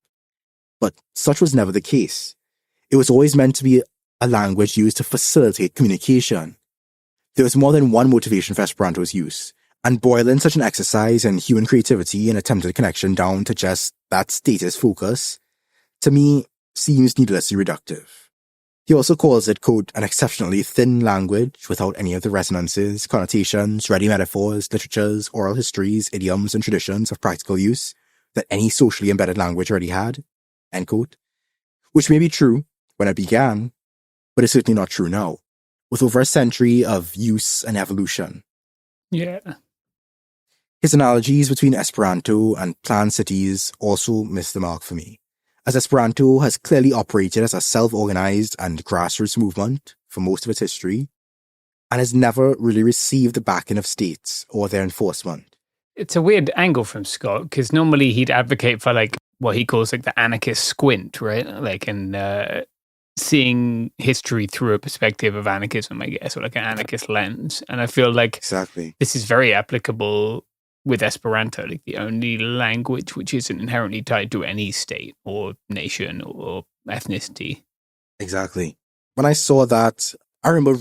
But such was never the case. It was always meant to be a language used to facilitate communication. There was more than one motivation for Esperanto's use, and boiling such an exercise in human creativity and attempted connection down to just that status focus, to me, seems needlessly reductive. He also calls it, quote, an exceptionally thin language without any of the resonances, connotations, ready metaphors, literatures, oral histories, idioms, and traditions of practical use that any socially embedded language already had, end quote. Which may be true when it began, but is certainly not true now, with over a century of use and evolution. Yeah. His analogies between Esperanto and planned cities also miss the mark for me, as Esperanto has clearly operated as a self-organized and grassroots movement for most of its history, and has never really received the backing of states or their enforcement. It's a weird angle from Scott, because normally he'd advocate for like what he calls like the anarchist squint, right? Like, and seeing history through a perspective of anarchism, I guess, or like an anarchist lens. And I feel like exactly this is very applicable with Esperanto, like the only language which isn't inherently tied to any state or nation or ethnicity. Exactly. When I saw that, I remember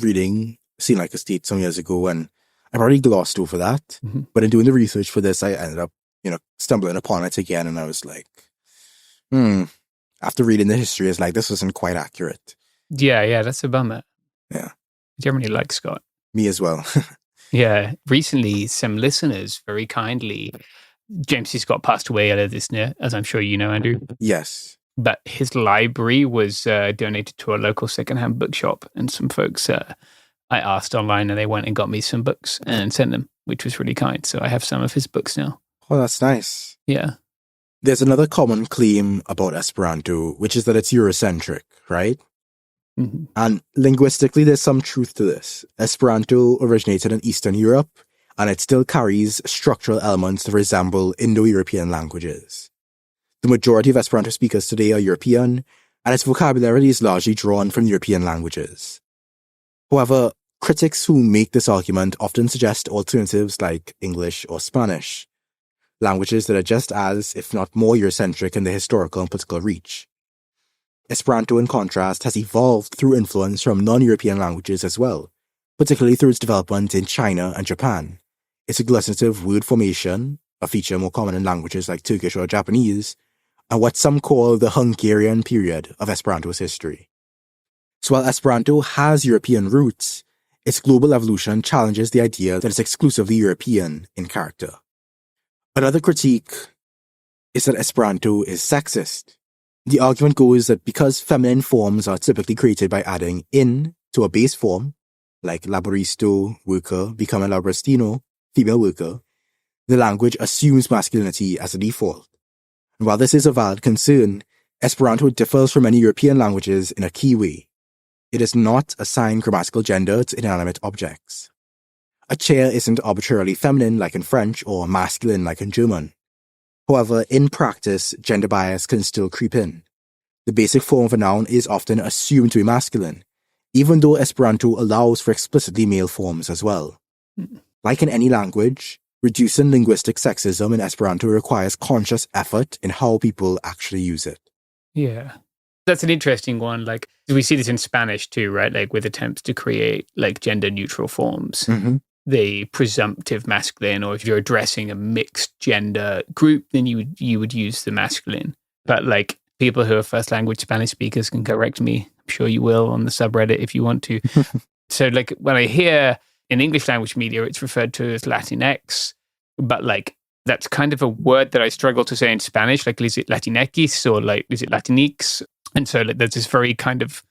seeing like a state some years ago, and I probably glossed over that. Mm-hmm. But in doing the research for this, I ended up, stumbling upon it again, and I was like, After reading the history, it's like, this isn't quite accurate. Yeah, that's a bummer. Yeah. I generally like Scott. Me as well. Yeah. Recently, some listeners very kindly, James C. Scott passed away earlier this year, as I'm sure you know, Andrew. Yes. But his library was donated to a local secondhand bookshop, and some folks I asked online, and they went and got me some books and sent them, which was really kind. So I have some of his books now. Oh, that's nice. Yeah. There's another common claim about Esperanto, which is that it's Eurocentric, right? Mm-hmm. And linguistically, there's some truth to this. Esperanto originated in Eastern Europe, and it still carries structural elements that resemble Indo-European languages. The majority of Esperanto speakers today are European, and its vocabulary is largely drawn from European languages. However, critics who make this argument often suggest alternatives like English or Spanish, languages that are just as, if not more, Eurocentric in their historical and political reach. Esperanto, in contrast, has evolved through influence from non-European languages as well, particularly through its development in China and Japan. Its agglutinative word formation, a feature more common in languages like Turkish or Japanese, and what some call the Hungarian period of Esperanto's history. So while Esperanto has European roots, its global evolution challenges the idea that it's exclusively European in character. Another critique is that Esperanto is sexist. The argument goes that because feminine forms are typically created by adding in to a base form, like laboristo, worker, becoming laboristino, female worker, the language assumes masculinity as a default. And while this is a valid concern, Esperanto differs from many European languages in a key way. It does not assign grammatical gender to inanimate objects. A chair isn't arbitrarily feminine like in French or masculine like in German. However, in practice, gender bias can still creep in. The basic form of a noun is often assumed to be masculine, even though Esperanto allows for explicitly male forms as well. Like in any language, reducing linguistic sexism in Esperanto requires conscious effort in how people actually use it. Yeah. That's an interesting one. Like, we see this in Spanish too, right? Like, with attempts to create like gender neutral forms. Mm-hmm. The presumptive masculine, or if you're addressing a mixed gender group, then you would use the masculine. But like, people who are first language Spanish speakers can correct me. I'm sure you will on the subreddit if you want to. So like, when I hear in English language media, it's referred to as Latinx, but like, that's kind of a word that I struggle to say in Spanish. Like, is it Latinx or like, is it Latinx? And so like, there's this very kind of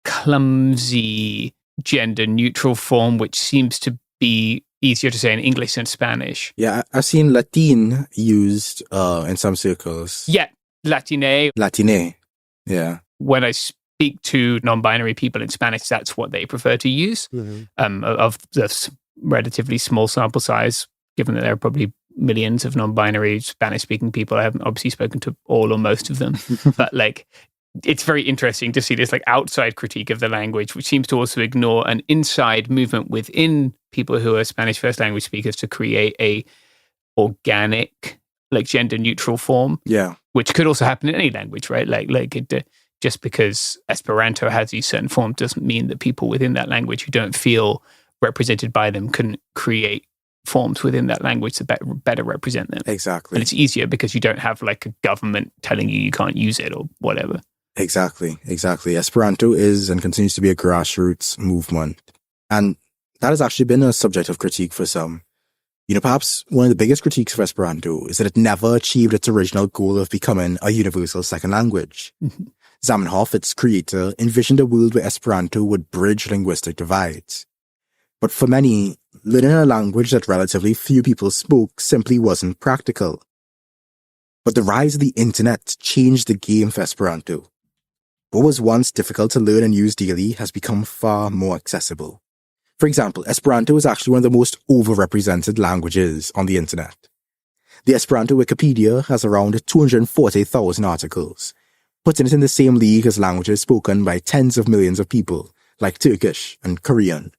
clumsy gender neutral form, which seems to be easier to say in English than Spanish. Yeah, I've seen Latin used in some circles. Yeah, Latine. Yeah. When I speak to non-binary people in Spanish, that's what they prefer to use. Mm-hmm. Of the relatively small sample size, given that there are probably millions of non-binary Spanish-speaking people. I haven't obviously spoken to all or most of them, but like, it's very interesting to see this like outside critique of the language, which seems to also ignore an inside movement within people who are Spanish first language speakers to create a organic, like gender neutral form. Yeah. Which could also happen in any language, right? Like it, just because Esperanto has these certain forms doesn't mean that people within that language who don't feel represented by them can create forms within that language to better represent them. Exactly. And it's easier because you don't have like a government telling you can't use it or whatever. Exactly. Esperanto is and continues to be a grassroots movement. And that has actually been a subject of critique for some. Perhaps one of the biggest critiques of Esperanto is that it never achieved its original goal of becoming a universal second language. Mm-hmm. Zamenhof, its creator, envisioned a world where Esperanto would bridge linguistic divides. But for many, learning a language that relatively few people spoke simply wasn't practical. But the rise of the internet changed the game for Esperanto. What was once difficult to learn and use daily has become far more accessible. For example, Esperanto is actually one of the most overrepresented languages on the internet. The Esperanto Wikipedia has around 240,000 articles, putting it in the same league as languages spoken by tens of millions of people, like Turkish and Korean.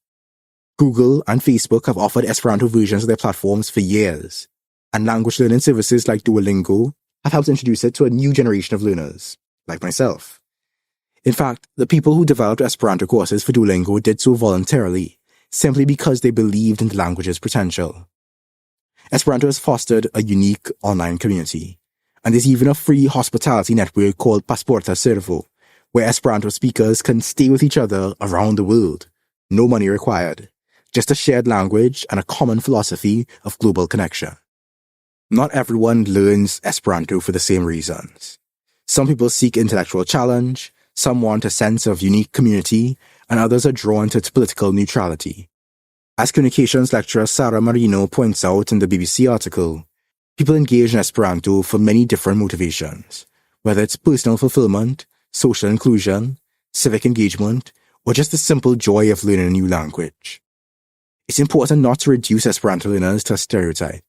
Google and Facebook have offered Esperanto versions of their platforms for years, and language learning services like Duolingo have helped introduce it to a new generation of learners, like myself. In fact, the people who developed Esperanto courses for Duolingo did so voluntarily, simply because they believed in the language's potential. Esperanto has fostered a unique online community, and there's even a free hospitality network called Pasporta Servo, where Esperanto speakers can stay with each other around the world. No money required, just a shared language and a common philosophy of global connection. Not everyone learns Esperanto for the same reasons. Some people seek intellectual challenge, some want a sense of unique community, and others are drawn to its political neutrality. As communications lecturer Sarah Marino points out in the BBC article, people engage in Esperanto for many different motivations, whether it's personal fulfillment, social inclusion, civic engagement, or just the simple joy of learning a new language. It's important not to reduce Esperanto learners to a stereotype.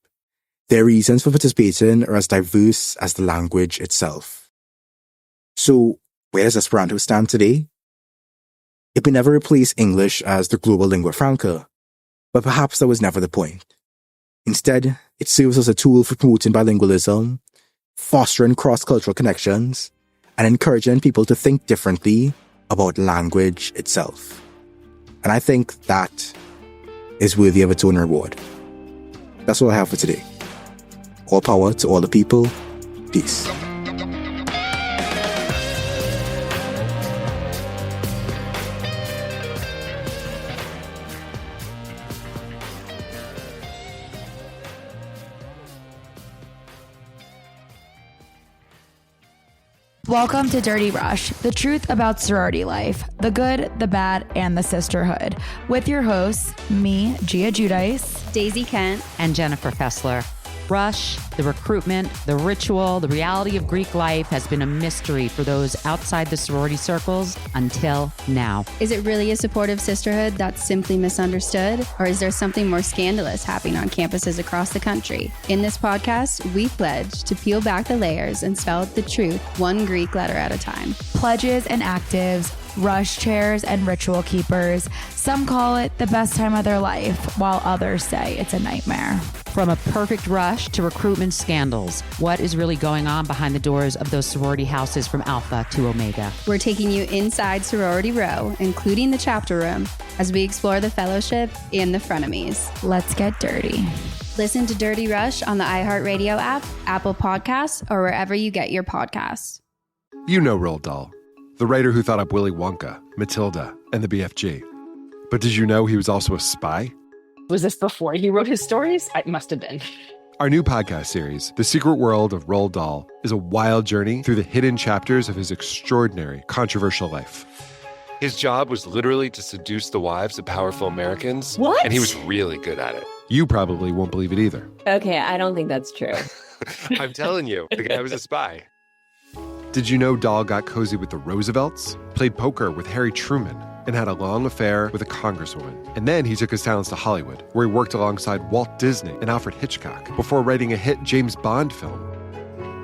Their reasons for participating are as diverse as the language itself. So, where does Esperanto stand today? It may never replace English as the global lingua franca, but perhaps that was never the point. Instead, it serves as a tool for promoting bilingualism, fostering cross-cultural connections, and encouraging people to think differently about language itself. And I think that is worthy of its own reward. That's all I have for today. All power to all the people. Peace. Welcome to Dirty Rush, the truth about sorority life, the good, the bad, and the sisterhood. With your hosts, me, Gia Giudice, Daisy Kent, and Jennifer Fessler. Rush, the recruitment, the ritual, the reality of Greek life has been a mystery for those outside the sorority circles until now. Is it really a supportive sisterhood that's simply misunderstood? Or is there something more scandalous happening on campuses across the country? In this podcast, we pledge to peel back the layers and spell out the truth one Greek letter at a time. Pledges and actives, rush chairs and ritual keepers. Some call it the best time of their life, while others say it's a nightmare. From a perfect rush to recruitment scandals, what is really going on behind the doors of those sorority houses from Alpha to Omega? We're taking you inside Sorority Row, including the chapter room, as we explore the fellowship and the frenemies. Let's get dirty. Listen to Dirty Rush on the iHeartRadio app, Apple Podcasts, or wherever you get your podcasts. You know Roald Dahl, the writer who thought up Willy Wonka, Matilda, and the BFG. But did you know he was also a spy? Was this before he wrote his stories? It must have been. Our new podcast series, The Secret World of Roald Dahl, is a wild journey through the hidden chapters of his extraordinary, controversial life. His job was literally to seduce the wives of powerful Americans. What? And he was really good at it. You probably won't believe it either. Okay, I don't think that's true. I'm telling you, the guy was a spy. Did you know Dahl got cozy with the Roosevelts, played poker with Harry Truman, and had a long affair with a congresswoman? And then he took his talents to Hollywood, where he worked alongside Walt Disney and Alfred Hitchcock before writing a hit James Bond film.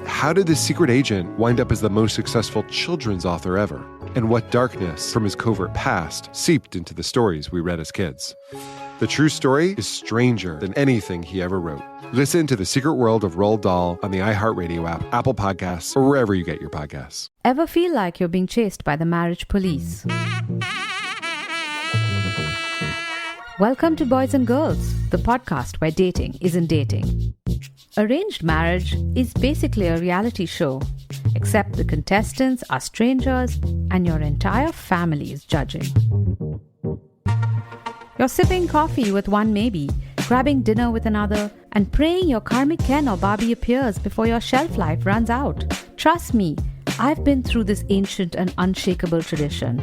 How did this secret agent wind up as the most successful children's author ever? And what darkness from his covert past seeped into the stories we read as kids? The true story is stranger than anything he ever wrote. Listen to The Secret World of Roald Dahl on the iHeartRadio app, Apple Podcasts, or wherever you get your podcasts. Ever feel like you're being chased by the marriage police? Welcome to Boys and Girls, the podcast where dating isn't dating. Arranged marriage is basically a reality show, except the contestants are strangers and your entire family is judging. You're sipping coffee with one maybe, grabbing dinner with another, and praying your karmic Ken or Barbie appears before your shelf life runs out. Trust me, I've been through this ancient and unshakable tradition.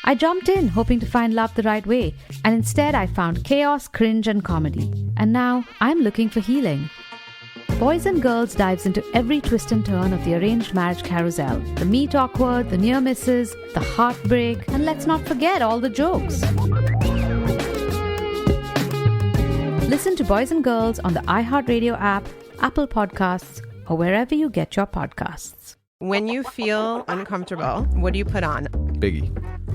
I jumped in hoping to find love the right way, and instead I found chaos, cringe, and comedy. And now I'm looking for healing. Boys and Girls dives into every twist and turn of the arranged marriage carousel. The meet awkward, the near misses, the heartbreak, and let's not forget all the jokes. Listen to Boys and Girls on the iHeartRadio app, Apple Podcasts, or wherever you get your podcasts. When you feel uncomfortable, what do you put on? Biggie.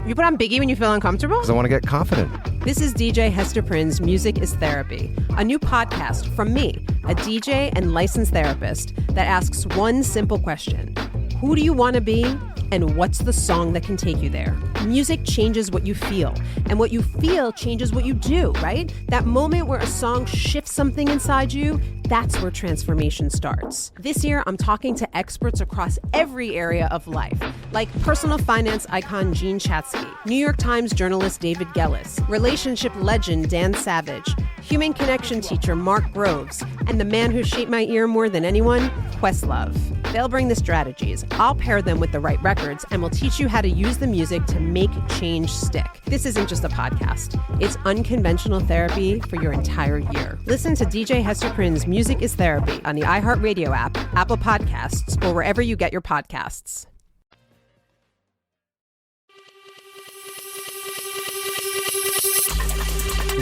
You put on Biggie when you feel uncomfortable? Because I want to get confident. This is DJ Hester Prynne's Music is Therapy, a new podcast from me, a DJ and licensed therapist that asks one simple question. Who do you want to be? And what's the song that can take you there? Music changes what you feel, and what you feel changes what you do, right? That moment where a song shifts something inside you, that's where transformation starts. This year, I'm talking to experts across every area of life, like personal finance icon Jean Chatzky, New York Times journalist David Gellis, relationship legend Dan Savage, human connection teacher Mark Groves, and the man who shaped my ear more than anyone, Questlove. They'll bring the strategies, I'll pair them with the right records, and we'll teach you how to use the music to make change stick. This isn't just a podcast. It's unconventional therapy for your entire year. Listen to DJ Hester Prynne's Music is Therapy on the iHeartRadio app, Apple Podcasts, or wherever you get your podcasts.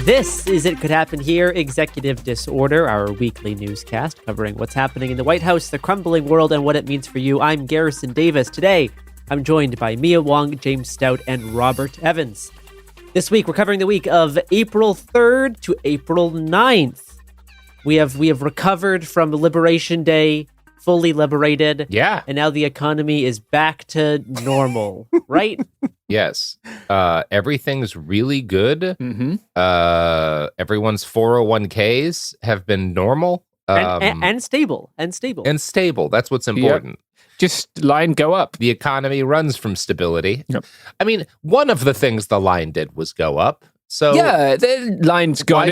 This is It Could Happen Here, Executive Disorder, our weekly newscast covering what's happening in the White House, the crumbling world, and what it means for you. I'm Garrison Davis. Today, I'm joined by Mia Wong, James Stout, and Robert Evans. This week, we're covering the week of April 3rd to April 9th. We have recovered from Liberation Day, fully liberated. Yeah. And now the economy is back to normal, right? Yes. Everything's really good. Mm-hmm. Everyone's 401ks have been normal. And stable. And stable. And stable. That's what's important. Yep. Just line go up. The economy runs from stability. Yep. I mean, one of the things the line did was go up. So yeah, the line's gone.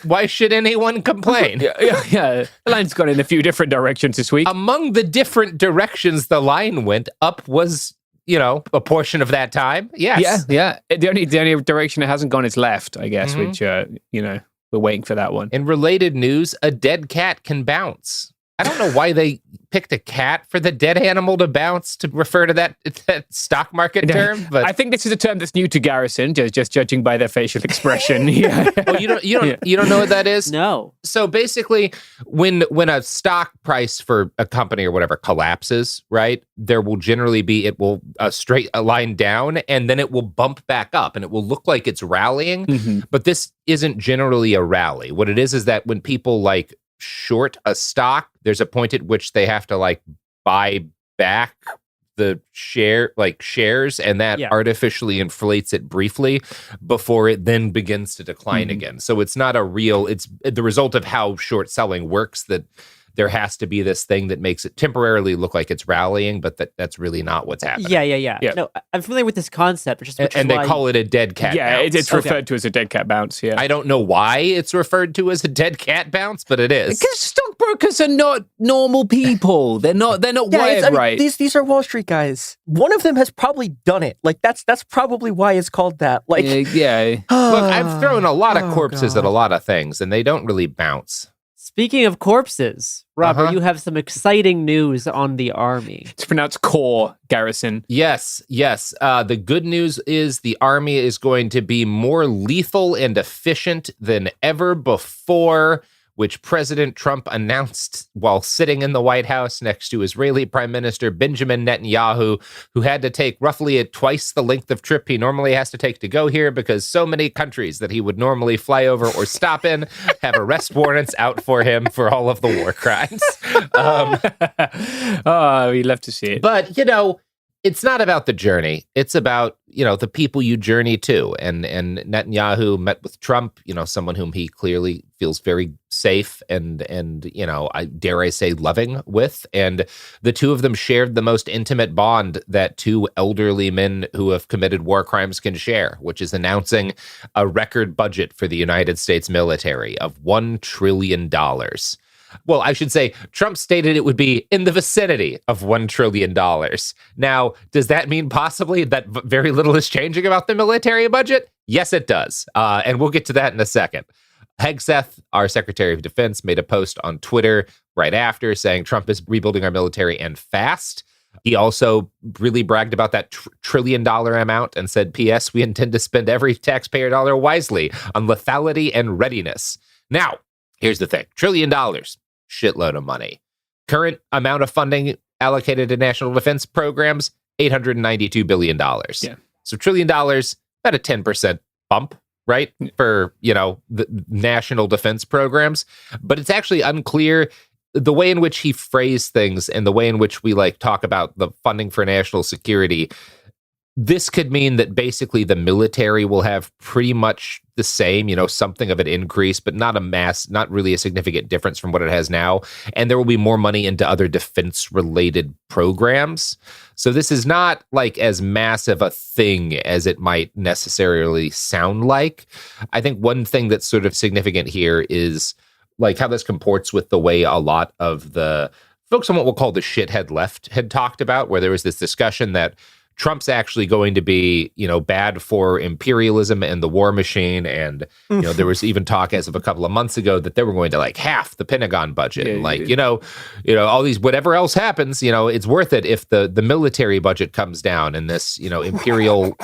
Why should anyone complain? Yeah. The line's gone in a few different directions this week. Among the different directions the line went, up was, a portion of that time. Yes. Yeah. The only direction it hasn't gone is left, I guess, which we're waiting for that one. In related news, a dead cat can bounce. I don't know why they picked a cat for the dead animal to bounce to refer to that stock market term. But I think this is a term that's new to Garrison, just judging by their facial expression. Yeah. Oh, you don't know what that is? No. So basically, when a stock price for a company or whatever collapses, right, there will generally be a straight line down, and then it will bump back up, and it will look like it's rallying. Mm-hmm. But this isn't generally a rally. What it is that when people short a stock, there's a point at which they have to buy back the shares, and that artificially inflates it briefly before it then begins to decline again. So it's not it's the result of how short selling works, that there has to be this thing that makes it temporarily look like it's rallying, but that's really not what's happening. Yeah. No, I'm familiar with this concept. And they call it a dead cat bounce. It's referred to as a dead cat bounce, yeah. I don't know why it's referred to as a dead cat bounce, but it is. Because stockbrokers are not normal people. They're not wired right. These are Wall Street guys. One of them has probably done it. That's probably why it's called that. Yeah. Look, I've thrown a lot of corpses at a lot of things, and they don't really bounce. Speaking of corpses, Robert, you have some exciting news on the army. It's pronounced core, Garrison. Yes. The good news is the army is going to be more lethal and efficient than ever before, which President Trump announced while sitting in the White House next to Israeli Prime Minister Benjamin Netanyahu, who had to take roughly twice the length of trip he normally has to take to go here, because so many countries that he would normally fly over or stop in have arrest warrants out for him for all of the war crimes. We'd love to see it. But, it's not about the journey. It's about, the people you journey to. And Netanyahu met with Trump, someone whom he clearly feels very safe and I dare I say loving with. And the two of them shared the most intimate bond that two elderly men who have committed war crimes can share, which is announcing a record budget for the United States military of $1 trillion. Well, I should say Trump stated it would be in the vicinity of $1 trillion. Now, does that mean possibly that very little is changing about the military budget? Yes, it does. And we'll get to that in a second. Hegseth, our Secretary of Defense, made a post on Twitter right after saying Trump is rebuilding our military and fast. He also really bragged about that $1 trillion amount and said, P.S., we intend to spend every taxpayer dollar wisely on lethality and readiness. Now, here's the thing. $1 trillion, shitload of money. Current amount of funding allocated to national defense programs, $892 billion. Yeah. So $1 trillion, about a 10% bump, right? For, the national defense programs. But it's actually unclear the way in which he phrased things and the way in which we talk about the funding for national security. This could mean that basically the military will have pretty much the same, something of an increase, but not really a significant difference from what it has now. And there will be more money into other defense-related programs. So this is not as massive a thing as it might necessarily sound like. I think one thing that's sort of significant here is how this comports with the way a lot of the folks on what we'll call the shithead left had talked about, where there was this discussion that Trump's actually going to be, bad for imperialism and the war machine. And, there was even talk as of a couple of months ago that they were going to half the Pentagon budget. All these, whatever else happens, it's worth it if the military budget comes down and this, imperial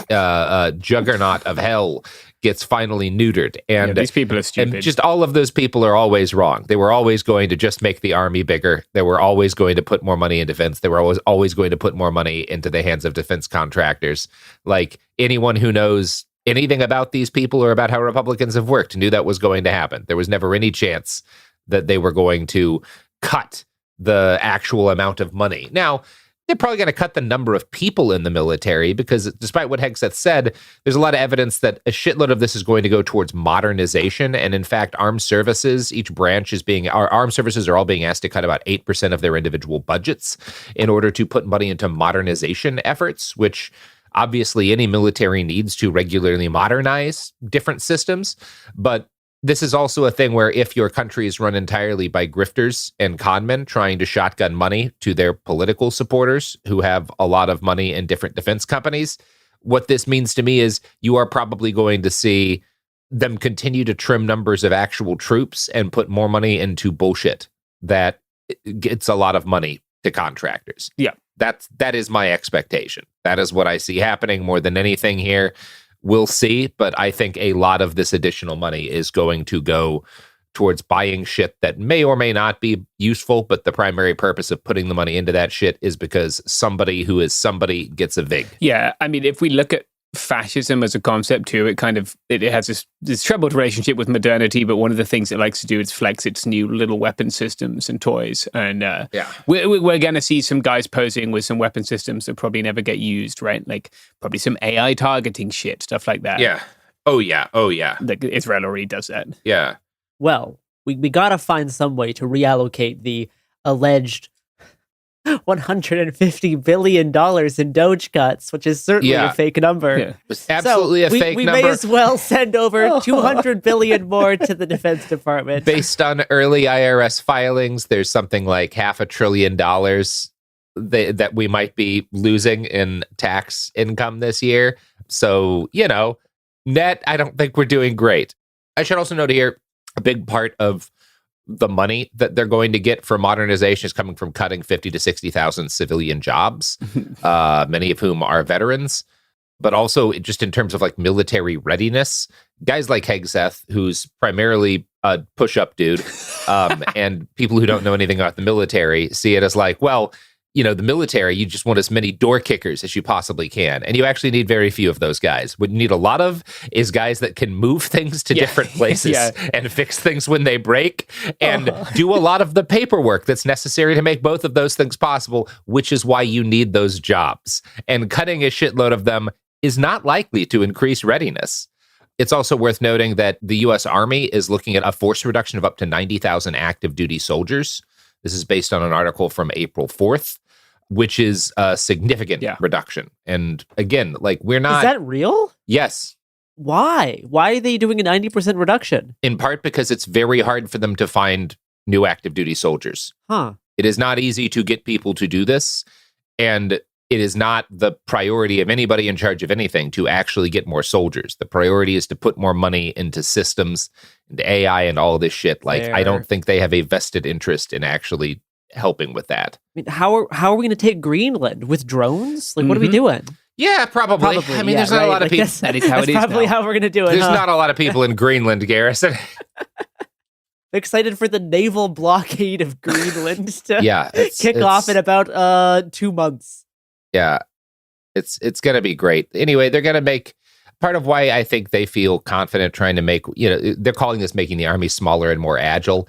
juggernaut of hell gets finally neutered. And these people are stupid. And just all of those people are always wrong. They were always going to just make the army bigger. They were always going to put more money in defense. They were always going to put more money into the hands of defense contractors. Anyone who knows anything about these people or about how Republicans have worked knew that was going to happen. There was never any chance that they were going to cut the actual amount of money. Now, they're probably going to cut the number of people in the military because despite what Hegseth said, there's a lot of evidence that a shitload of this is going to go towards modernization. And in fact, armed services, our armed services are all being asked to cut about 8% of their individual budgets in order to put money into modernization efforts, which obviously any military needs to regularly modernize different systems. But this is also a thing where if your country is run entirely by grifters and conmen trying to shotgun money to their political supporters who have a lot of money in different defense companies, what this means to me is you are probably going to see them continue to trim numbers of actual troops and put more money into bullshit that gets a lot of money to contractors. Yeah. That is my expectation. That is what I see happening more than anything here. We'll see, but I think a lot of this additional money is going to go towards buying shit that may or may not be useful, but the primary purpose of putting the money into that shit is because somebody who is somebody gets a VIG. Yeah, I mean, if we look at fascism as a concept too, it has this troubled relationship with modernity, but one of the things it likes to do is flex its new little weapon systems and toys. And we're going to see some guys posing with some weapon systems that probably never get used, right? Probably some AI targeting shit, stuff like that. Yeah. Oh, yeah. Israel already does that. Yeah. Well, we got to find some way to reallocate the alleged $150 billion in Doge cuts, which is certainly a fake number. Yeah. It's absolutely a fake number. We may as well send over $200 billion more to the Defense Department. Based on early IRS filings, there's something like $500 billion that we might be losing in tax income this year. So, net, I don't think we're doing great. I should also note here, a big part of the money that they're going to get for modernization is coming from cutting 50 to 60,000 civilian jobs, many of whom are veterans, but also just in terms of military readiness, guys like Hegseth, who's primarily a push-up dude, and people who don't know anything about the military see it as the military, you just want as many door kickers as you possibly can. And you actually need very few of those guys. What you need a lot of is guys that can move things to different places and fix things when they break and do a lot of the paperwork that's necessary to make both of those things possible, which is why you need those jobs. And cutting a shitload of them is not likely to increase readiness. It's also worth noting that the U.S. Army is looking at a force reduction of up to 90,000 active duty soldiers. This is based on an article from April 4th. Which is a significant reduction. And again, we're not... Is that real? Yes. Why? Why are they doing a 90% reduction? In part because it's very hard for them to find new active duty soldiers. Huh. It is not easy to get people to do this, and it is not the priority of anybody in charge of anything to actually get more soldiers. The priority is to put more money into systems, into AI and all of this shit. Like, I don't think they have a vested interest in actually helping with that. I mean, how are we going to take Greenland? With drones? Like, what are we doing? Yeah, probably. I mean, there's not a lot of people. That is how it is. That's probably how we're going to do it. There's not a lot of people in Greenland, Garrison. Excited for the naval blockade of Greenland to kick it's off in about 2 months. Yeah, it's going to be great. Anyway, they're going to make, part of why I think they feel confident trying to make, they're calling this making the army smaller and more agile,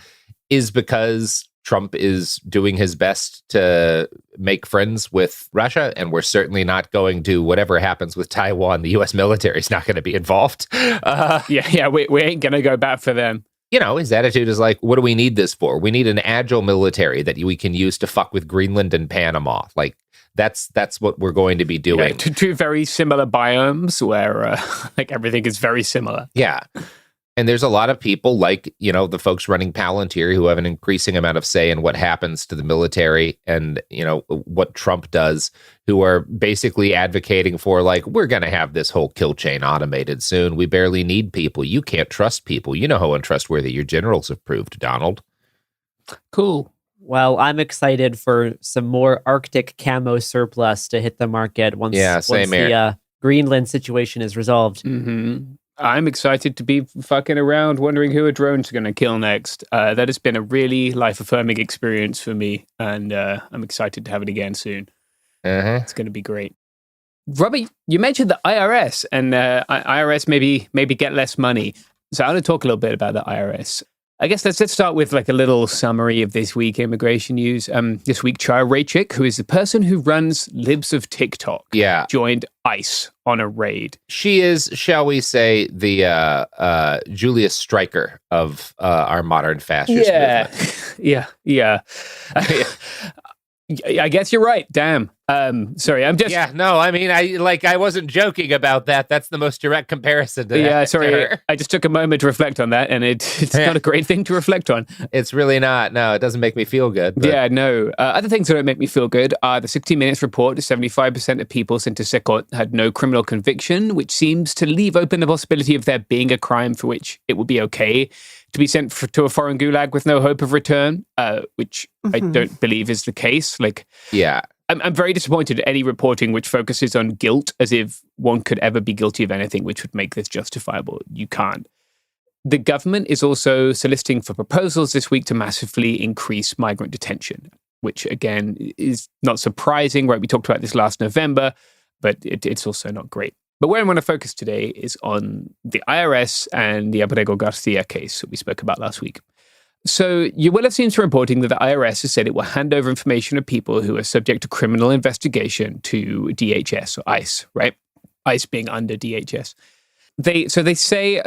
is because Trump is doing his best to make friends with Russia, and we're certainly not going to, whatever happens with Taiwan, the U.S. military is not going to be involved. We ain't going to go back for them. His attitude is like, what do we need this for? We need an agile military that we can use to fuck with Greenland and Panama. Like, that's what we're going to be doing. Yeah, two very similar biomes where everything is very similar. Yeah. And there's a lot of people like, the folks running Palantir who have an increasing amount of say in what happens to the military and, what Trump does, who are basically advocating for, like, we're going to have this whole kill chain automated soon. We barely need people. You can't trust people. You know how untrustworthy your generals have proved, Donald. Cool. Well, I'm excited for some more Arctic camo surplus to hit the market once the Greenland situation is resolved. Mm-hmm. I'm excited to be fucking around wondering who a drone's going to kill next. That has been a really life-affirming experience for me, and I'm excited to have it again soon. It's going to be great. Robbie, you mentioned the IRS, and IRS maybe get less money. So I want to talk a little bit about the IRS. I guess let's start with like a little summary of this week immigration news. This week, Chara Raichik, who is the person who runs Libs of TikTok, joined ICE on a raid. She is, shall we say, the Julius Streicher of our modern fascist movement. Yeah. I guess you're right. Damn. Sorry, I'm just... Yeah, no, I mean, I wasn't joking about that. That's the most direct comparison to that. Sorry, I just took a moment to reflect on that, and it's not a great thing to reflect on. It's really not. No, it doesn't make me feel good. But... Yeah, no. Other things that don't make me feel good are the 60 Minutes report. 75% of people sent to Sekot had no criminal conviction, which seems to leave open the possibility of there being a crime for which it would be okay to be sent to a foreign gulag with no hope of return, which I don't believe is the case. I'm very disappointed at any reporting which focuses on guilt as if one could ever be guilty of anything which would make this justifiable. You can't. The government is also soliciting for proposals this week to massively increase migrant detention, which again is not surprising, right? We talked about this last November, but it's also not great. But where I want to focus today is on the IRS and the Abrego Garcia case that we spoke about last week. So you will have seen some reporting that the IRS has said it will hand over information of people who are subject to criminal investigation to DHS or ICE, right? ICE being under DHS. They say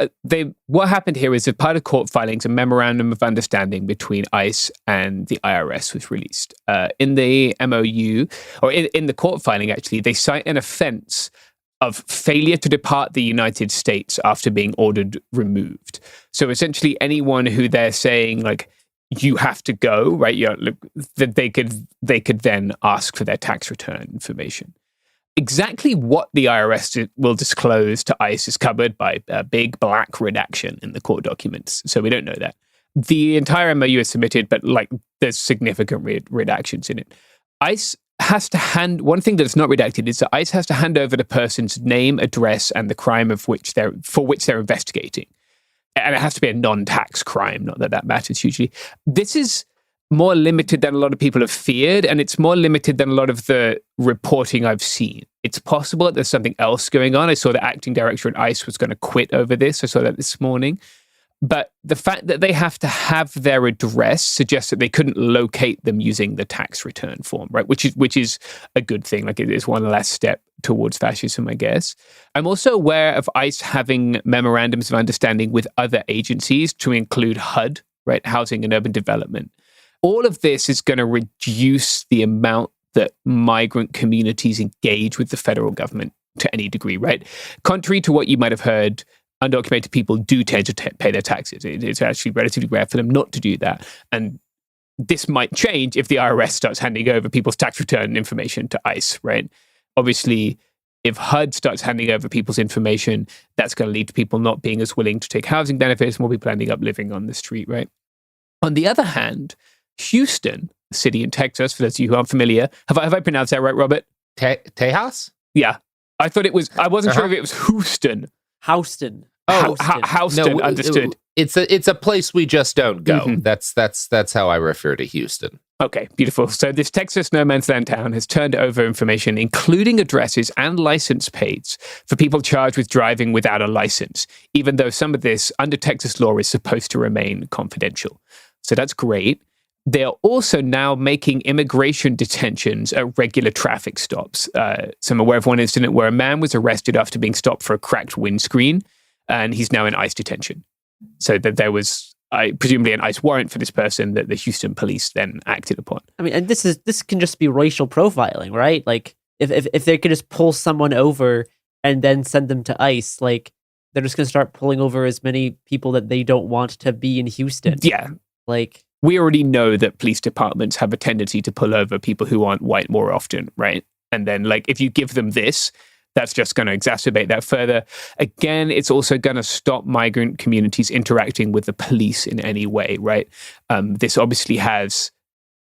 what happened here is that part of court filings, a memorandum of understanding between ICE and the IRS was released. In the MOU, or in the court filing, actually, they cite an offense of failure to depart the United States after being ordered removed. So essentially anyone who they're saying, like, you have to go, right? That they could then ask for their tax return information. Exactly what the IRS will disclose to ICE is covered by a big black redaction in the court documents. So we don't know that. The entire MOU is submitted, but there's significant redactions in it. ICE has to one thing that's not redacted is that ICE has to hand over the person's name, address, and the crime for which they're investigating. And it has to be a non-tax crime, not that matters hugely. This is more limited than a lot of people have feared, and it's more limited than a lot of the reporting I've seen. It's possible that there's something else going on. I saw the acting director at ICE was going to quit over this. I saw that this morning. But the fact that they have to have their address suggests that they couldn't locate them using the tax return form, right? Which is a good thing. Like, it is one less step towards fascism, I guess. I'm also aware of ICE having memorandums of understanding with other agencies to include HUD, right? Housing and Urban Development. All of this is going to reduce the amount that migrant communities engage with the federal government to any degree, right? Contrary to what you might have heard undocumented people do tend to pay their taxes. It's actually relatively rare for them not to do that. And this might change if the IRS starts handing over people's tax return information to ICE, right? Obviously, if HUD starts handing over people's information, that's going to lead to people not being as willing to take housing benefits, more people ending up living on the street, right? On the other hand, Houston, a city in Texas, for those of you who aren't familiar, have I pronounced that right, Robert? Tejas? Yeah. I thought it was, I wasn't sure if it was Houston. Houston. Oh, Houston, No, understood. It's a place we just don't go. Mm-hmm. That's how I refer to Houston. Okay, beautiful. So this Texas no man's land town has turned over information, including addresses and license plates for people charged with driving without a license, even though some of this under Texas law is supposed to remain confidential. So that's great. They're also now making immigration detentions at regular traffic stops. So I'm aware of one incident where a man was arrested after being stopped for a cracked windscreen, and he's now in ICE detention. So that there was presumably an ICE warrant for this person that the Houston police then acted upon. I mean, and this can just be racial profiling, right? Like if they could just pull someone over and then send them to ICE, like they're just going to start pulling over as many people that they don't want to be in Houston. Yeah. Like, we already know that police departments have a tendency to pull over people who aren't white more often, right? And then, like, if you give them this, that's just going to exacerbate that further. Again, it's also going to stop migrant communities interacting with the police in any way, right? This obviously has,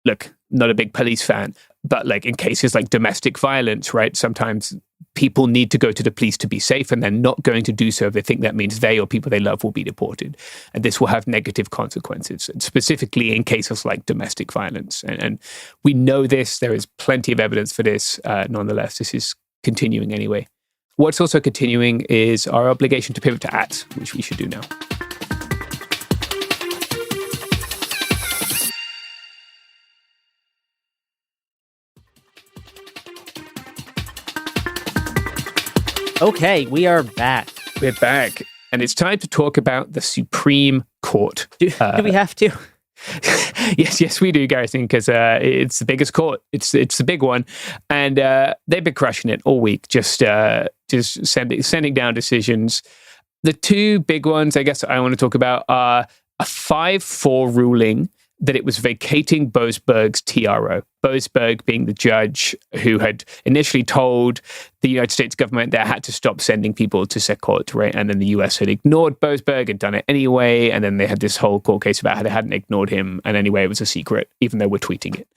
look, not a big police fan, but like in cases like domestic violence, right? Sometimes people need to go to the police to be safe, and they're not going to do so if they think that means they or people they love will be deported. And this will have negative consequences, and specifically in cases like domestic violence. And we know this. There is plenty of evidence for this. Nonetheless, this is continuing anyway. What's also continuing is our obligation to pivot to ads, which we should do now. Okay, we are back. We're back. And it's time to talk about the Supreme Court. Do we have to? Yes, we do, Garrison, because it's the biggest court. It's the big one. And they've been crushing it all week, just sending down decisions. The two big ones, I guess, I want to talk about are a 5-4 ruling that it was vacating Boasberg's TRO. Boasberg being the judge who had initially told the United States government they had to stop sending people to Secot, right? And then the US had ignored Boasberg and done it anyway. And then they had this whole court case about how they hadn't ignored him. And anyway, it was a secret, even though we're tweeting it.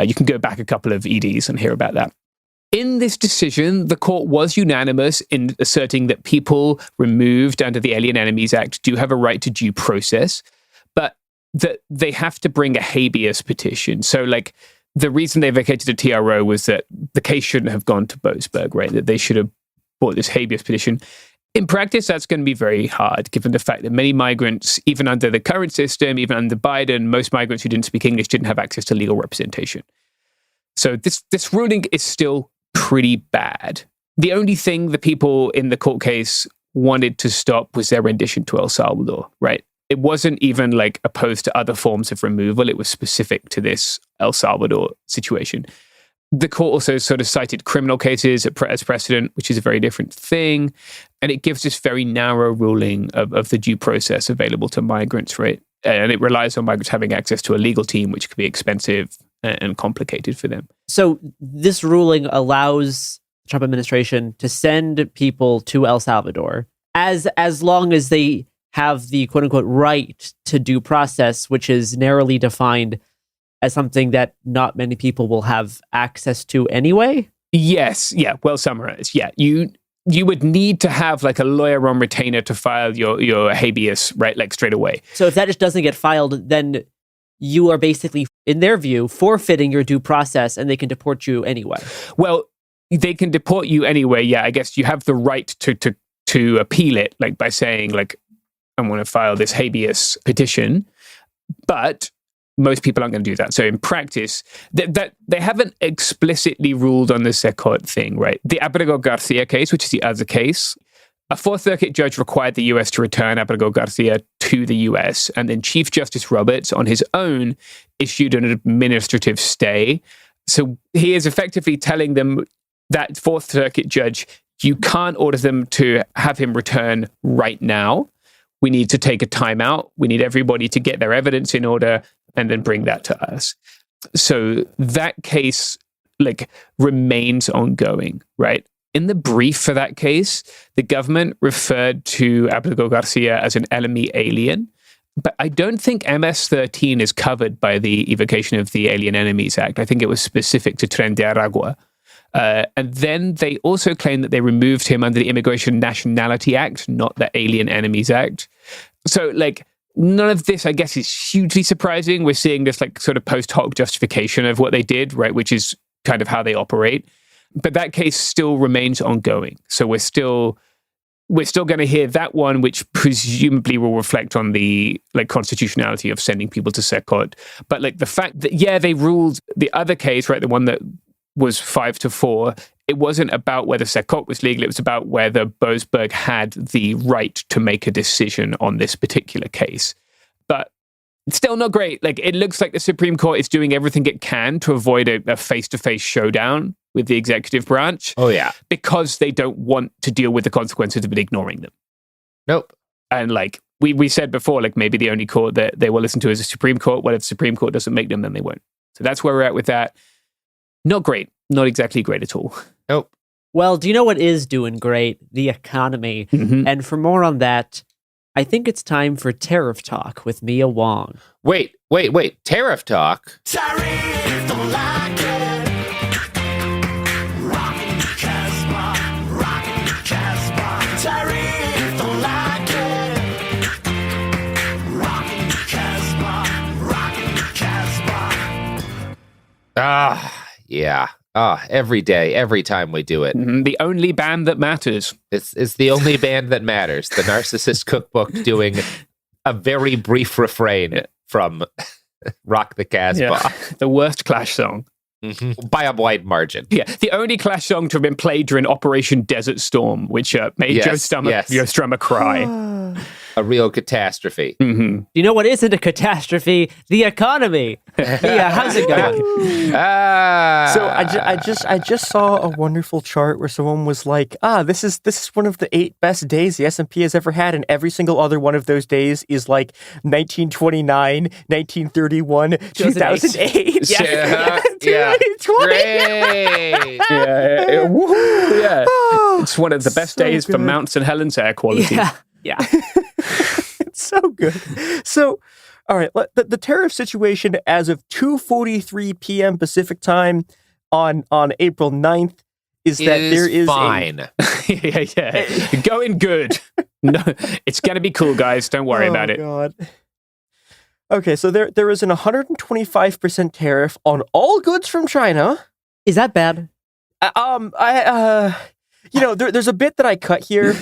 You can go back a couple of EDs and hear about that. In this decision, the court was unanimous in asserting that people removed under the Alien Enemies Act do have a right to due process, but that they have to bring a habeas petition. So, like, the reason they vacated the TRO was that the case shouldn't have gone to Boasberg, right? That they should have brought this habeas petition. In practice, that's going to be very hard, given the fact that many migrants, even under the current system, even under Biden, most migrants who didn't speak English didn't have access to legal representation. So this ruling is still pretty bad. The only thing the people in the court case wanted to stop was their rendition to El Salvador, right? It wasn't even like opposed to other forms of removal. It was specific to this El Salvador situation. The court also sort of cited criminal cases as precedent, which is a very different thing. And it gives this very narrow ruling of the due process available to migrants, right? And it relies on migrants having access to a legal team, which could be expensive and complicated for them. So this ruling allows the Trump administration to send people to El Salvador as long as they have the quote-unquote right to due process, which is narrowly defined as something that not many people will have access to anyway? Yes. Yeah. Well summarized. Yeah. You would need to have like a lawyer on retainer to file your habeas, right? Like straight away. So if that just doesn't get filed, then you are basically, in their view, forfeiting your due process and they can deport you anyway. Well, they can deport you anyway. Yeah. I guess you have the right to appeal it, like by saying like, I want to file this habeas petition, but most people aren't going to do that. So in practice, that they haven't explicitly ruled on the Secot thing, right? The Abrego Garcia case, which is the other case, a Fourth Circuit judge required the US to return Abrego Garcia to the US, and then Chief Justice Roberts, on his own, issued an administrative stay. So he is effectively telling them, that Fourth Circuit judge, you can't order them to have him return right now. We need to take a timeout. We need everybody to get their evidence in order and then bring that to us. So that case remains ongoing, right? In the brief for that case, the government referred to Abdiel Garcia as an enemy alien, but I don't think MS-13 is covered by the evocation of the Alien Enemies Act. I think it was specific to Tren de Aragua. And then they also claim that they removed him under the Immigration Nationality Act, not the Alien Enemies Act. So, none of this, I guess, is hugely surprising. We're seeing this, sort of post hoc justification of what they did, right, which is kind of how they operate. But that case still remains ongoing. So we're still going to hear that one, which presumably will reflect on the constitutionality of sending people to Sekot. But the fact that, they ruled the other case, right, the one that was 5-4, it wasn't about whether Sekot was legal. It was about whether Boasberg had the right to make a decision on this particular case. But it's still not great. It looks like the Supreme Court is doing everything it can to avoid a face-to-face showdown with the executive branch. Oh, yeah. Because they don't want to deal with the consequences of it ignoring them. Nope. And we said before, maybe the only court that they will listen to is the Supreme Court. Well, if the Supreme Court doesn't make them, then they won't. So that's where we're at with that. Not great. Not exactly great at all. Nope. Well, do you know what is doing great? The economy. Mm-hmm. And for more on that, I think it's time for Tariff Talk with Mia Wong. Wait. Tariff Talk? Yeah. Every day, every time we do it. Mm-hmm. The only band that matters. It's the only band that matters. The Narcissist Cookbook doing a very brief refrain from Rock the Casbah. Yeah. The worst Clash song. Mm-hmm. By a wide margin. Yeah, the only Clash song to have been played during Operation Desert Storm, which made Joe Strummer cry. A real catastrophe. Mm-hmm. You know what isn't a catastrophe? The economy. Yeah, how's it going? So I just saw a wonderful chart where someone was like, this is one of the 8 best days the S&P has ever had, and every single other one of those days is 1929, 1931, 2008. Yeah. 2020. Great. Yeah. Woohoo. Yeah. It's one of the best days good. for Mount St. Helens air quality. Yeah. It's so good. So, all right, the tariff situation as of 2:43 p.m. Pacific time on April 9th is that there is fine. Yeah. Going good. No, it's going to be cool, guys. Don't worry about it. God. Okay, so there is an 125% tariff on all goods from China. Is that bad? There's a bit that I cut here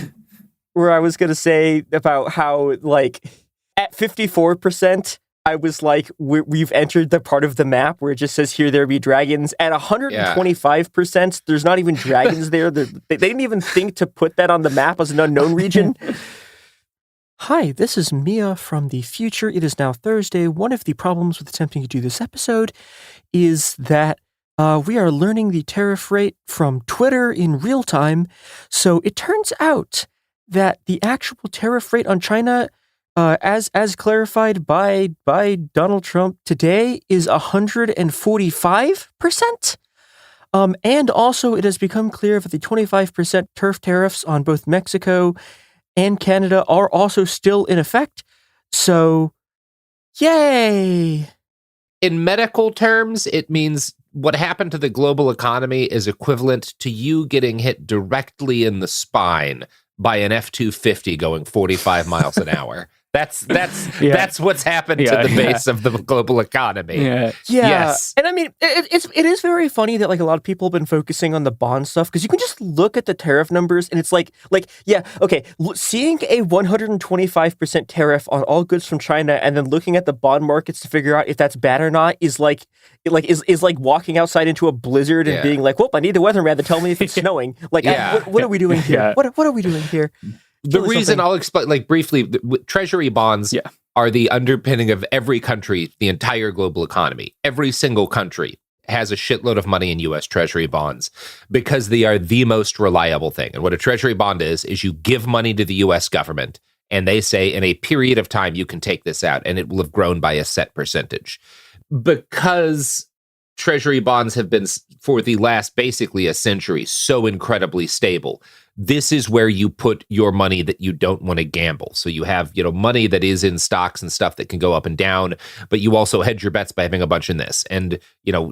where I was going to say about how, at 54%, I was like, we've entered the part of the map where it just says, here there be dragons. At 125%, there's not even dragons there. They didn't even think to put that on the map as an unknown region. Hi, this is Mia from the future. It is now Thursday. One of the problems with attempting to do this episode is that we are learning the tariff rate from Twitter in real time. So it turns out that the actual tariff rate on China, as clarified by Donald Trump today, is 145%. And also it has become clear that the 25% turf tariffs on both Mexico and Canada are also still in effect. So, yay! In medical terms, it means what happened to the global economy is equivalent to you getting hit directly in the spine by an F-250 going 45 miles an hour. That's what's happened to the base of the global economy. Yeah. Yes. And I mean, it is very funny that a lot of people have been focusing on the bond stuff, because you can just look at the tariff numbers and it's seeing a 125% tariff on all goods from China and then looking at the bond markets to figure out if that's bad or not is like walking outside into a blizzard and being like, "Whoop! I need the weatherman to tell me if it's snowing." What are we doing here? What are we doing here? The reason I'll explain, briefly, treasury bonds are the underpinning of every country, the entire global economy. Every single country has a shitload of money in U.S. Treasury bonds because they are the most reliable thing. And what a Treasury bond is you give money to the U.S. government, and they say in a period of time you can take this out, and it will have grown by a set percentage. Because Treasury bonds have been, for the last basically a century, so incredibly stable, this is where you put your money that you don't want to gamble. So you have, money that is in stocks and stuff that can go up and down, but you also hedge your bets by having a bunch in this. And,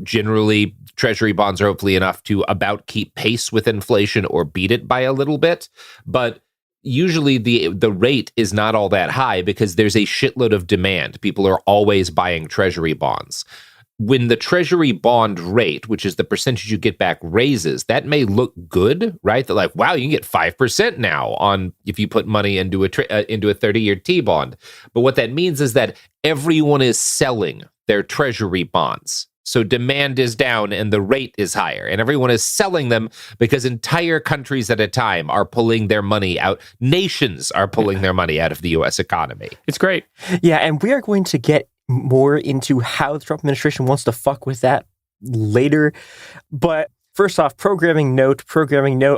generally Treasury bonds are hopefully enough to about keep pace with inflation or beat it by a little bit. But usually the rate is not all that high because there's a shitload of demand. People are always buying Treasury bonds. When the Treasury bond rate, which is the percentage you get back, raises, that may look good, right? That like, wow, you can get 5% now on if you put money into a 30-year T-bond. But what that means is that everyone is selling their Treasury bonds. So demand is down and the rate is higher. And everyone is selling them because entire countries at a time are pulling their money out. Nations are pulling their money out of the U.S. economy. It's great. Yeah, and we are going to get more into how the Trump administration wants to fuck with that later. But first off, programming note,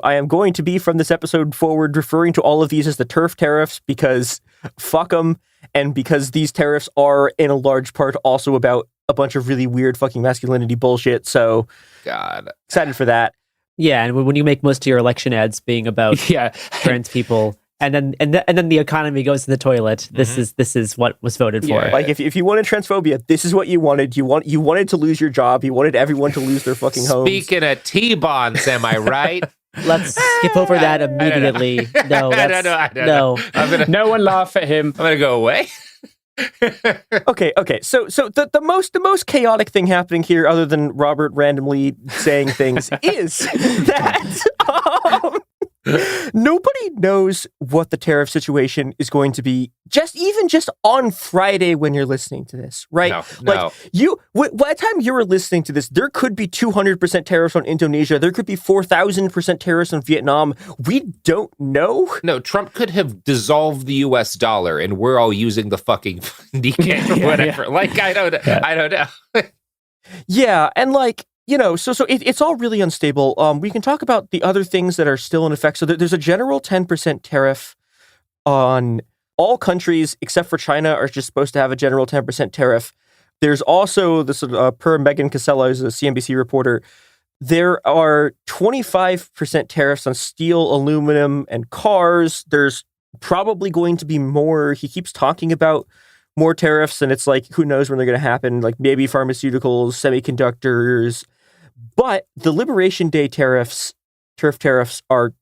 I am going to be from this episode forward referring to all of these as the turf tariffs because fuck them, and because these tariffs are in a large part also about a bunch of really weird fucking masculinity bullshit. So God, excited for that. Yeah, and when you make most of your election ads being about trans people, and then the economy goes to the toilet. This is what was voted for. Yeah. Like if you wanted transphobia, this is what you wanted. You wanted to lose your job. You wanted everyone to lose their fucking homes. Speaking of T-bonds, am I right? Let's skip over that immediately. No, I don't know. No one laugh at him. I'm gonna go away. Okay. So the most chaotic thing happening here, other than Robert randomly saying things, is that nobody knows what the tariff situation is going to be. Just on Friday when you're listening to this, right? No. By the time you were listening to this, there could be 200% tariffs on Indonesia. There could be 4,000% tariffs on Vietnam. We don't know. No, Trump could have dissolved the U.S. dollar, and we're all using the fucking Nikkei or whatever. Like I don't know. Yeah, and like. So it's all really unstable. We can talk about the other things that are still in effect. So there's a general 10% tariff on all countries except for China are just supposed to have a general 10% tariff. There's also this per Megan Casella, who's a CNBC reporter. There are 25% tariffs on steel, aluminum, and cars. There's probably going to be more. He keeps talking about more tariffs, and it's like, who knows when they're going to happen? Like maybe pharmaceuticals, semiconductors. But the Liberation Day turf tariffs are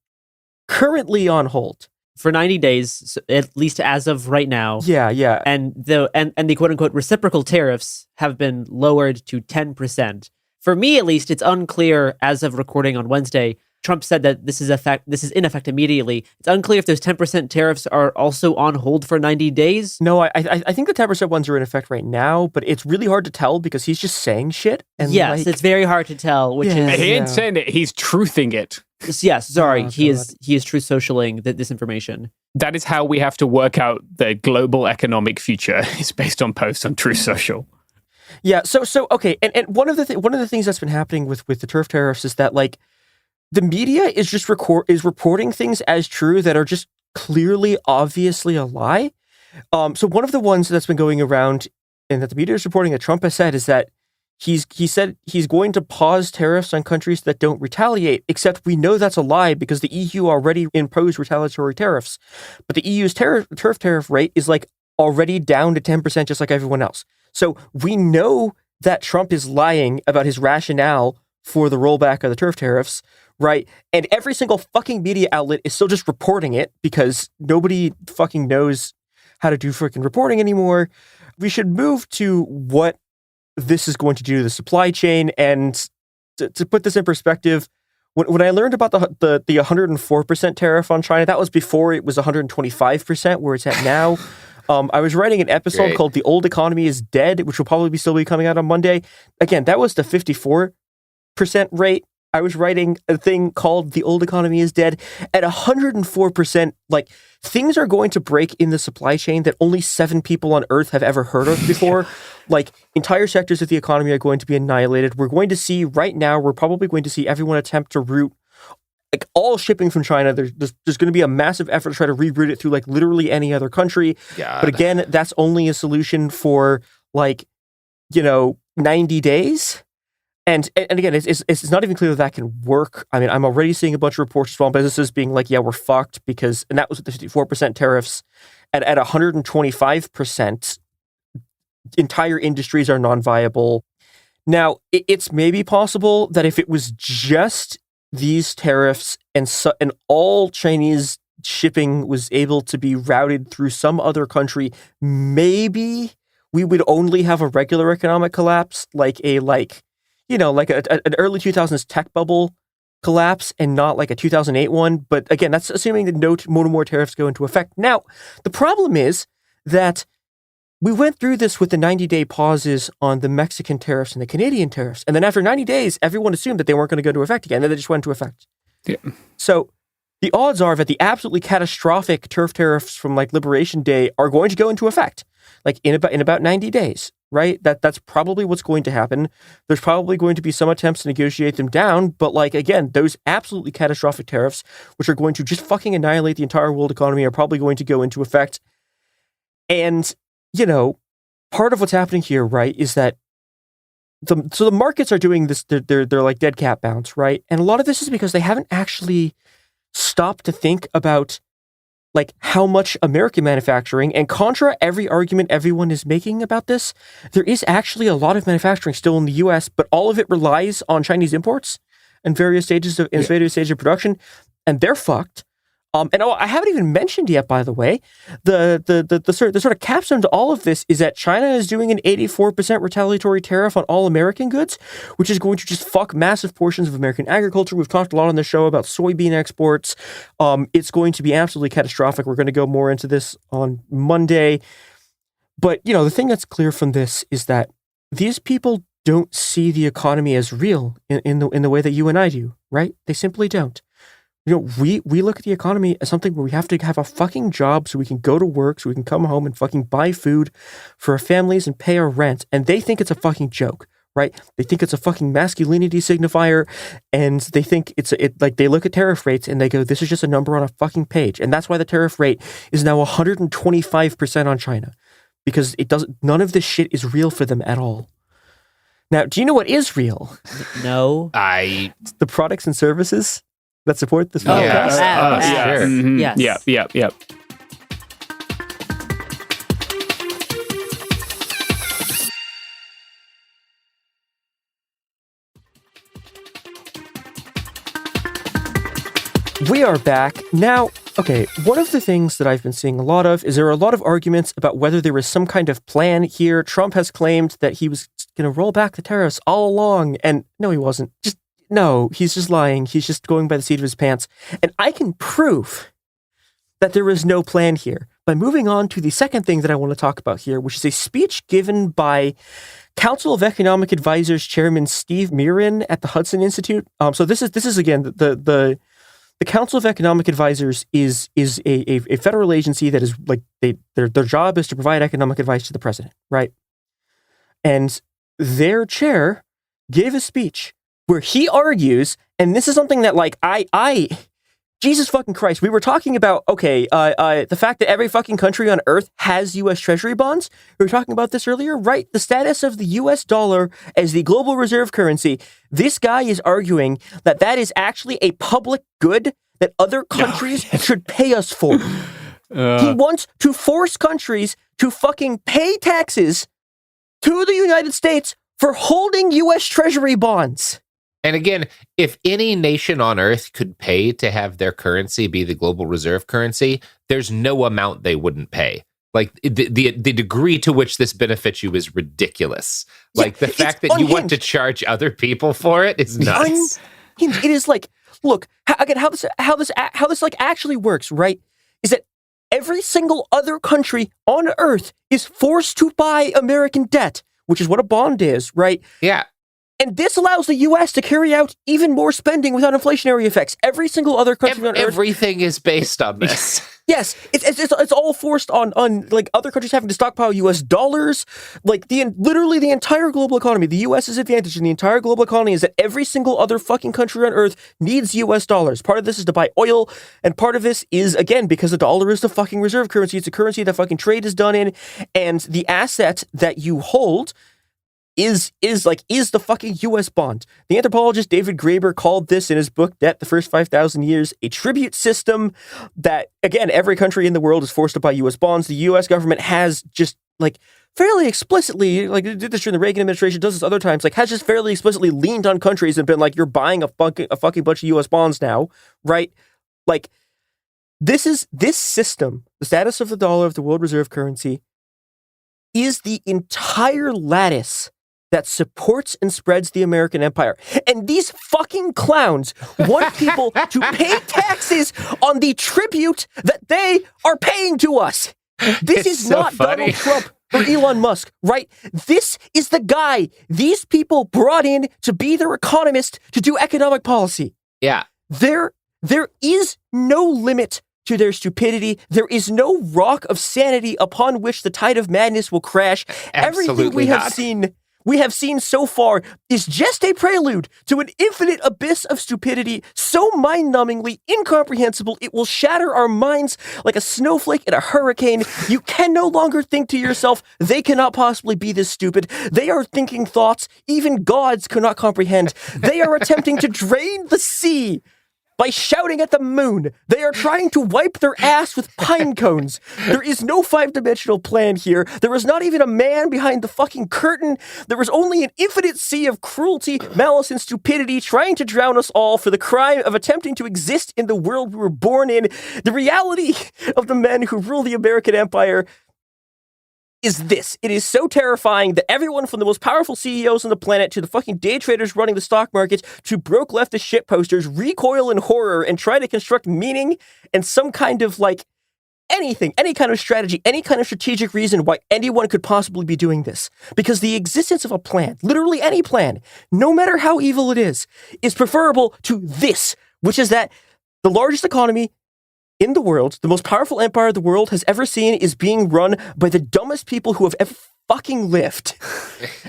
currently on hold for 90 days, at least as of right now. Yeah. And the quote unquote reciprocal tariffs have been lowered to 10%. For me, at least, it's unclear as of recording on Wednesday. Trump said that this is in effect immediately. It's unclear if those 10% tariffs are also on hold for 90 days. No, I think the 10% ones are in effect right now, but it's really hard to tell because he's just saying shit. And yes, it's very hard to tell. He ain't saying it; he's truthing it. Yes, sorry, he is truth socialing this information. That is how we have to work out the global economic future. It's based on posts on Truth Social. Yeah. So okay, and one of the things that's been happening with the turf tariffs is that like. The media is just reporting things as true that are just clearly, obviously a lie. So one of the ones that's been going around and that the media is reporting that Trump has said is that he said he's going to pause tariffs on countries that don't retaliate, except we know that's a lie because the EU already imposed retaliatory tariffs. But the EU's turf tariff rate is like already down to 10% just like everyone else. So we know that Trump is lying about his rationale for the rollback of the turf tariffs. Right. And every single fucking media outlet is still just reporting it because nobody fucking knows how to do freaking reporting anymore. We should move to what this is going to do to the supply chain. And to put this in perspective, when I learned about the 104% tariff on China, that was before it was 125% where it's at now. I was writing an episode called The Old Economy is Dead, which will probably still be coming out on Monday. Again, that was the 54% rate. I was writing a thing called The Old Economy is Dead at 104%. Like, things are going to break in the supply chain that only 7 people on Earth have ever heard of before. like entire sectors of the economy are going to be annihilated. We're going to see right now, we're probably going to see everyone attempt to route like all shipping from China. There's going to be a massive effort to try to reroute it through like literally any other country. God. But again, that's only a solution for like, 90 days. And again, it's not even clear that can work. I mean, I'm already seeing a bunch of reports of small businesses being like, yeah, we're fucked because, and that was with the 54% tariffs. At 125%, entire industries are non-viable. Now, it's maybe possible that if it was just these tariffs and all Chinese shipping was able to be routed through some other country, maybe we would only have a regular economic collapse, like an early 2000s tech bubble collapse and not like a 2008 one. But again, that's assuming that no more tariffs go into effect. Now, the problem is that we went through this with the 90-day pauses on the Mexican tariffs and the Canadian tariffs. And then after 90 days, everyone assumed that they weren't going to go into effect again. And then they just went into effect. Yeah. So the odds are that the absolutely catastrophic tariffs from like Liberation Day are going to go into effect like in about 90 days, right? That's probably what's going to happen. There's probably going to be some attempts to negotiate them down. But like, again, those absolutely catastrophic tariffs, which are going to just fucking annihilate the entire world economy, are probably going to go into effect. And part of what's happening here, right, is that the markets are doing this, they're like dead cat bounce, right? And a lot of this is because they haven't actually stopped to think about like how much American manufacturing, and contra every argument everyone is making about this, there is actually a lot of manufacturing still in the US, but all of it relies on Chinese imports in various stages of production, and they're fucked. And I haven't even mentioned yet, by the way, the sort of capstone to all of this is that China is doing an 84% retaliatory tariff on all American goods, which is going to just fuck massive portions of American agriculture. We've talked a lot on the show about soybean exports. It's going to be absolutely catastrophic. We're going to go more into this on Monday. But, the thing that's clear from this is that these people don't see the economy as real in the way that you and I do, right? They simply don't. We look at the economy as something where we have to have a fucking job so we can go to work, so we can come home and fucking buy food for our families and pay our rent. And they think it's a fucking joke, right? They think it's a fucking masculinity signifier, and they think like they look at tariff rates and they go, this is just a number on a fucking page. And that's why the tariff rate is now 125% on China, because none of this shit is real for them at all. Now, do you know what is real? No. The products and services that support this podcast? Sure. Mm-hmm. Yes. Yep. We are back. Now, okay, one of the things that I've been seeing a lot of is there are a lot of arguments about whether there was some kind of plan here. Trump has claimed that he was going to roll back the tariffs all along, and no, he wasn't. No, he's just lying. He's just going by the seat of his pants. And I can prove that there is no plan here by moving on to the second thing that I want to talk about here, which is a speech given by Council of Economic Advisors Chairman Steve Mirin at the Hudson Institute. So this is again, the Council of Economic Advisors is a federal agency that is like, their job is to provide economic advice to the president, right? And their chair gave a speech where he argues, and this is something that like Jesus fucking Christ, we were talking about, the fact that every fucking country on earth has U.S. Treasury bonds. We were talking about this earlier, right? The status of the U.S. dollar as the global reserve currency. This guy is arguing that is actually a public good that other countries should pay us for. He wants to force countries to fucking pay taxes to the United States for holding U.S. Treasury bonds. And again, if any nation on earth could pay to have their currency be the global reserve currency, there's no amount they wouldn't pay. Like the degree to which this benefits you is ridiculous. Like the fact that you want to charge other people for it is nuts. It is like, look, how this like actually works, right? Is that every single other country on earth is forced to buy American debt, which is what a bond is, right? Yeah. And this allows the U.S. to carry out even more spending without inflationary effects. Every single other country on Earth... Everything is based on this. Yes, it's all forced on like other countries having to stockpile U.S. dollars. Like literally the entire global economy, the U.S.'s advantage in the entire global economy is that every single other fucking country on Earth needs U.S. dollars. Part of this is to buy oil, and part of this is, again, because the dollar is the fucking reserve currency. It's a currency that fucking trade is done in, and the asset that you hold is the fucking U.S. bond. The anthropologist David Graeber called this in his book Debt, the First 5,000 Years, a tribute system that, again, every country in the world is forced to buy U.S. bonds. The U.S. government has just, like, fairly explicitly, like, it did this during the Reagan administration, does this other times, like, has just fairly explicitly leaned on countries and been like, you're buying a fucking bunch of U.S. bonds now, right? Like, this system, the status of the dollar, of the world reserve currency, is the entire lattice that supports and spreads the American empire. And these fucking clowns want people to pay taxes on the tribute that they are paying to us. This is so not funny. Donald Trump or Elon Musk, right? This is the guy these people brought in to be their economist to do economic policy. Yeah. There is no limit to their stupidity. There is no rock of sanity upon which the tide of madness will crash. Absolutely Everything we have seen so far is just a prelude to an infinite abyss of stupidity so mind-numbingly incomprehensible it will shatter our minds like a snowflake in a hurricane. You can no longer think to yourself, they cannot possibly be this stupid. They are thinking thoughts even gods cannot comprehend. They are attempting to drain the sea by shouting at the moon. They are trying to wipe their ass with pine cones. There is no 5-dimensional plan here. There is not even a man behind the fucking curtain. There is only an infinite sea of cruelty, malice, and stupidity trying to drown us all for the crime of attempting to exist in the world we were born in. The reality of the men who rule the American empire is this. It is so terrifying that everyone from the most powerful CEOs on the planet to the fucking day traders running the stock market to broke leftist shit posters recoil in horror and try to construct meaning and some kind of like anything, any kind of strategy, any kind of strategic reason why anyone could possibly be doing this. Because the existence of a plan, literally any plan, no matter how evil it is preferable to this, which is that the largest economy in the world, the most powerful empire the world has ever seen, is being run by the dumbest people who have ever fucking lived.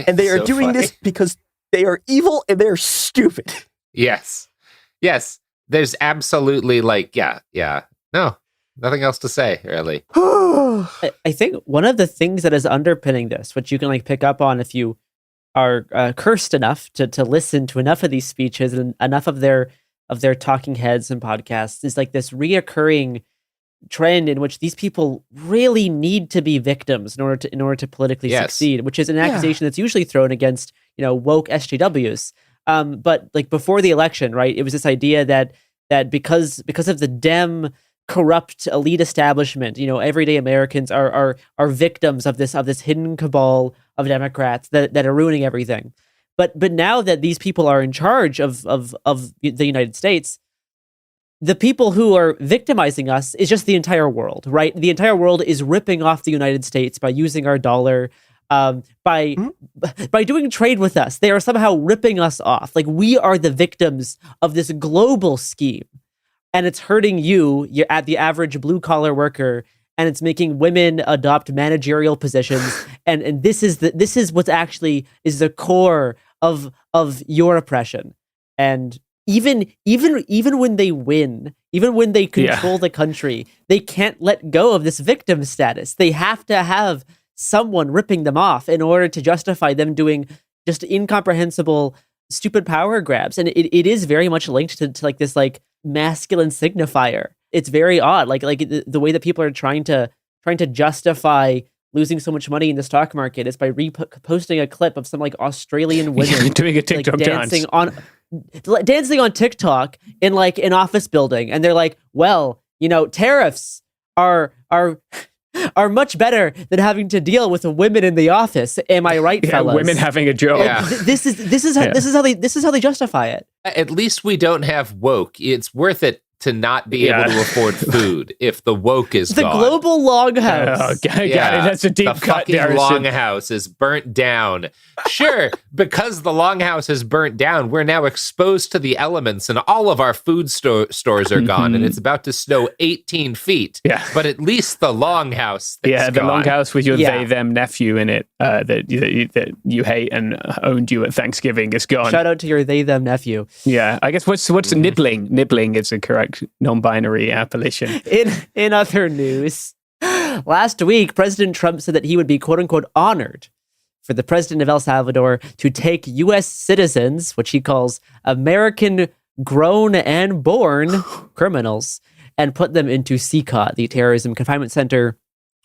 And they are so doing this because they are evil and they're stupid. Yes. There's absolutely no, nothing else to say, really. I think one of the things that is underpinning this, which you can like pick up on if you are cursed enough to listen to enough of these speeches and enough of their talking heads and podcasts, is like this reoccurring trend in which these people really need to be victims in order to politically succeed, which is an accusation that's usually thrown against, woke SJWs. But like before the election, right, it was this idea that because of the Dem corrupt elite establishment, everyday Americans are victims of this hidden cabal of Democrats that are ruining everything. But now that these people are in charge of the United States, the people who are victimizing us is just the entire world, right? The entire world is ripping off the United States by using our dollar, by doing trade with us. They are somehow ripping us off. Like we are the victims of this global scheme, and it's hurting you're at the average blue collar worker, and it's making women adopt managerial positions. and this is what's actually is the core of your oppression. And even when they win, even when they control the country, they can't let go of this victim status. They have to have someone ripping them off in order to justify them doing just incomprehensible, stupid power grabs. And it is very much linked to like this like masculine signifier. It's very odd, like the way that people are trying to justify losing so much money in the stock market is by posting a clip of some like Australian women doing a TikTok dancing on TikTok in like an office building, and they're like, well, tariffs are much better than having to deal with women in the office. Am I right, fellas? Women having a job. Yeah. This is how they justify it. At least we don't have woke. It's worth it to not be able to afford food if the woke is The gone. global longhouse. Oh, okay, that's a deep the cut, fucking Darrison. longhouse is burnt down. Sure, because the longhouse is burnt down, we're now exposed to the elements and all of our food stores are gone and it's about to snow 18 feet. Yeah. But at least the longhouse is Yeah, the gone. longhouse with your they, them nephew in it that you hate and owned you at Thanksgiving is gone. Shout out to your they, them nephew. Yeah, I guess what's nibbling? Nibbling is a correct non-binary appellation. In other news, last week, President Trump said that he would be, quote unquote, honored for the president of El Salvador to take U.S. citizens, which he calls American grown and born criminals, and put them into CCOT, the Terrorism Confinement Center,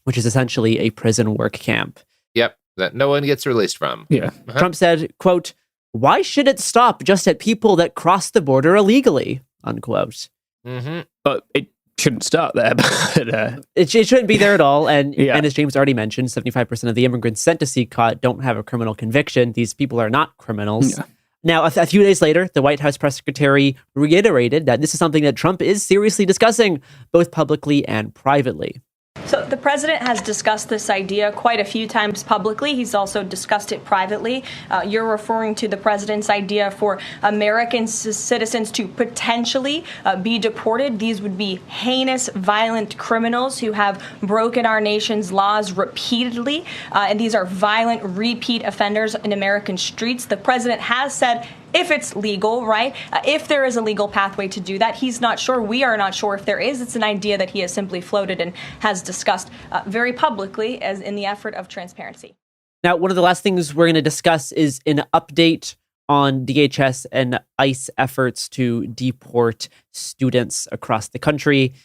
which is essentially a prison work camp. Yep, that no one gets released from. Yeah. Trump said, quote, "Why should it stop just at people that cross the border illegally?" Unquote. Mm-hmm. But it shouldn't start there. But, it shouldn't be there at all. And, Yeah. and as James already mentioned, 75% of the immigrants sent to CCOT don't have a criminal conviction. These people are not criminals. Yeah. Now, a few days later, the White House press secretary reiterated that this is something that Trump is seriously discussing, both publicly and privately. So the president has discussed this idea quite a few times publicly. He's also discussed it privately. You're referring to the president's idea for American citizens to potentially be deported. These would be heinous, violent criminals who have broken our nation's laws repeatedly. And these are violent repeat offenders in American streets. The president has said, if it's legal, right? If there is a legal pathway to do that, he's not sure. We are not sure if there is. It's an idea that he has simply floated and has discussed very publicly as in the effort of transparency. Now, one of the last things we're going to discuss is an update on DHS and ICE efforts to deport students across the country.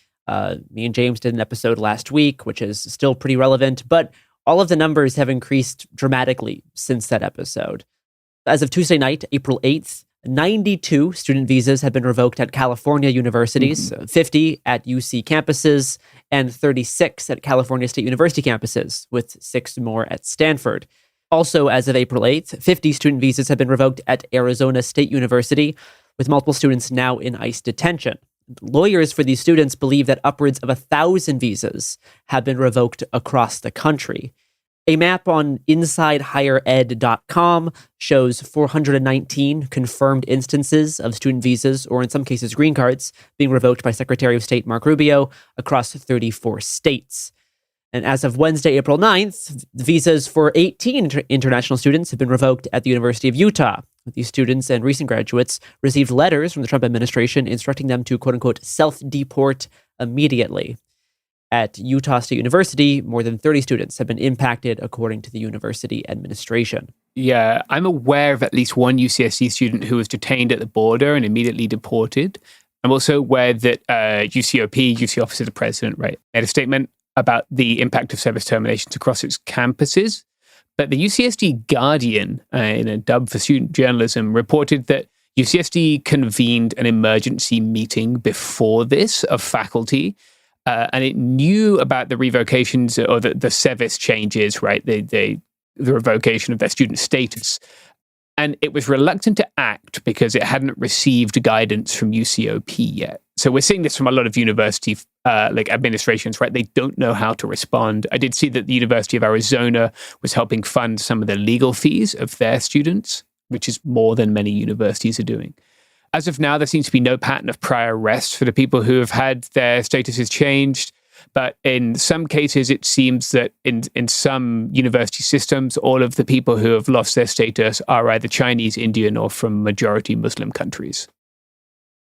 Me and James did an episode last week, which is still pretty relevant, but all of the numbers have increased dramatically since that episode. As of Tuesday night, April 8th, 92 student visas have been revoked at California universities, 50 at UC campuses, and 36 at California State University campuses, with 6 more at Stanford. Also, as of April 8th, 50 student visas have been revoked at Arizona State University, with multiple students now in ICE detention. Lawyers for these students believe that upwards of 1,000 visas have been revoked across the country. A map on InsideHigherEd.com shows 419 confirmed instances of student visas, or in some cases green cards, being revoked by Secretary of State Marco Rubio across 34 states. And as of Wednesday, April 9th, visas for 18 international students have been revoked at the University of Utah. These students and recent graduates received letters from the Trump administration instructing them to, quote-unquote, self-deport immediately. At Utah State University, more than 30 students have been impacted, according to the university administration. Yeah, I'm aware of at least one UCSC student who was detained at the border and immediately deported. I'm also aware that UCOP, UC Office of the President, right, made a statement about the impact of service terminations across its campuses. But the UCSD Guardian, in a dub for student journalism, reported that UCSD convened an emergency meeting before this of faculty, and it knew about the revocations or the SEVIS changes, right? The revocation of their student status. And it was reluctant to act because it hadn't received guidance from UCOP yet. So we're seeing this from a lot of university administrations, right? They don't know how to respond. I did see that the University of Arizona was helping fund some of the legal fees of their students, which is more than many universities are doing. As of now, there seems to be no pattern of prior arrests for the people who have had their statuses changed. But in some cases, it seems that in some university systems, all of the people who have lost their status are either Chinese, Indian, or from majority Muslim countries.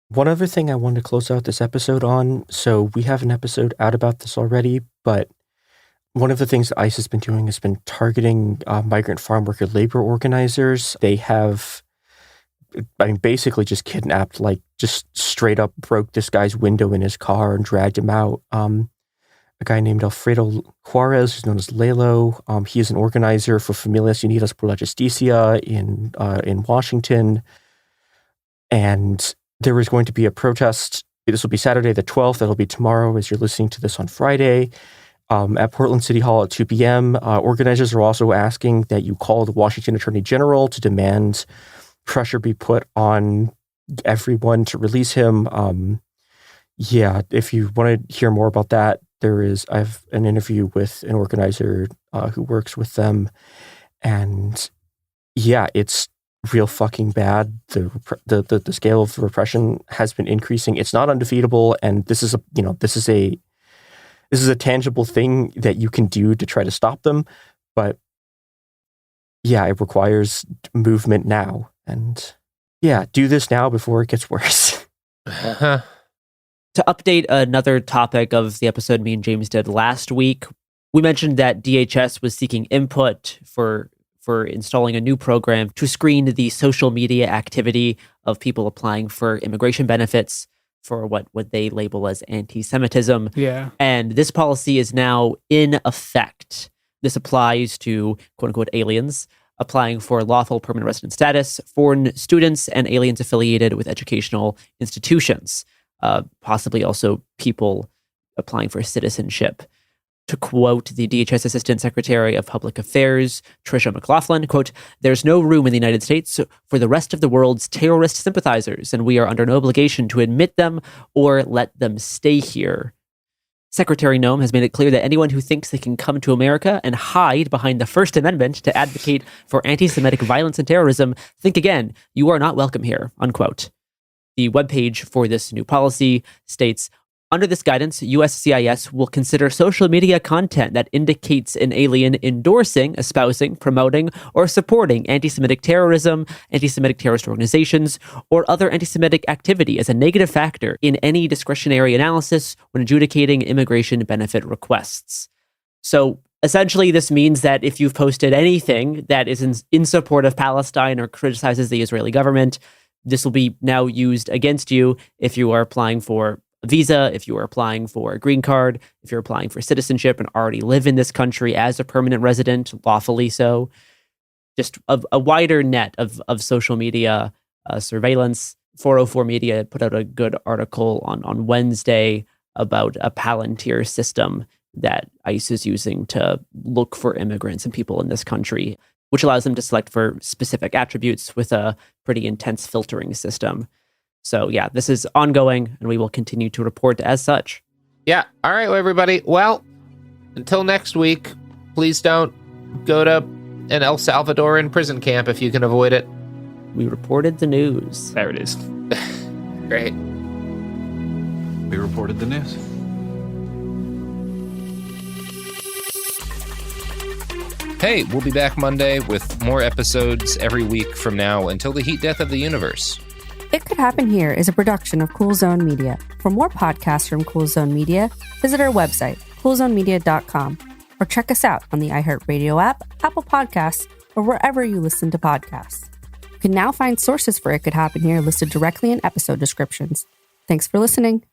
One other thing I wanted to close out this episode on, so we have an episode out about this already, but one of the things that ICE has been doing has been targeting migrant farm worker labor organizers. They have, basically just kidnapped, just straight up broke this guy's window in his car and dragged him out. A guy named Alfredo Juarez, who's known as Lelo. He is an organizer for Familias Unidas por la Justicia in Washington. And there is going to be a protest. This will be Saturday the 12th. That'll be tomorrow as you're listening to this on Friday at Portland City Hall at 2 p.m. Organizers are also asking that you call the Washington Attorney General to demand pressure be put on everyone to release him. yeah, if you want to hear more about that, I have an interview with an organizer who works with them, and yeah, it's real fucking bad. The scale of the repression has been increasing. It's not undefeatable, and this is a tangible thing that you can do to try to stop them. But yeah, it requires movement now, and yeah, do this now before it gets worse. To update another topic of the episode me and James did last week, we mentioned that DHS was seeking input for installing a new program to screen the social media activity of people applying for immigration benefits for what they label as anti-Semitism. Yeah. And this policy is now in effect. This applies to quote-unquote aliens applying for lawful permanent resident status, foreign students, and aliens affiliated with educational institutions. Possibly also people applying for citizenship. To quote the DHS Assistant Secretary of Public Affairs, Tricia McLaughlin, quote, "There's no room in the United States for the rest of the world's terrorist sympathizers, and we are under no obligation to admit them or let them stay here." Secretary Noem has made it clear that anyone who thinks they can come to America and hide behind the First Amendment to advocate for anti-Semitic violence and terrorism, think again. You are not welcome here, unquote. The webpage for this new policy states, under this guidance, USCIS will consider social media content that indicates an alien endorsing, espousing, promoting, or supporting anti-Semitic terrorism, anti-Semitic terrorist organizations, or other anti-Semitic activity as a negative factor in any discretionary analysis when adjudicating immigration benefit requests. So essentially, this means that if you've posted anything that is in support of Palestine or criticizes the Israeli government, this will be now used against you if you are applying for a visa, if you are applying for a green card, if you're applying for citizenship and already live in this country as a permanent resident, lawfully so. Just a wider net of social media surveillance. 404 Media put out a good article on Wednesday about a Palantir system that ICE is using to look for immigrants and people in this country, which allows them to select for specific attributes with a pretty intense filtering system. So yeah, this is ongoing, and we will continue to report as such. Yeah. All right, everybody. Well, until next week, please don't go to an El Salvadoran prison camp if you can avoid it. We reported the news. There it is. Great. We reported the news. Hey, we'll be back Monday with more episodes every week from now until the heat death of the universe. It Could Happen Here is a production of Cool Zone Media. For more podcasts from Cool Zone Media, visit our website, coolzonemedia.com, or check us out on the iHeartRadio app, Apple Podcasts, or wherever you listen to podcasts. You can now find sources for It Could Happen Here listed directly in episode descriptions. Thanks for listening.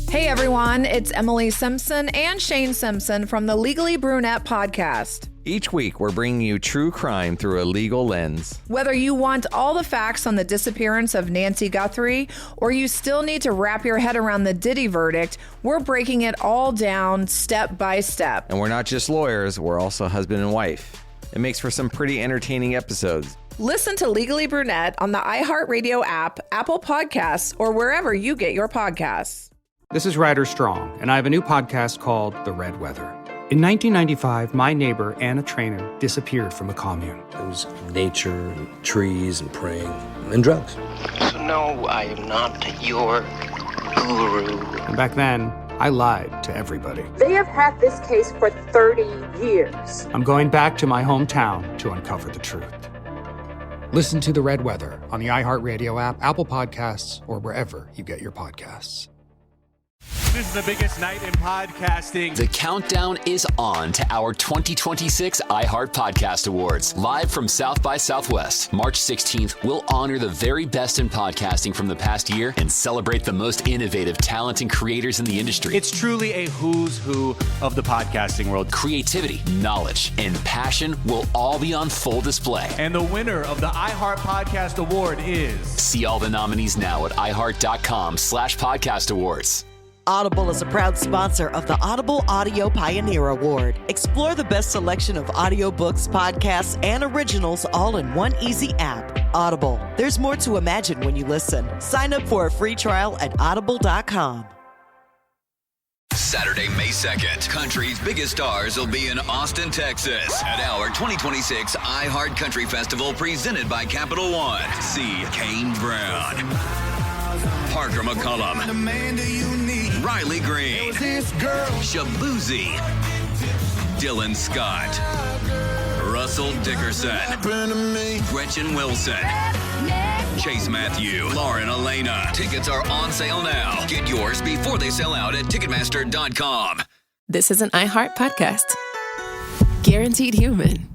Hey everyone, it's Emily Simpson and Shane Simpson from the Legally Brunette podcast. Each week, we're bringing you true crime through a legal lens. Whether you want all the facts on the disappearance of Nancy Guthrie, or you still need to wrap your head around the Diddy verdict, we're breaking it all down step by step. And we're not just lawyers, we're also husband and wife. It makes for some pretty entertaining episodes. Listen to Legally Brunette on the iHeartRadio app, Apple Podcasts, or wherever you get your podcasts. This is Ryder Strong, and I have a new podcast called The Red Weather. In 1995, my neighbor, Anna Trainer, disappeared from a commune. It was nature and trees and praying and drugs. So no, I am not your guru. And back then, I lied to everybody. They have had this case for 30 years. I'm going back to my hometown to uncover the truth. Listen to The Red Weather on the iHeartRadio app, Apple Podcasts, or wherever you get your podcasts. This is the biggest night in podcasting. The countdown is on to our 2026 iHeart Podcast Awards. Live from South by Southwest, March 16th, we'll honor the very best in podcasting from the past year and celebrate the most innovative talent and creators in the industry. It's truly a who's who of the podcasting world. Creativity, knowledge, and passion will all be on full display. And the winner of the iHeart Podcast Award is... See all the nominees now at iHeart.com/podcast awards. Audible is a proud sponsor of the Audible Audio Pioneer Award. Explore the best selection of audiobooks, podcasts, and originals all in one easy app. Audible. There's more to imagine when you listen. Sign up for a free trial at audible.com. Saturday, May 2nd, country's biggest stars will be in Austin, Texas at our 2026 iHeart Country Festival presented by Capital One. See Kane Brown, Parker McCullum, Riley Green, Shabuzi, Dylan Scott, Russell Dickerson, Gretchen Wilson, Chase Matthew, Lauren Elena. Tickets are on sale now. Get yours before they sell out at Ticketmaster.com. This is an iHeart podcast. Guaranteed Human.